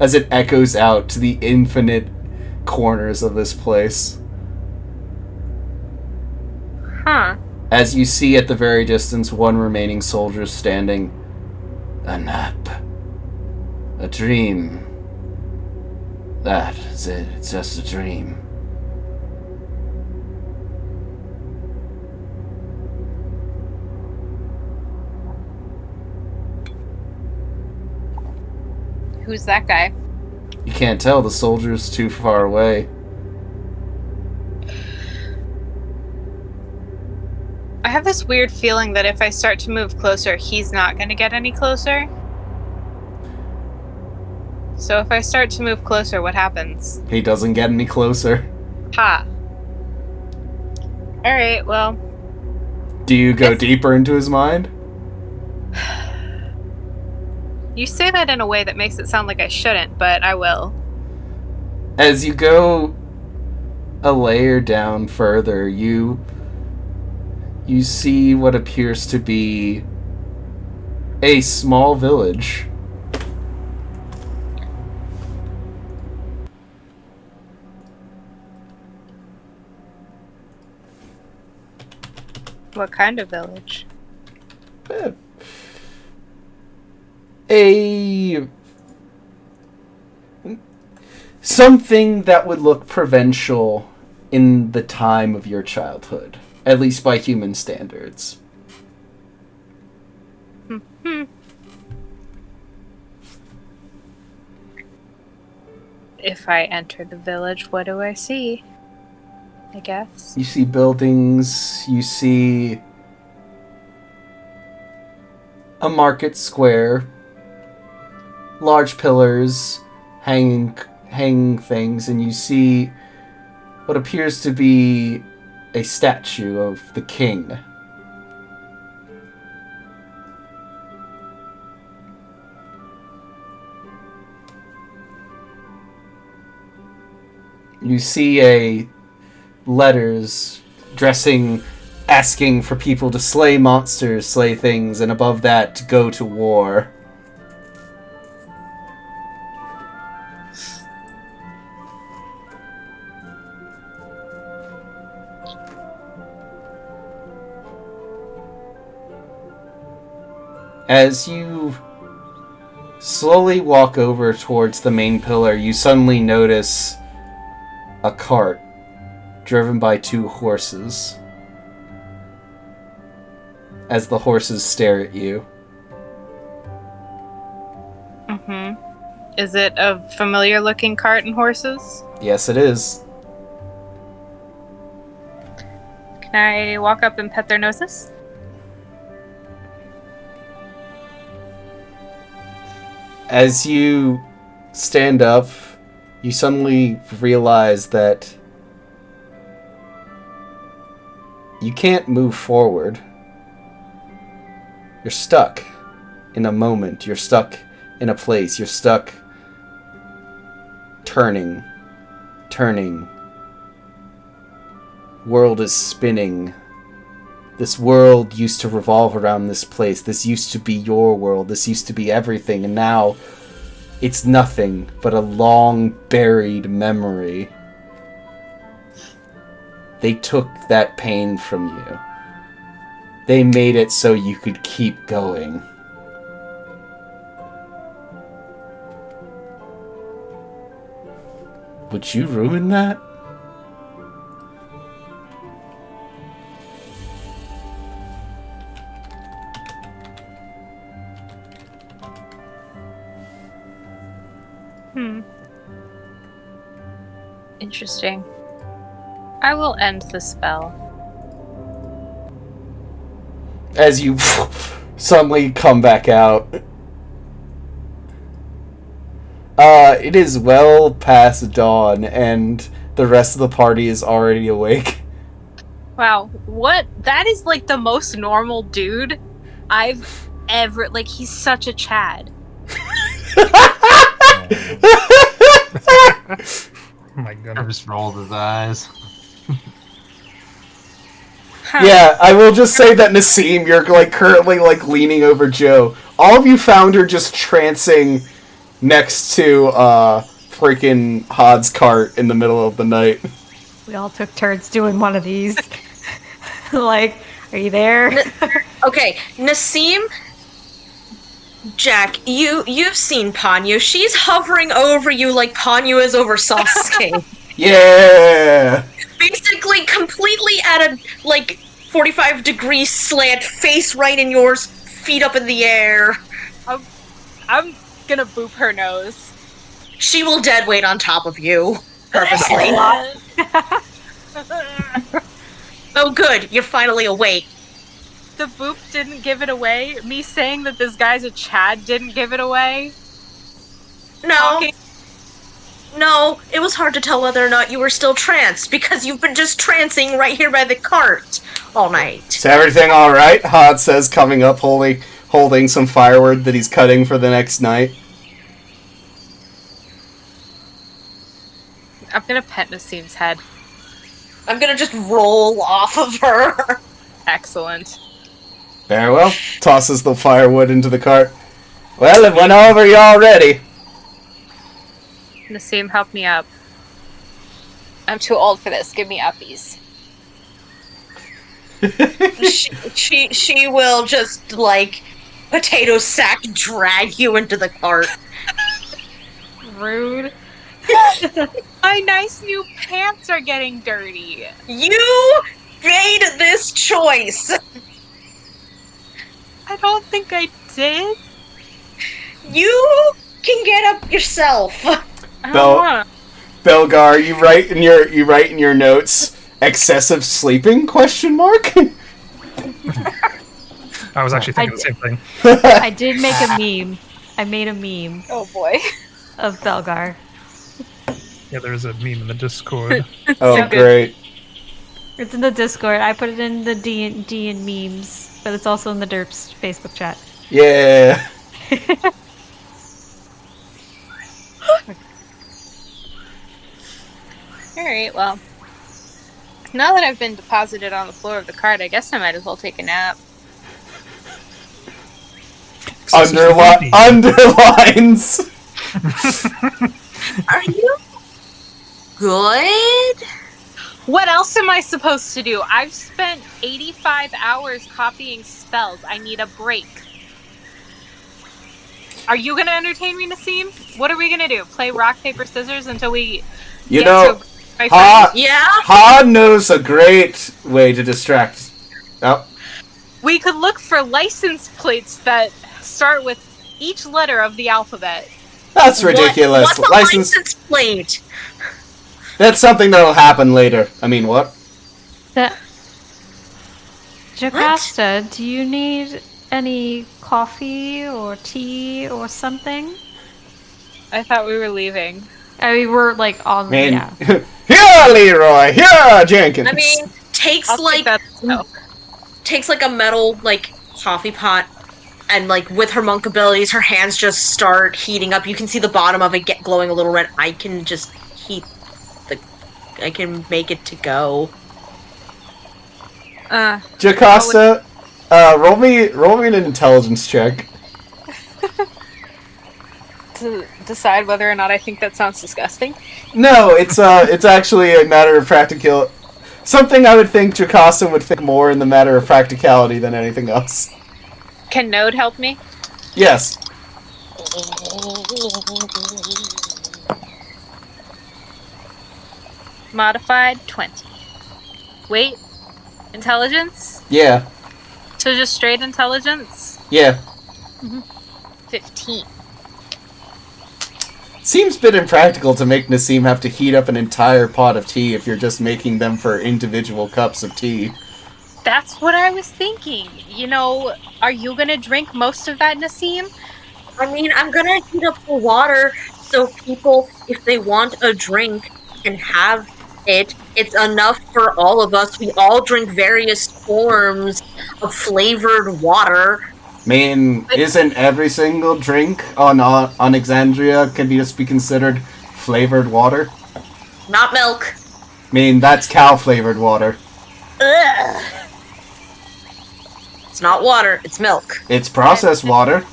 as it echoes out to the infinite corners of this place. Huh. As you see at the very distance, one remaining soldier standing. A nap. A dream. That is it. It's just a dream. Who's that guy? You can't tell. The soldier's too far away. I have this weird feeling that if I start to move closer, he's not going to get any closer. So if I start to move closer, what happens? He doesn't get any closer. Ha. Alright, well. Do you go deeper into his mind? You say that in a way that makes it sound like I shouldn't, but I will. As you go a layer down further, you see what appears to be a small village. What kind of village? Something that would look provincial in the time of your childhood, at least by human standards. If I enter the village, what do I see? I guess. You see buildings, you see a market square, large pillars hanging things, and you see what appears to be a statue of the king. You see letters asking for people to slay monsters, slay things, and above that, to go to war. As you slowly walk over towards the main pillar, you suddenly notice a cart driven by 2 horses. As the horses stare at you. Is it a familiar looking cart and horses? Yes, it is. Can I walk up and pet their noses? As you stand up, you suddenly realize that you can't move forward. You're stuck in a moment. You're stuck in a place. You're stuck turning. World is spinning. This world used to revolve around this place. This used to be your world. This used to be everything. And now it's nothing but a long buried memory. They took that pain from you. They made it so you could keep going. Would you ruin that? Interesting. I will end the spell. As you suddenly come back out. It is well past dawn, and the rest of the party is already awake. Wow, what? That is like the most normal dude I've ever... Like, he's such a Chad. Oh my I goodness. just rolled his eyes. Huh. Yeah, I will just say that Nassim, you're currently leaning over Joe. All of you found her just trancing next to freaking Hod's cart in the middle of the night. We all took turns doing one of these. Are you there? Okay, Nassim, Jack, you've seen Ponyo. She's hovering over you like Ponyo is over Sasuke. Yeah! Basically, completely at a 45-degree slant, face right in yours, feet up in the air. I'm gonna boop her nose. She will dead weight on top of you, purposely. Oh, good. You're finally awake. The boop didn't give it away. Me saying that this guy's a Chad didn't give it away. No. Talking- No, it was hard to tell whether or not you were still tranced, because you've been just trancing right here by the cart all night. Is everything alright? Hod says, coming up, holding some firewood that he's cutting for the next night. I'm gonna pet Nassim's head. I'm gonna just roll off of her. Excellent. Very well. Tosses the firewood into the cart. Well, it went over you already. Nassim, help me up. I'm too old for this. Give me uppies. she will just, like, potato sack drag you into the cart. Rude. My nice new pants are getting dirty. You made this choice. I don't think I did. You can get up yourself. I don't wanna. Belgar, you write in your notes, excessive sleeping, question mark? I was actually thinking the same thing. I did make a meme. I made a meme Oh boy. of Belgar. Yeah, there is a meme in the Discord. Oh, So good. great. It's in the Discord. I put it in the D and memes, but it's also in the Derps Facebook chat. Yeah. Alright, well. Now that I've been deposited on the floor of the cart, I guess I might as well take a nap. Underlines! Are you good? What else am I supposed to do? I've spent 85 hours copying spells. I need a break. Are you gonna entertain me, Nassim? What are we gonna do? Play rock, paper, scissors until we You get know, to my Ha- friends? Yeah? Hod knows a great way to distract. Oh, We could look for license plates that start with each letter of the alphabet. that's ridiculous. What's a license plate? That's something that'll happen later. I mean, what? Jocasta, do you need any coffee or tea or something? I thought we were leaving. I mean, we're like on. Man, Yeah. here, Leroy. Here, Jenkins. I mean, takes I'll take like that. Oh. takes like a metal like coffee pot, and like with her monk abilities, her hands just start heating up. You can see the bottom of it get glowing a little red. I can just I can make it to go. Jocasta, roll me an intelligence check. To decide whether or not I think that sounds disgusting. No, it's actually a matter of practical. Something I would think Jocasta would think more in the matter of practicality than anything else. Can Node help me? Yes. Modified 20. Wait, intelligence? Yeah. So just straight intelligence? Yeah. 15. Seems a bit impractical to make Nassim have to heat up an entire pot of tea if you're just making them for individual cups of tea. That's what I was thinking. You know, are you gonna drink most of that, Nassim? I mean, I'm gonna heat up the water so people, if they want a drink, can have it. It's enough for all of us. We all drink various forms of flavored water. I mean, isn't every single drink on Alexandria can just be considered flavored water? Not milk. I mean, that's cow-flavored water. Ugh. It's not water, it's milk. It's processed water.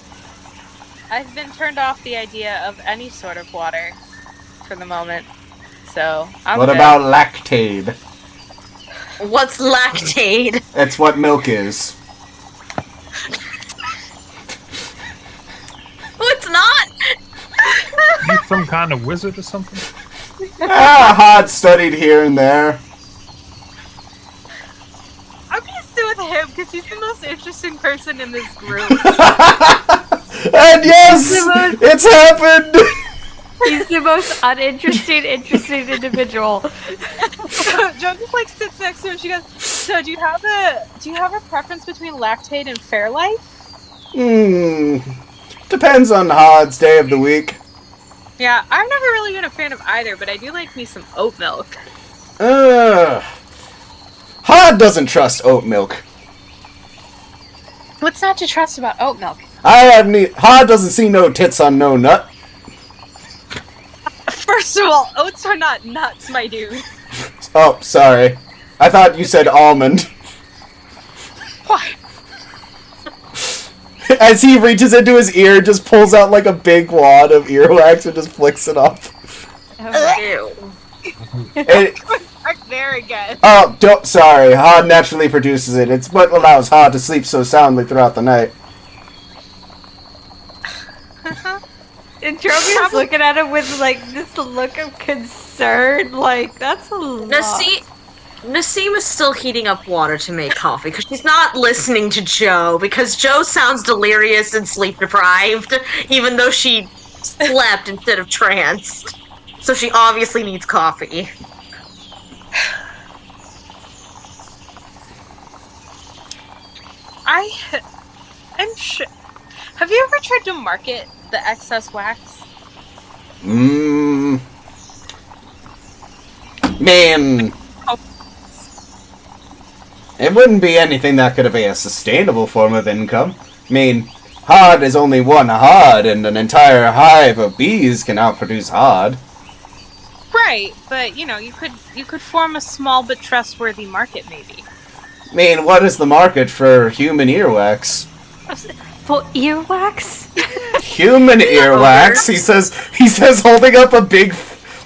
I've been turned off the idea of any sort of water for the moment. So, I'm What good. about lactate? What's lactate? That's what milk is. Oh, it's not! You some kind of wizard or something? Hod studied here and there. I'm gonna sit with him because he's the most interesting person in this group. And yes, it's happened. He's the most uninteresting, interesting individual. Joe just like sits next to him. She goes, "So do you have a preference between Lactate and Fairlife?" Depends on Hod's day of the week. Yeah, I've never really been a fan of either, but I do like me some oat milk. Hod doesn't trust oat milk. What's not to trust about oat milk? Hod doesn't see no tits on no nut. First of all, oats are not nuts, my dude. Oh, sorry. I thought you said almond. Why? As he reaches into his ear, just pulls out like a big wad of earwax and just flicks it up. Ew. And, Back there again. oh, sorry. Hod naturally produces it. It's what allows Hod to sleep so soundly throughout the night. And Trophy's looking at him with like this look of concern. Like, that's a lot. Nassim is still heating up water to make coffee because she's not listening to Joe because Joe sounds delirious and sleep deprived, even though she slept instead of tranced. So she obviously needs coffee. I'm sure. Have you ever tried to market the excess wax? Man. It wouldn't be anything that could be a sustainable form of income. I mean, Hod is only one Hod, and an entire hive of bees can outproduce Hod. Right, but you know, you could form a small but trustworthy market, maybe. I mean, what is the market for human earwax? For earwax? Human earwax? He says, holding up a big,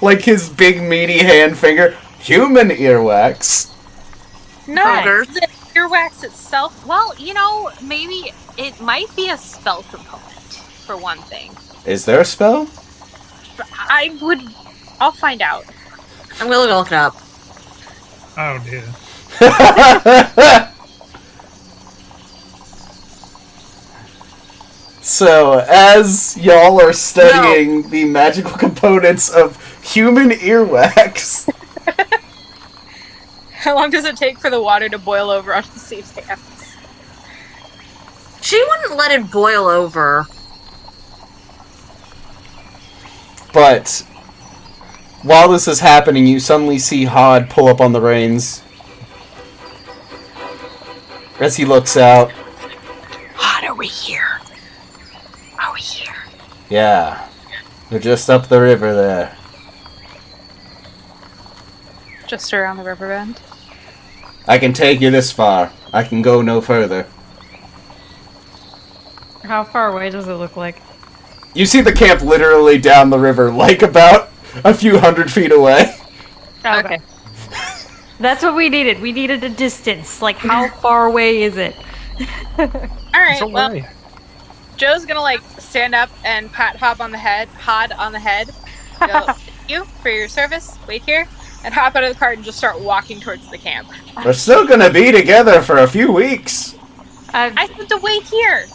like his big meaty hand finger. Human earwax. No, Burger. the earwax itself. Well, you know, maybe it might be a spell component for one thing. Is there a spell? I'll find out. I'm gonna look it up. Oh dear. So, as y'all are studying the magical components of human earwax, How long does it take for the water to boil over on Steve's hands? She wouldn't let it boil over. but while this is happening, you suddenly see Hod pull up on the reins. As he looks out. Hod, are we here? Are we here? Yeah. They're just up the river there. Just around the river bend. I can take you this far. I can go no further. How far away does it look like? You see the camp literally down the river, like about a few hundred feet away. Okay. That's what we needed. We needed a distance. Like, how far away is it? Alright, So well, why? Joe's gonna like stand up and pat Hod on the head. Go, thank you for your service. Wait here. And hop out of the cart and just start walking towards the camp. We're still gonna be together for a few weeks. I said to wait here.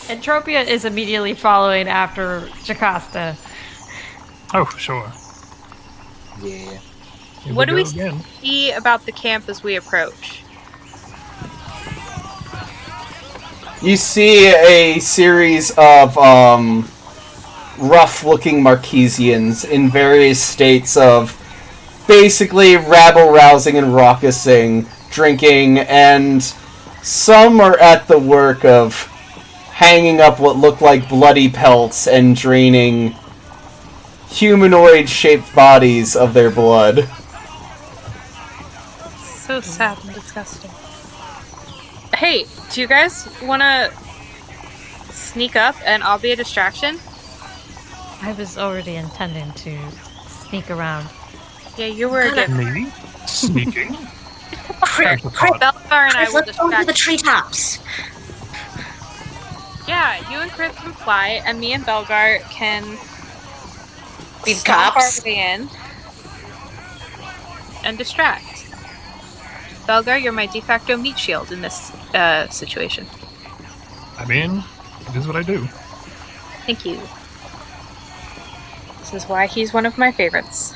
Entropia is immediately following after Jocasta. Oh, sure. Yeah. Here What do go we again. see about the camp as we approach? You see a series of rough-looking Marquesians in various states of basically rabble-rousing and raucousing, drinking, and some are at the work of hanging up what look like bloody pelts and draining humanoid-shaped bodies of their blood. So sad and disgusting. Hey, do you guys want to sneak up and I'll be a distraction? I was already intending to sneak around. Yeah, you were a good. Maybe? Sneaking? Crib, Belfar and I will let's go to the distract. treetops. Yeah, you and Chris can fly, and me and Belgar can Be the stomp our cops. way in and distract. Belgar, you're my de facto meat shield in this situation. I mean, it is what I do. Thank you. This is why he's one of my favorites.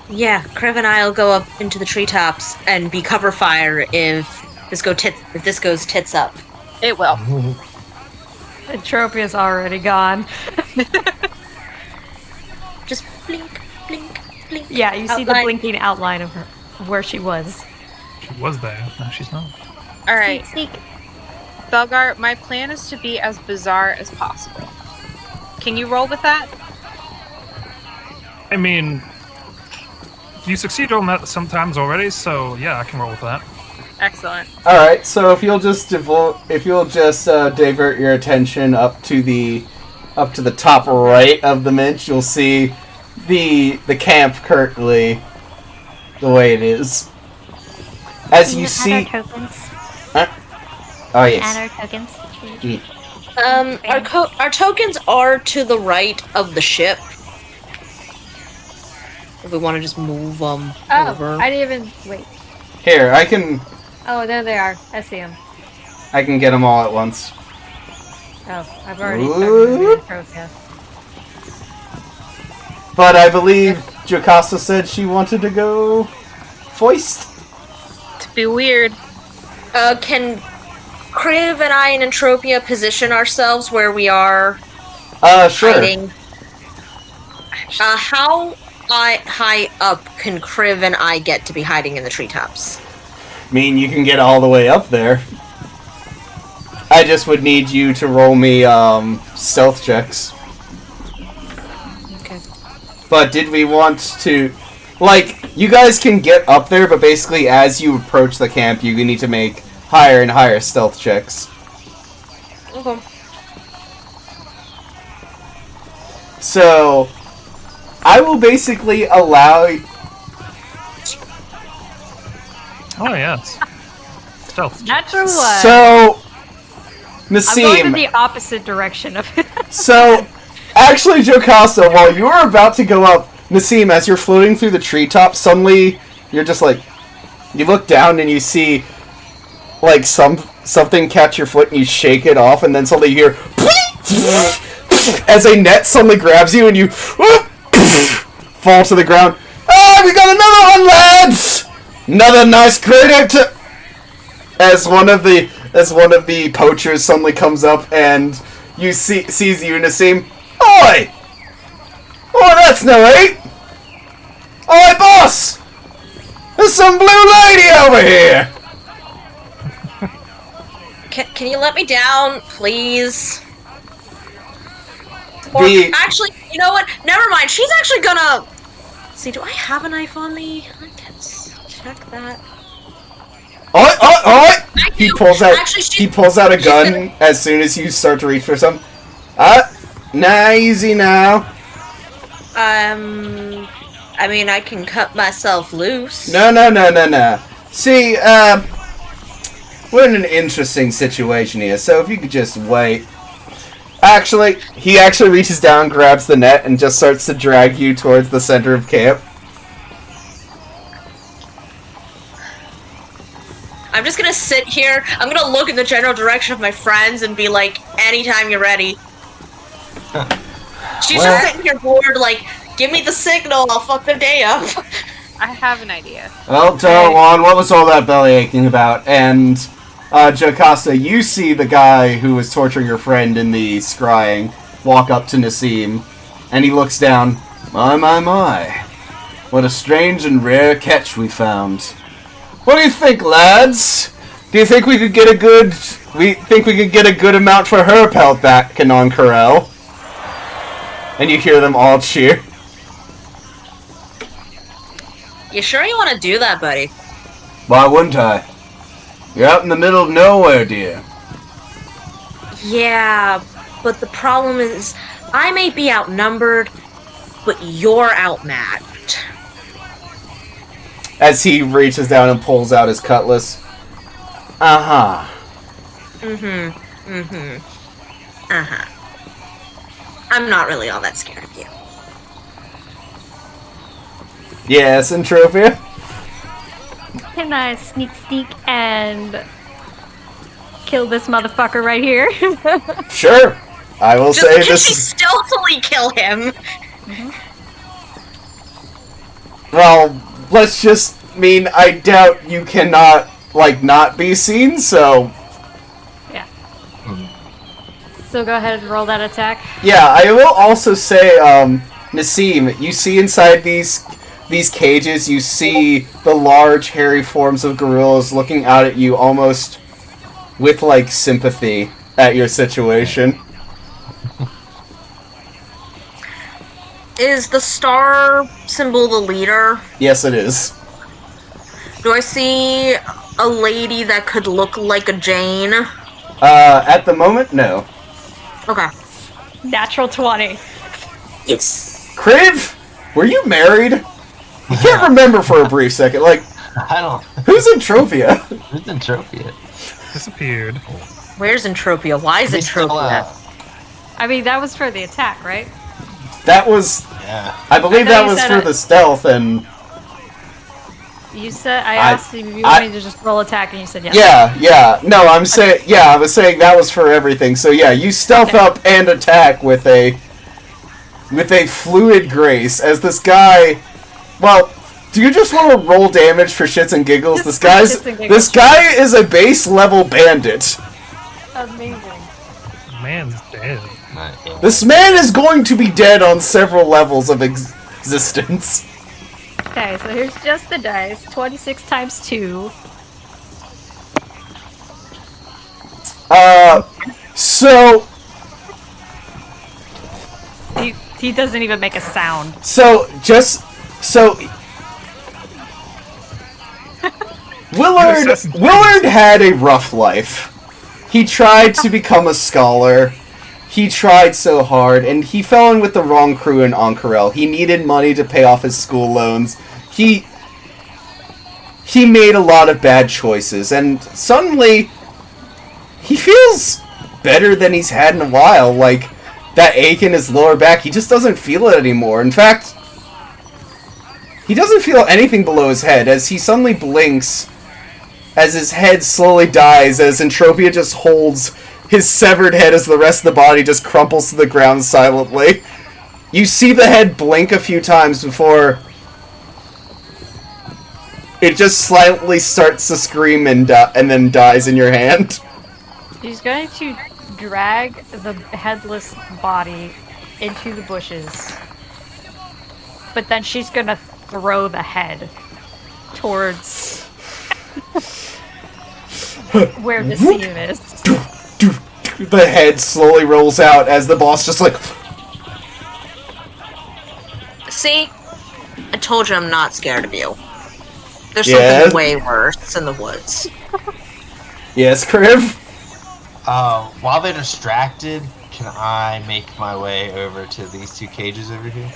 Yeah, Krev and I'll go up into the treetops and be cover fire if this goes tits up. It will. Entropia's already gone. Just blink, blink, blink. Yeah, you see the Outline. blinking outline of her, of where she was. She was there, now she's not. All right, Sneak. Belgar, my plan is to be as bizarre as possible. Can you roll with that? I mean, you succeed on that sometimes already, so yeah, I can roll with that. Excellent. All right, so if you'll just divert your attention up to the top right of the Minch, you'll see the camp currently the way it is. As you see, Add our tokens. oh yes. Add our tokens. please. Our tokens are to the right of the ship. If we want to just move them over. I didn't even wait. Here, I can Oh, there they are. I see them. get them all at once. Oh, I've already Whoop. started Entropia. But I believe Jocasta said she wanted to go foist. To be weird. Can Kriv and I and Entropia position ourselves where we are Sure. hiding? How high up can Kriv and I get to be hiding in the treetops? I mean, you can get all the way up there. I just would need you to roll me stealth checks. Okay. But did we want to... Like, you guys can get up there, but basically as you approach the camp, you need to make higher and higher stealth checks. Okay. So, I will basically allow... Oh, yes. Stealth. Natural one. So, I'm going Nassim... in the opposite direction of it. So, actually, Jocasta, while you were about to go up, Nassim, as you're floating through the treetops, suddenly you're just like, you look down and you see, like, something catch your foot and you shake it off, and then suddenly you hear, as a net suddenly grabs you and you fall to the ground. Ah, we got another one, lads! Another nice credit to... As one of the poachers suddenly comes up and sees you, Nassim. Oi! Oh, that's no eight! Oi, boss! There's some blue lady over here! Can you let me down, please? Actually, you know what? Never mind. She's actually gonna... See, do I have a knife on me? Let's check that. Oi! He pulls out. Actually, he pulls out a gun as soon as you start to reach for some. Nah, easy now. I mean, I can cut myself loose. No. See, we're in an interesting situation here, so if you could just wait. Actually, he actually reaches down, grabs the net, and just starts to drag you towards the center of camp. I'm just gonna sit here. I'm gonna look in the general direction of my friends and be like, anytime you're ready. She's just sitting here bored, like, give me the signal, I'll fuck their day up. I have an idea. Well, tell on, what was all that belly aching about? And, Jocasta, you see the guy who was torturing your friend in the scrying walk up to Nassim, and he looks down. My. What a strange and rare catch we found. What do you think, lads? Do you think we could get a good... amount for her pelt back, Canon Corel? And you hear them all cheer. You sure you want to do that, buddy? Why wouldn't I? You're out in the middle of nowhere, dear. Yeah, but the problem is, I may be outnumbered, but you're outmatched. As he reaches down and pulls out his cutlass. Uh-huh. I'm not really all that scared of you. Yes, Entropia? Can I sneak and kill this motherfucker right here. Sure. I will Just say can this she is... stealthily kill him? Well, let's just... I doubt you cannot, not be seen, so... Yeah. So go ahead and roll that attack. Yeah, I will also say, Nassim, you see inside these cages, you see the large, hairy forms of gorillas looking out at you almost with, sympathy at your situation. Is the star symbol the leader? Yes, it is. Do I see a lady that could look like a Jane? At the moment, no. Okay. Natural 20. Yes. Kriv, were you married? You can't remember for a brief second. I don't. Who's Entropia? Who's Entropia? Disappeared. Where's Entropia? Why is They still, Entropia? I mean, that was for the attack, right? That was... Yeah. I believe I know that you was said for it. the stealth, and... You said I asked if you wanted to just roll attack, and you said yes. Yeah. No, I'm saying... Yeah, I was saying that was for everything. So yeah, you stealth up and attack with a fluid grace, as this guy... Well, do you just want to roll damage for shits and giggles? Just This for shits and giggles. This guy is a base level bandit. Amazing. Man's dead. Nice. This man is going to be dead on several levels of existence. Okay, so here's just the dice. 26 times 2. So... He doesn't even make a sound. Willard had a rough life. He tried to become a scholar. He tried so hard, and he fell in with the wrong crew in Ank'Harel. He needed money to pay off his school loans. He made a lot of bad choices, and suddenly he feels better than he's had in a while. That ache in his lower back, he just doesn't feel it anymore. In fact, he doesn't feel anything below his head, as he suddenly blinks as his head slowly dies, as Entropia just holds his severed head as the rest of the body just crumples to the ground silently. You see the head blink a few times before it just slightly starts to scream and then dies in your hand. He's going to drag the headless body into the bushes. But then she's gonna throw the head towards where Nassim is. The head slowly rolls out as the boss just See? I told you I'm not scared of you. There's Yes? something way worse in the woods. Yes, Kriv? While they're distracted, can I make my way over to these two cages over here?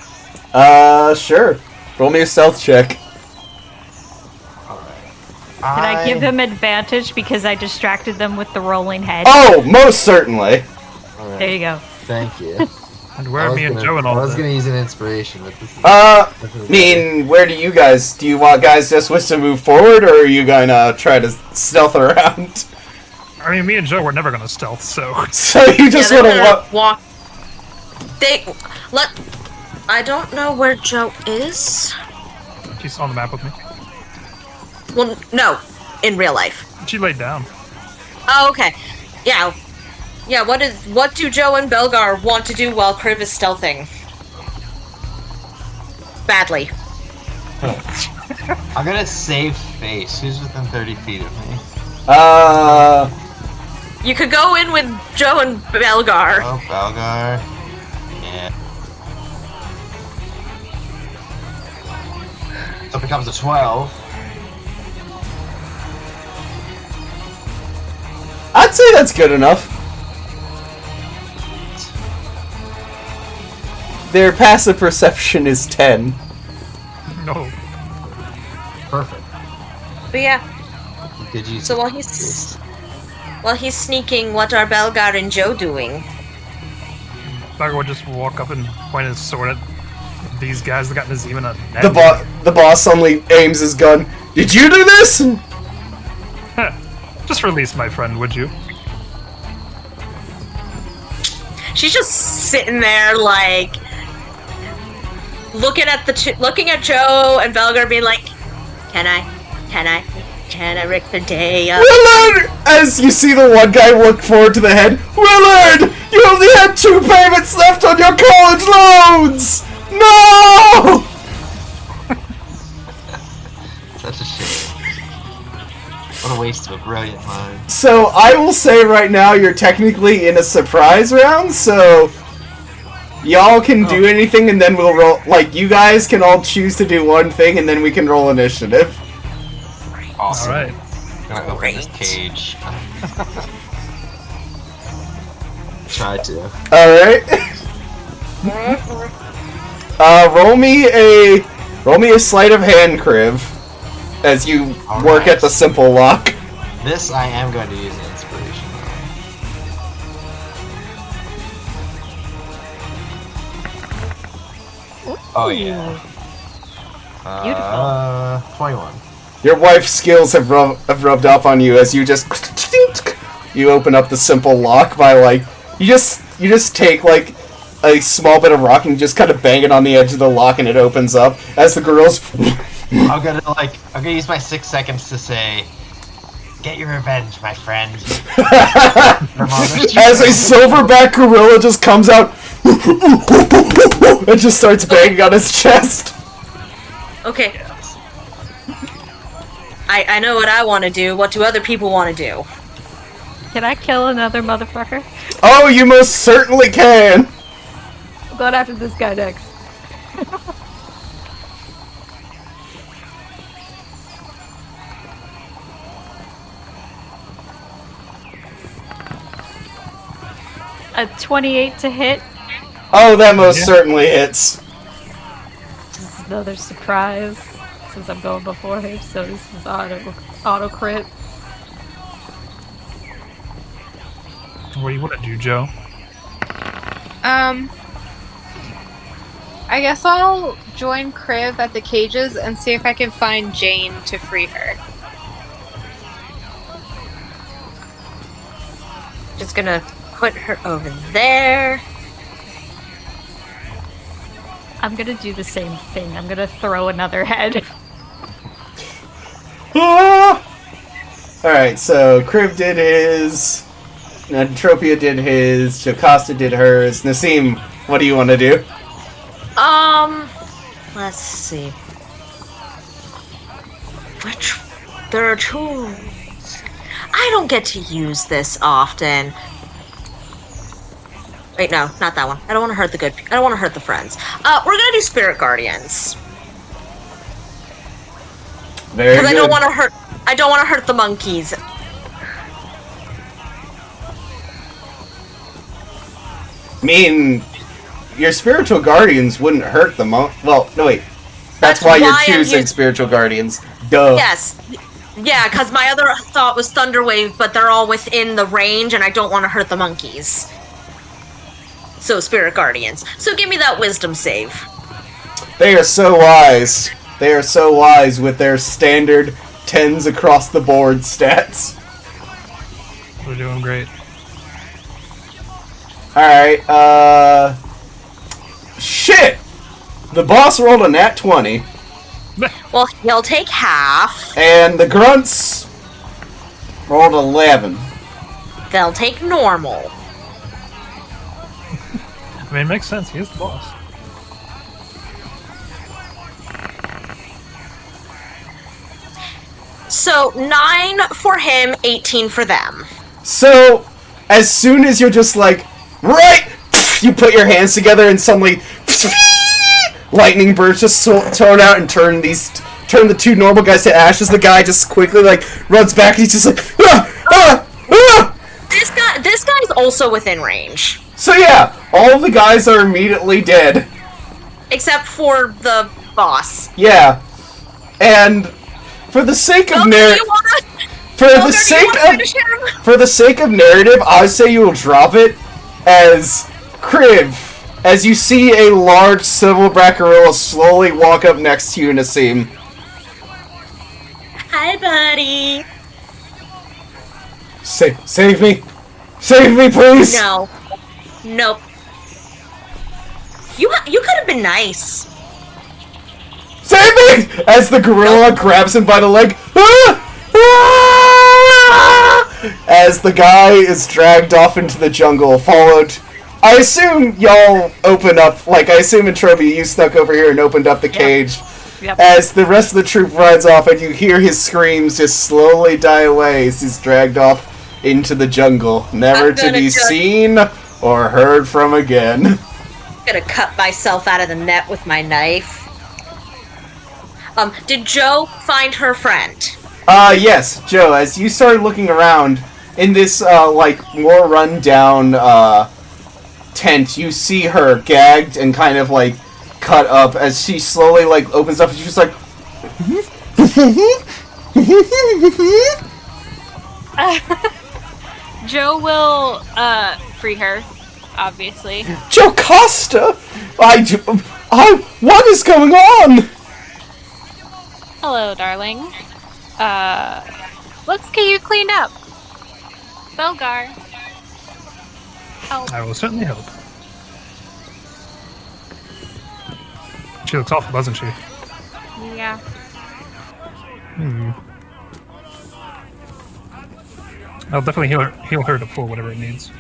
Sure. Roll me a stealth check. Alright. Can I give him advantage because I distracted them with the rolling head? Oh, most certainly. Alright. There you go. Thank you. And where are me and Joe and all I was that? gonna use an inspiration, but this is... Where do you want guys just wish to move forward, or are you gonna try to stealth around? I mean, me and Joe were never gonna stealth, so... So you just they're wanna gonna walk. I don't know where Joe is. She's on the map with me. Well, no, in real life. She laid down. Oh, okay. Yeah. Yeah, what do Joe and Belgar want to do while Kriv is stealthing? Badly. I'm gonna save face. Who's within 30 feet of me? You could go in with Joe and Belgar. Oh, Balgar. Yeah. So it becomes a 12. I'd say that's good enough. Their passive perception is 10. No. Perfect. But yeah, Good use. so while he's sneaking, what are Belgar and Joe doing? Bagger would just walk up and point his sword at these guys that got Nazim in a net. The boss suddenly aims his gun. Did you do this? Just release my friend, would you? she's just sitting there, like, looking at Joe and Belgar, being like, "Can I rip the day up?" Willard! As you see the one guy look forward to the head, Willard! You only have 2 payments left on your college loans! No! Such a shame. What a waste of a brilliant mind. So, I will say right now, you're technically in a surprise round, so y'all can do anything and then we'll roll. Like, you guys can all choose to do one thing and then we can roll initiative. Awesome. Alright. I'm gonna open this cage. Try to. Alright. Roll me a sleight of hand, Kriv, as you work at the simple lock. This I am going to use an inspiration on. Oh yeah. Beautiful. 21. Your wife's skills have rubbed off on you as you just you open up the simple lock by like you just take like a small bit of rock and just kind of bang it on the edge of the lock and it opens up as the girls. I'm gonna use my 6 seconds to say, "Get your revenge, my friend." As a silverback gorilla just comes out and just starts banging on his chest. Okay. I know what I want to do. What do other people want to do? Can I kill another motherfucker? Oh, you most certainly can. I'm going after this guy next. A 28 to hit. Oh, that most certainly hits. This is another surprise since I'm going before him, so this is auto crit. What do you want to do, Joe? I guess I'll join Kriv at the cages and see if I can find Jane to free her. Just gonna put her over there. I'm gonna do the same thing. I'm gonna throw another head. Ah! Alright, so Kriv did his, Entropia did his, Jocasta did hers. Nassim, what do you want to do? Let's see. There are tools. I don't get to use this often. Wait, no, not that one. I don't want to hurt the I don't want to hurt the friends. We're gonna do Spirit Guardians. Very good. Because I don't want to hurt the monkeys. I mean, your spiritual guardians wouldn't hurt the well, no wait. That's why you're choosing spiritual guardians. Duh. Yes. Yeah, because my other thought was Thunderwave, but they're all within the range, and I don't want to hurt the monkeys. So, Spirit Guardians. So give me that wisdom save. They are so wise. They are so wise with their standard 10s across the board stats. We're doing great. Alright, shit! The boss rolled a nat 20. Well, he'll take half. And the grunts rolled 11. They'll take normal. I mean, it makes sense. He is the boss. So, 9 for him, 18 for them. So, as soon as you're just like, right, you put your hands together and suddenly lightning bursts just thrown out and turn the 2 normal guys to ashes. The guy just quickly like runs back and he's just like, ah, ah, ah. This guy's also within range. So yeah, all of the guys are immediately dead. Except for the boss. Yeah. And for the sake of for the sake of narrative, I say you will drop it as Kriv, as you see a large silverback gorilla slowly walk up next to you, Nassim. Hi, buddy. Save me! Save me, please! No. Nope. You could have been nice. Save me! As the gorilla grabs him by the leg. As the guy is dragged off into the jungle, followed... I assume y'all opened up... I assume Entropia, you snuck over here and opened up the cage. Yep. As the rest of the troop rides off and you hear his screams just slowly die away as he's dragged off into the jungle, never to be seen or heard from again. I'm gonna cut myself out of the net with my knife. Did Joe find her friend? Yes, Joe, as you started looking around in this, more run-down, tent, you see her gagged and kind of, cut up as she slowly, opens up and she's like... Joe will, free her, obviously. Jocasta! What is going on? Hello, darling. Let's get you cleaned up. Belgar. I will certainly help. She looks awful, doesn't she? Yeah. I'll definitely heal her to full whatever it needs.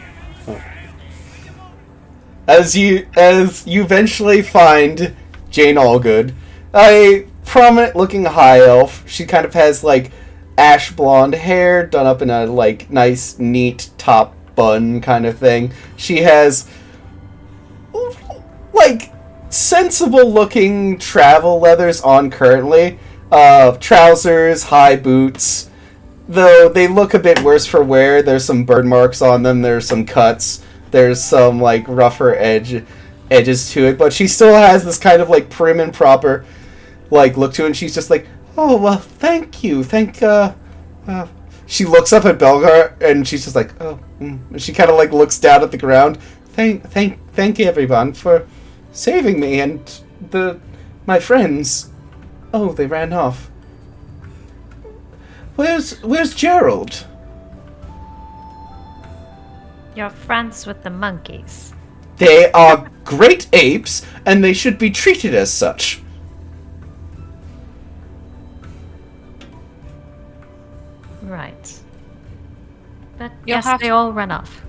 As you eventually find Jane Allgood, a prominent-looking high elf. She kind of has ash blonde hair done up in a nice, neat top bun kind of thing. She has sensible-looking travel leathers on currently. Trousers, high boots. Though they look a bit worse for wear. There's some burn marks on them. There's some cuts. There's some rougher edges to it. But she still has this kind of prim and proper look to it. And she's just oh well, thank you. She looks up at Belgar and she's just And she kind of looks down at the ground. Thank you everyone for saving me and my friends. Oh, they ran off. Where's Gerald? You're friends with the monkeys. They are great apes, and they should be treated as such. Right. But You'll yes, have they to- all run off.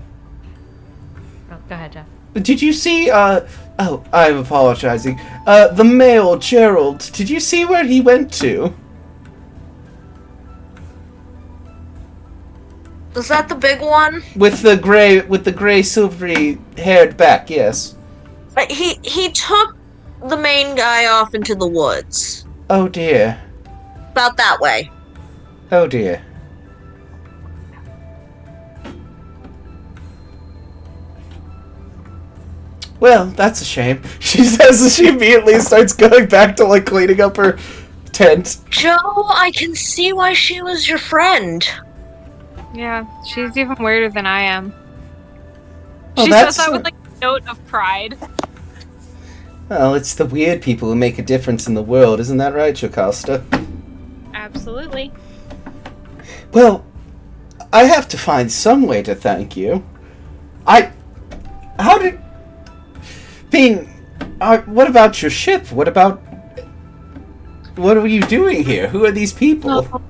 Oh, go ahead, Jeff. Did you see, oh, I'm apologizing. The male, Gerald, did you see where he went to? Was that the big one? With the gray silvery haired back, yes. He took the main guy off into the woods. Oh dear. About that way. Oh dear. Well, that's a shame. She says as she immediately starts going back to cleaning up her tent. Joe, I can see why she was your friend. Yeah, she's even weirder than I am. Well, She that's- says that with a note of pride. Well, it's the weird people who make a difference in the world, isn't that right, Jocasta? Absolutely. Well, I have to find some way to thank you. What about your ship? What are you doing here? Who are these people?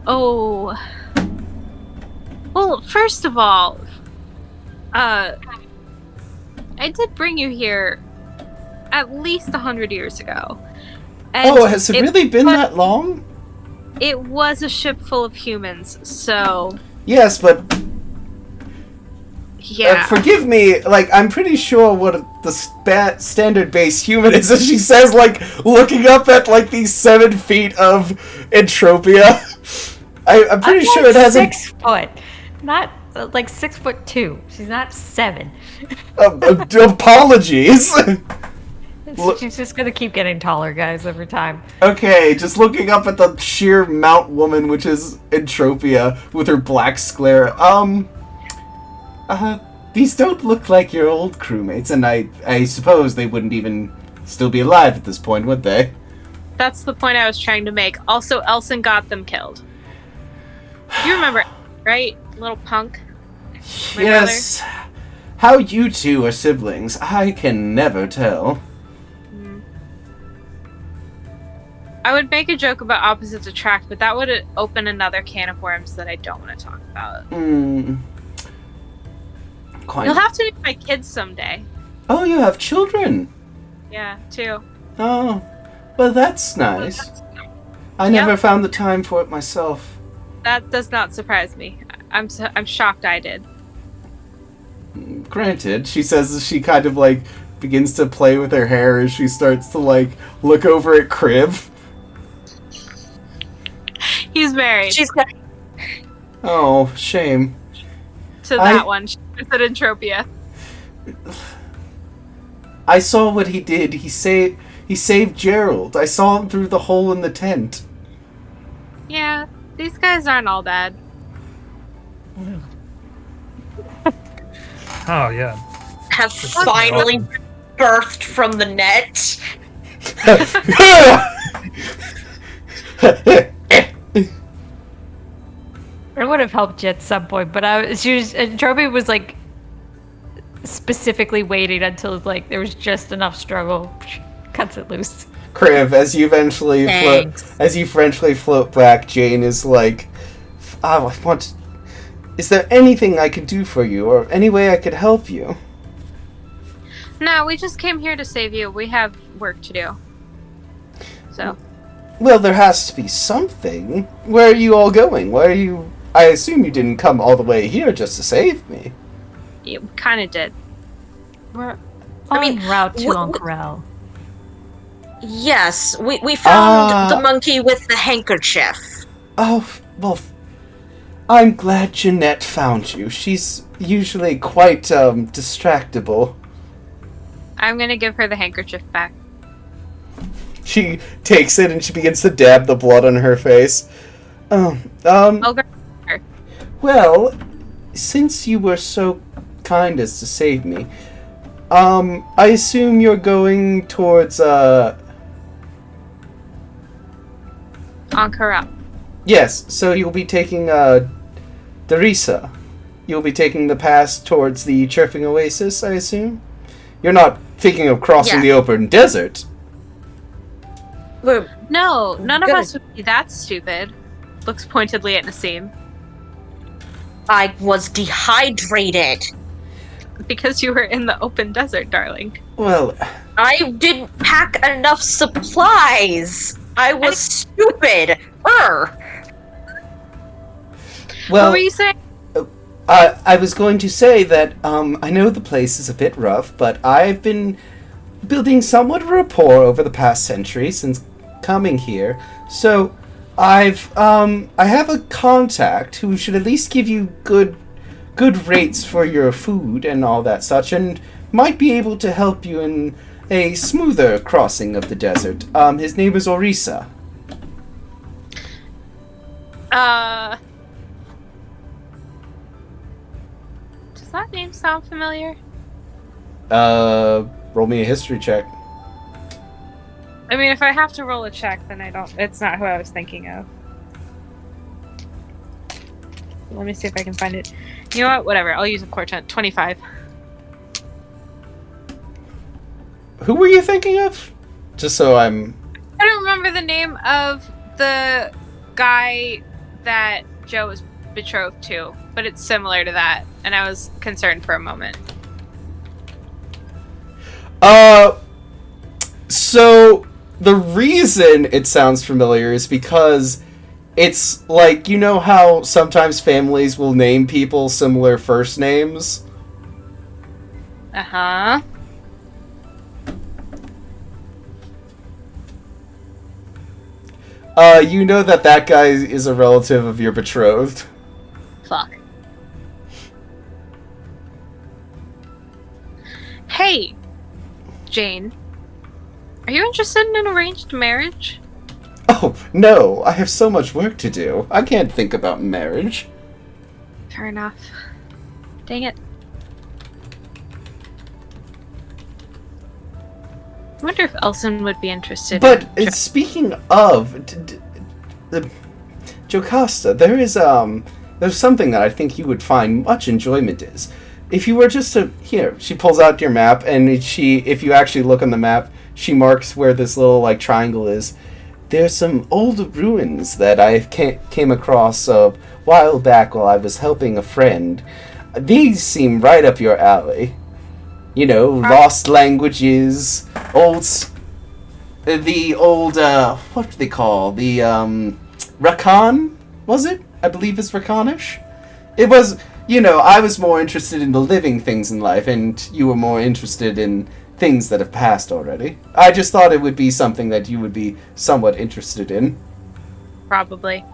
Oh. Well, first of all, I did bring you here at least 100 years ago. And Has it really been that long? It was a ship full of humans, so Yes, but yeah. forgive me, I'm pretty sure what the standard base human is, as she says, looking up at, these 7 feet of Entropia. I'm pretty sure it has 6 foot. Not 6'2". She's not 7. Apologies! She's just gonna keep getting taller, guys, over time. Okay, just looking up at the sheer Mount Woman, which is Entropia, with her black sclera. These don't look like your old crewmates, and I suppose they wouldn't even still be alive at this point, would they? That's the point I was trying to make. Also, Elson got them killed. You remember, right? Little punk. My Yes. How you two are siblings, I can never tell. I would make a joke about opposites attract, but that would open another can of worms that I don't want to talk about. Quite. You'll have to meet my kids someday. Oh, you have children? Yeah, too. Oh, well, that's nice. I never found the time for it myself. That does not surprise me. I'm shocked I did. Granted, she says as she kind of, like, begins to play with her hair as she starts to, like, look over at Crib. He's married. She's got. Oh, shame. To that one. She was at Entropia. I saw what he did. He saved Gerald. I saw him through the hole in the tent. Yeah, these guys aren't all bad. Oh, yeah. Have finally birthed from the net. It would have helped you at some point, but Troby was like specifically waiting until like there was just enough struggle, cuts it loose. Kriv, as you eventually float back, Jane is like, is there anything I could do for you, or any way I could help you? No, we just came here to save you. We have work to do. So. Well, there has to be something. Where are you all going? I assume you didn't come all the way here just to save me. You kind of did. We're en route to Ank'Rel. Yes, we found the monkey with the handkerchief. Oh, well, I'm glad Jeanette found you. She's usually quite distractible. I'm gonna give her the handkerchief back. She takes it and she begins to dab the blood on her face. Well, since you were so kind as to save me, I assume you're going towards, Ank'Rel. Yes, so you'll be taking, Darisa. You'll be taking the pass towards the Chirping Oasis, I assume? You're not thinking of crossing the open desert? No, none of us would be that stupid. Looks pointedly at Nassim. I was dehydrated. Because you were in the open desert, darling. Well, I didn't pack enough supplies. I was stupid. Well, What were you saying? I was going to say that I know the place is a bit rough, but I've been building somewhat of a rapport over the past century since coming here. So I have a contact who should at least give you good rates for your food and all that such, and might be able to help you in a smoother crossing of the desert. His name is Orisa. Does that name sound familiar? Roll me a history check. I mean, if I have to roll a check, then it's not who I was thinking of. Let me see if I can find it. You know what? Whatever. I'll use a portent. 25. Who were you thinking of? Just so I'm... I don't remember the name of the guy that Joe was betrothed to, but it's similar to that, and I was concerned for a moment. So the reason it sounds familiar is because it's like, you know how sometimes families will name people similar first names? Uh-huh. You know that guy is a relative of your betrothed. Fuck. Hey, Jane. Are you interested in an arranged marriage? Oh, no. I have so much work to do. I can't think about marriage. Fair enough. Dang it. I wonder if Elson would be interested. But speaking of Jocasta, there's something that I think you would find much enjoyment is. if you were just to here, she pulls out your map, and if you actually look on the map, she marks where this little like triangle is. There's some old ruins that I came across a while back while I was helping a friend. These seem right up your alley. You know, lost languages, the old, what do they call? The, Rakan? Was it? I believe it's Rakanish? It was, I was more interested in the living things in life, and you were more interested in things that have passed already. I just thought it would be something that you would be somewhat interested in. Probably.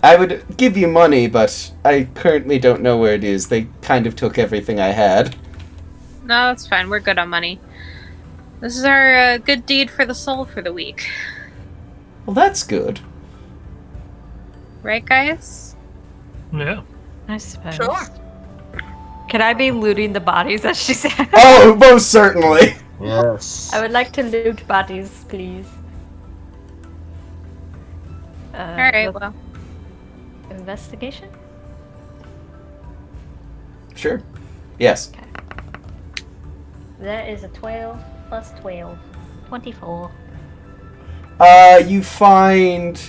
I would give you money, but I currently don't know where it is. They kind of took everything I had. No, it's fine. We're good on money. This is our good deed for the soul for the week. Well, that's good. Right, guys? Yeah. I suppose. Sure. Could I be looting the bodies, as she said? Oh, most certainly. Yes. I would like to loot bodies, please. Alright, well. Investigation? Sure. Yes. That is a 12 plus 12. 24. You find...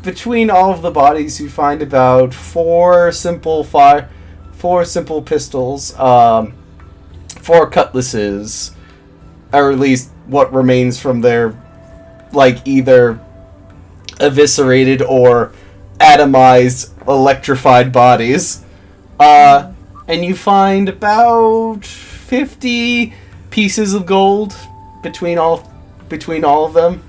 Between all of the bodies, you find about four simple pistols, 4 cutlasses, or at least what remains from their, either eviscerated or atomized, electrified bodies. And you find about 50 pieces of gold between all of them.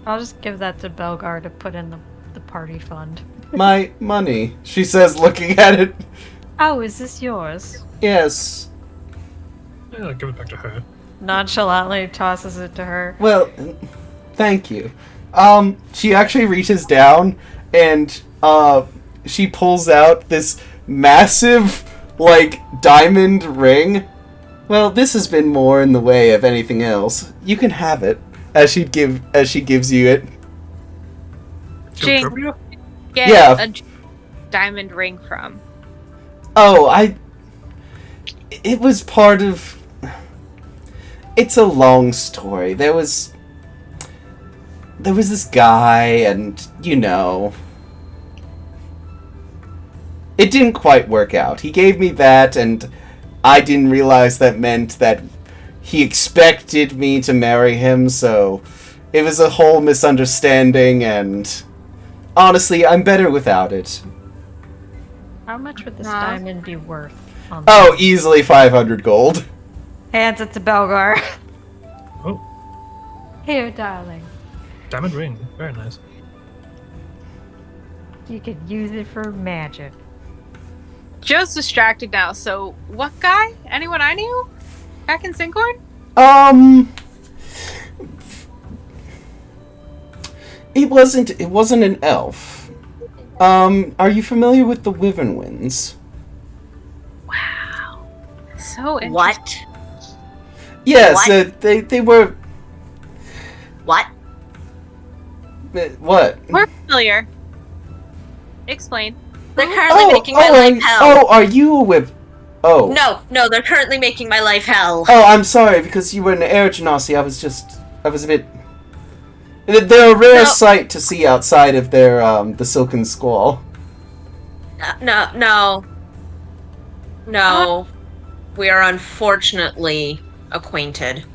I'll just give that to Belgar to put in the party fund. My money, she says, looking at it. Oh, is this yours? Yes. Yeah, give it back to her. Nonchalantly tosses it to her. Well, thank you. She actually reaches down and she pulls out this massive, diamond ring. Well, this has been more in the way of anything else. You can have it. As she gives you it. Jane, get Yeah. a diamond ring from. Oh, it was part of... It's a long story. There was this guy, and, it didn't quite work out. He gave me that, and I didn't realize that meant that he expected me to marry him, so it was a whole misunderstanding, and honestly, I'm better without it. How much would this Huh? diamond be worth? Oh, easily 500 gold. Hands it to Belgar. Oh, Here, darling. diamond ring. Very nice. You could use it for magic. Joe's distracted now, so what guy? Anyone I knew? Back in Sinkhorn? It wasn't an elf. Are you familiar with the Wyvern Winds? Wow. So interesting. What? Yes, What? they were... What? What? We're familiar. Explain. They're currently making my life hell. Oh, are you a whip? Oh. No, they're currently making my life hell. Oh, I'm sorry, because you were an air genasi, I was a bit... They're a rare No. sight to see outside of their, the Silken Squall. No. We are unfortunately acquainted.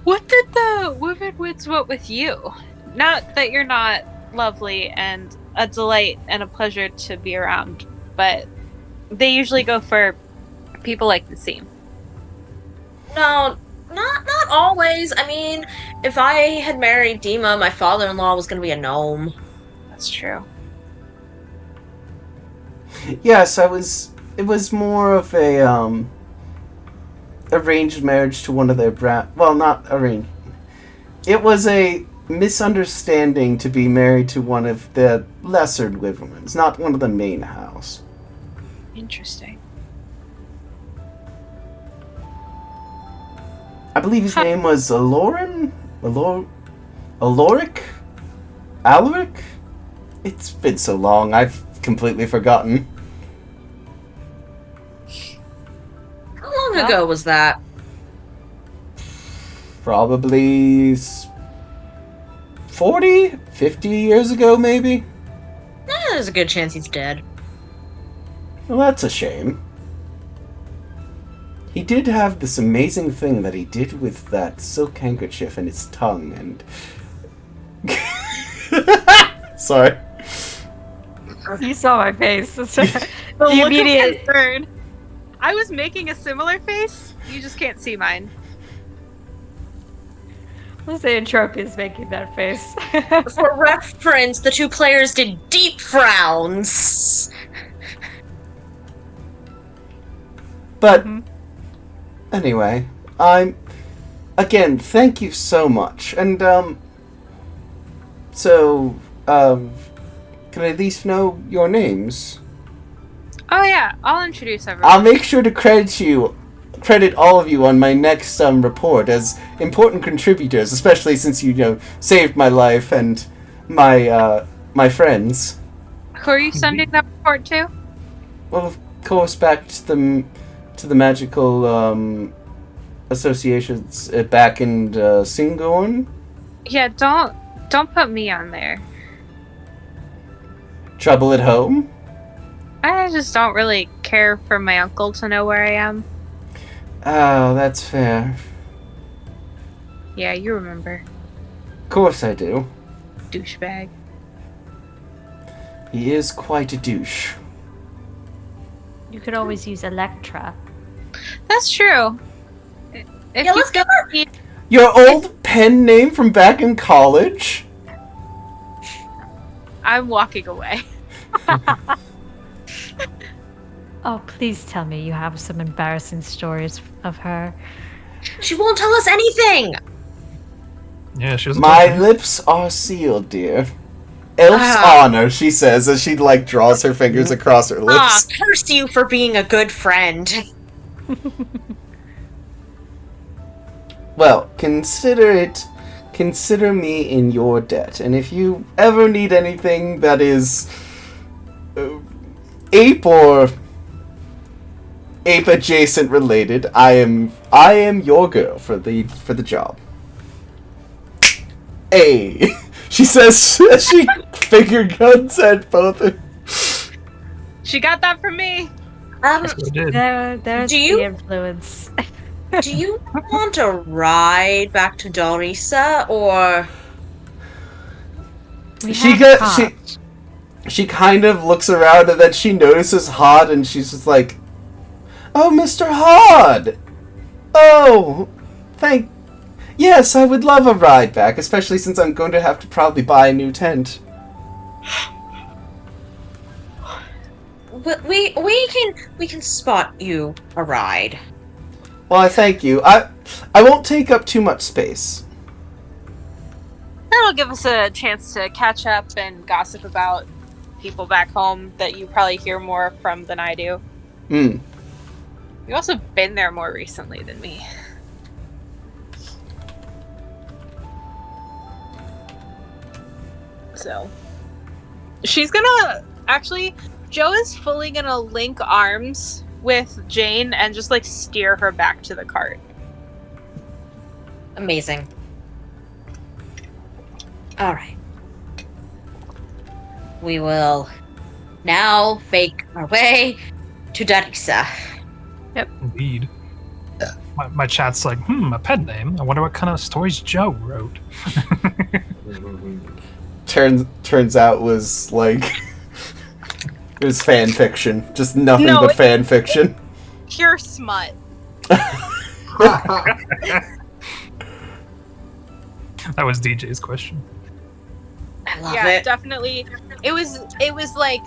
What did the Wyvernwoods want with you? Not that you're not lovely and a delight and a pleasure to be around, but they usually go for people like the seam. No, not always. I mean, if I had married Dima, my father-in-law was going to be a gnome. That's true. Yes, it was more of a, arranged marriage to one of their well, not arranged. It was a misunderstanding to be married to one of the lesser Wyverns, not one of the main house. Interesting. I believe his name was Aloran? Aloric? Alaric? It's been so long, I've completely forgotten. How long ago was that? Probably 40? 50 years ago, maybe? There's a good chance he's dead. Well, that's a shame. He did have this amazing thing that he did with that silk handkerchief and his tongue, and... Sorry. You saw my face. The look of concern. I was making a similar face. You just can't see mine. Let's say Entropy is making that face. For reference, the two players did deep frowns. But, anyway, again, thank you so much. And, can I at least know your names? Oh yeah, I'll introduce everyone. I'll make sure to credit all of you on my next report as important contributors, especially since you saved my life and my friends. Who are you sending that report to? Well, of course, back to the magical associations back in Singorn. Yeah, don't put me on there. Trouble at home? I just don't really care for my uncle to know where I am. Oh, that's fair. Yeah, you remember. Of course I do. Douchebag. He is quite a douche. You could always use Electra. That's true. If Yeah, let's you give her... Your old pen name from back in college? I'm walking away. Oh, please tell me you have some embarrassing stories of her. She won't tell us anything! Yeah, she was. My lips are sealed, dear. Elf's honor, she says as she draws her fingers across her lips. Curse you for being a good friend. Well, consider me in your debt, and if you ever need anything that is ape or ape adjacent related, I am your girl for the job. Hey, she says as she finger guns at both of. She got that from me. Yes, we did. There's Do you- the influence. Do you want a ride back to Dorisa, or... We She have got- cards. She kind of looks around and then she notices Hod and she's just like, "Oh, Mr. Hod! Oh, yes, I would love a ride back, especially since I'm going to have to probably buy a new tent." We can spot you a ride. Well, I thank you. I won't take up too much space. That'll give us a chance to catch up and gossip about people back home that you probably hear more from than I do. Hmm. You've also been there more recently than me. So, she's gonna Joe is fully gonna link arms with Jane and just steer her back to the cart. Amazing. Alright. We will now make our way to Dorisa. Indeed. My chat's like, a pen name. I wonder what kind of stories Joe wrote. Turns out was it was fan fiction. Just nothing No, but fan fiction. Pure smut. That was DJ's question. I love Yeah, it. definitely. It was like.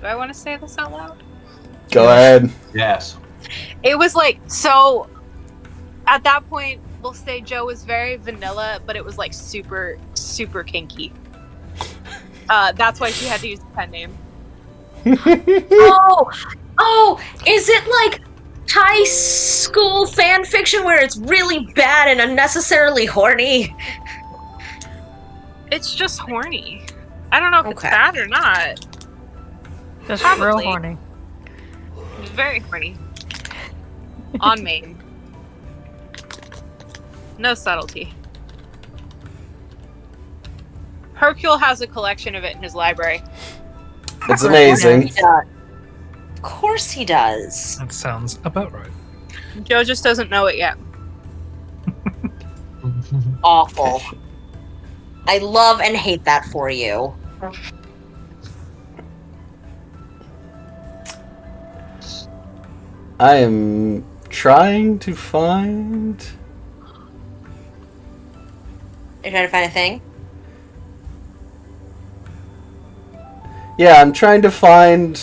Do I want to say this out loud? Go ahead. Yes. It was so. At that point, we'll say Joe was very vanilla, but it was super, super kinky. That's why she had to use the pen name. Oh, is it high school fan fiction where it's really bad and unnecessarily horny? It's just horny. I don't know if it's Okay. bad or not. Just real Probably. horny. It's very horny. On main. No subtlety. Hercule has a collection of it in his library. It's amazing. Of course he does. That sounds about right. Joe just doesn't know it yet. Awful. I love and hate that for you. I am trying to find. You're trying to find a thing? Yeah, I'm trying to find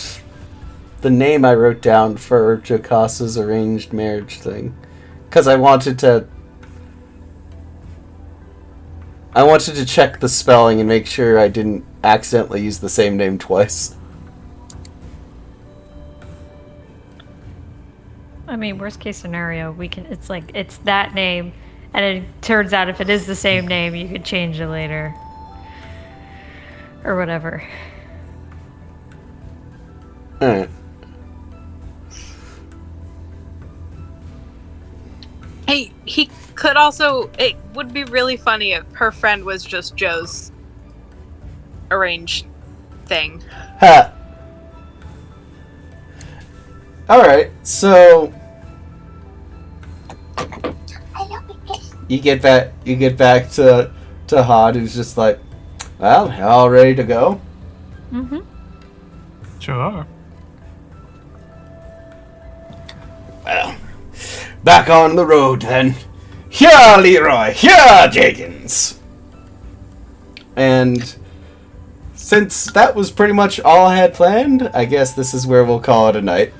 the name I wrote down for Jokasa's arranged marriage thing. Because I wanted to check the spelling and make sure I didn't accidentally use the same name twice. I mean, worst case scenario, it's that name, and it turns out if it is the same name, you could change it later. Or whatever. Alright. He could also. It would be really funny if her friend was just Joe's arranged thing. Ha! Alright, so you get back to Hod, who's just like, well, all ready to go. Mm-hmm. Sure are. Well, back on the road then. Here, Leroy. Here, Jenkins. And since that was pretty much all I had planned, I guess this is where we'll call it a night.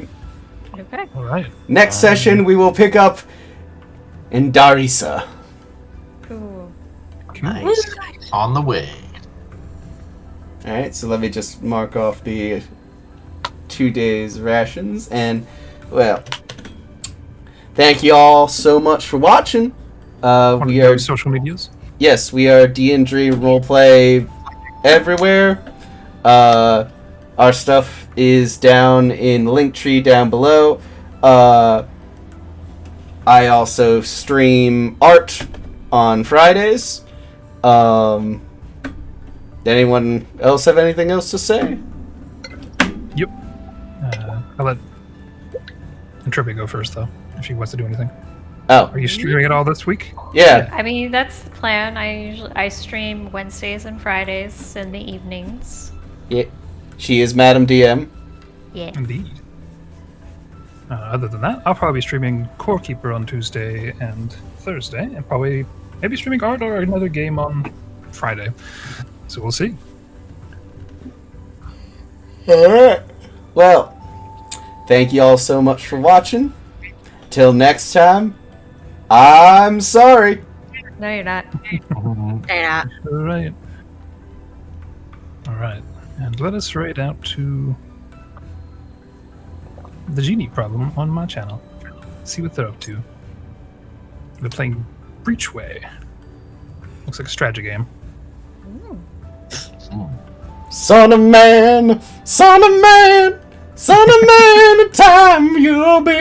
Okay. All right. Next session, we will pick up in Darisa. Cool. Nice. On the way. Alright, so let me just mark off the 2 days rations. And, well, thank you all so much for watching. We are social medias. Yes, we are DnDream roleplay everywhere. Our stuff is down in the link tree down below. I also stream art on Fridays. Anyone else have anything else to say? Yep. I'll let Entropy go first, though, if she wants to do anything. Oh, Are you streaming it all this week? yeah. I mean, that's the plan. I stream Wednesdays and Fridays in the evenings. Yeah. She is Madam DM. Yeah. Indeed. Other than that, I'll probably be streaming Core Keeper on Tuesday and Thursday, and probably maybe streaming art or another game on Friday. So we'll see. Alright. Well, thank you all so much for watching. Till next time, I'm sorry. No, you're not. Yeah. Alright. Alright. And let us raid out to the Genie Problem on my channel. See what they're up to. They're playing Breachway. Looks like a strategy game. Son of man, son of man, son of man, the time you'll be.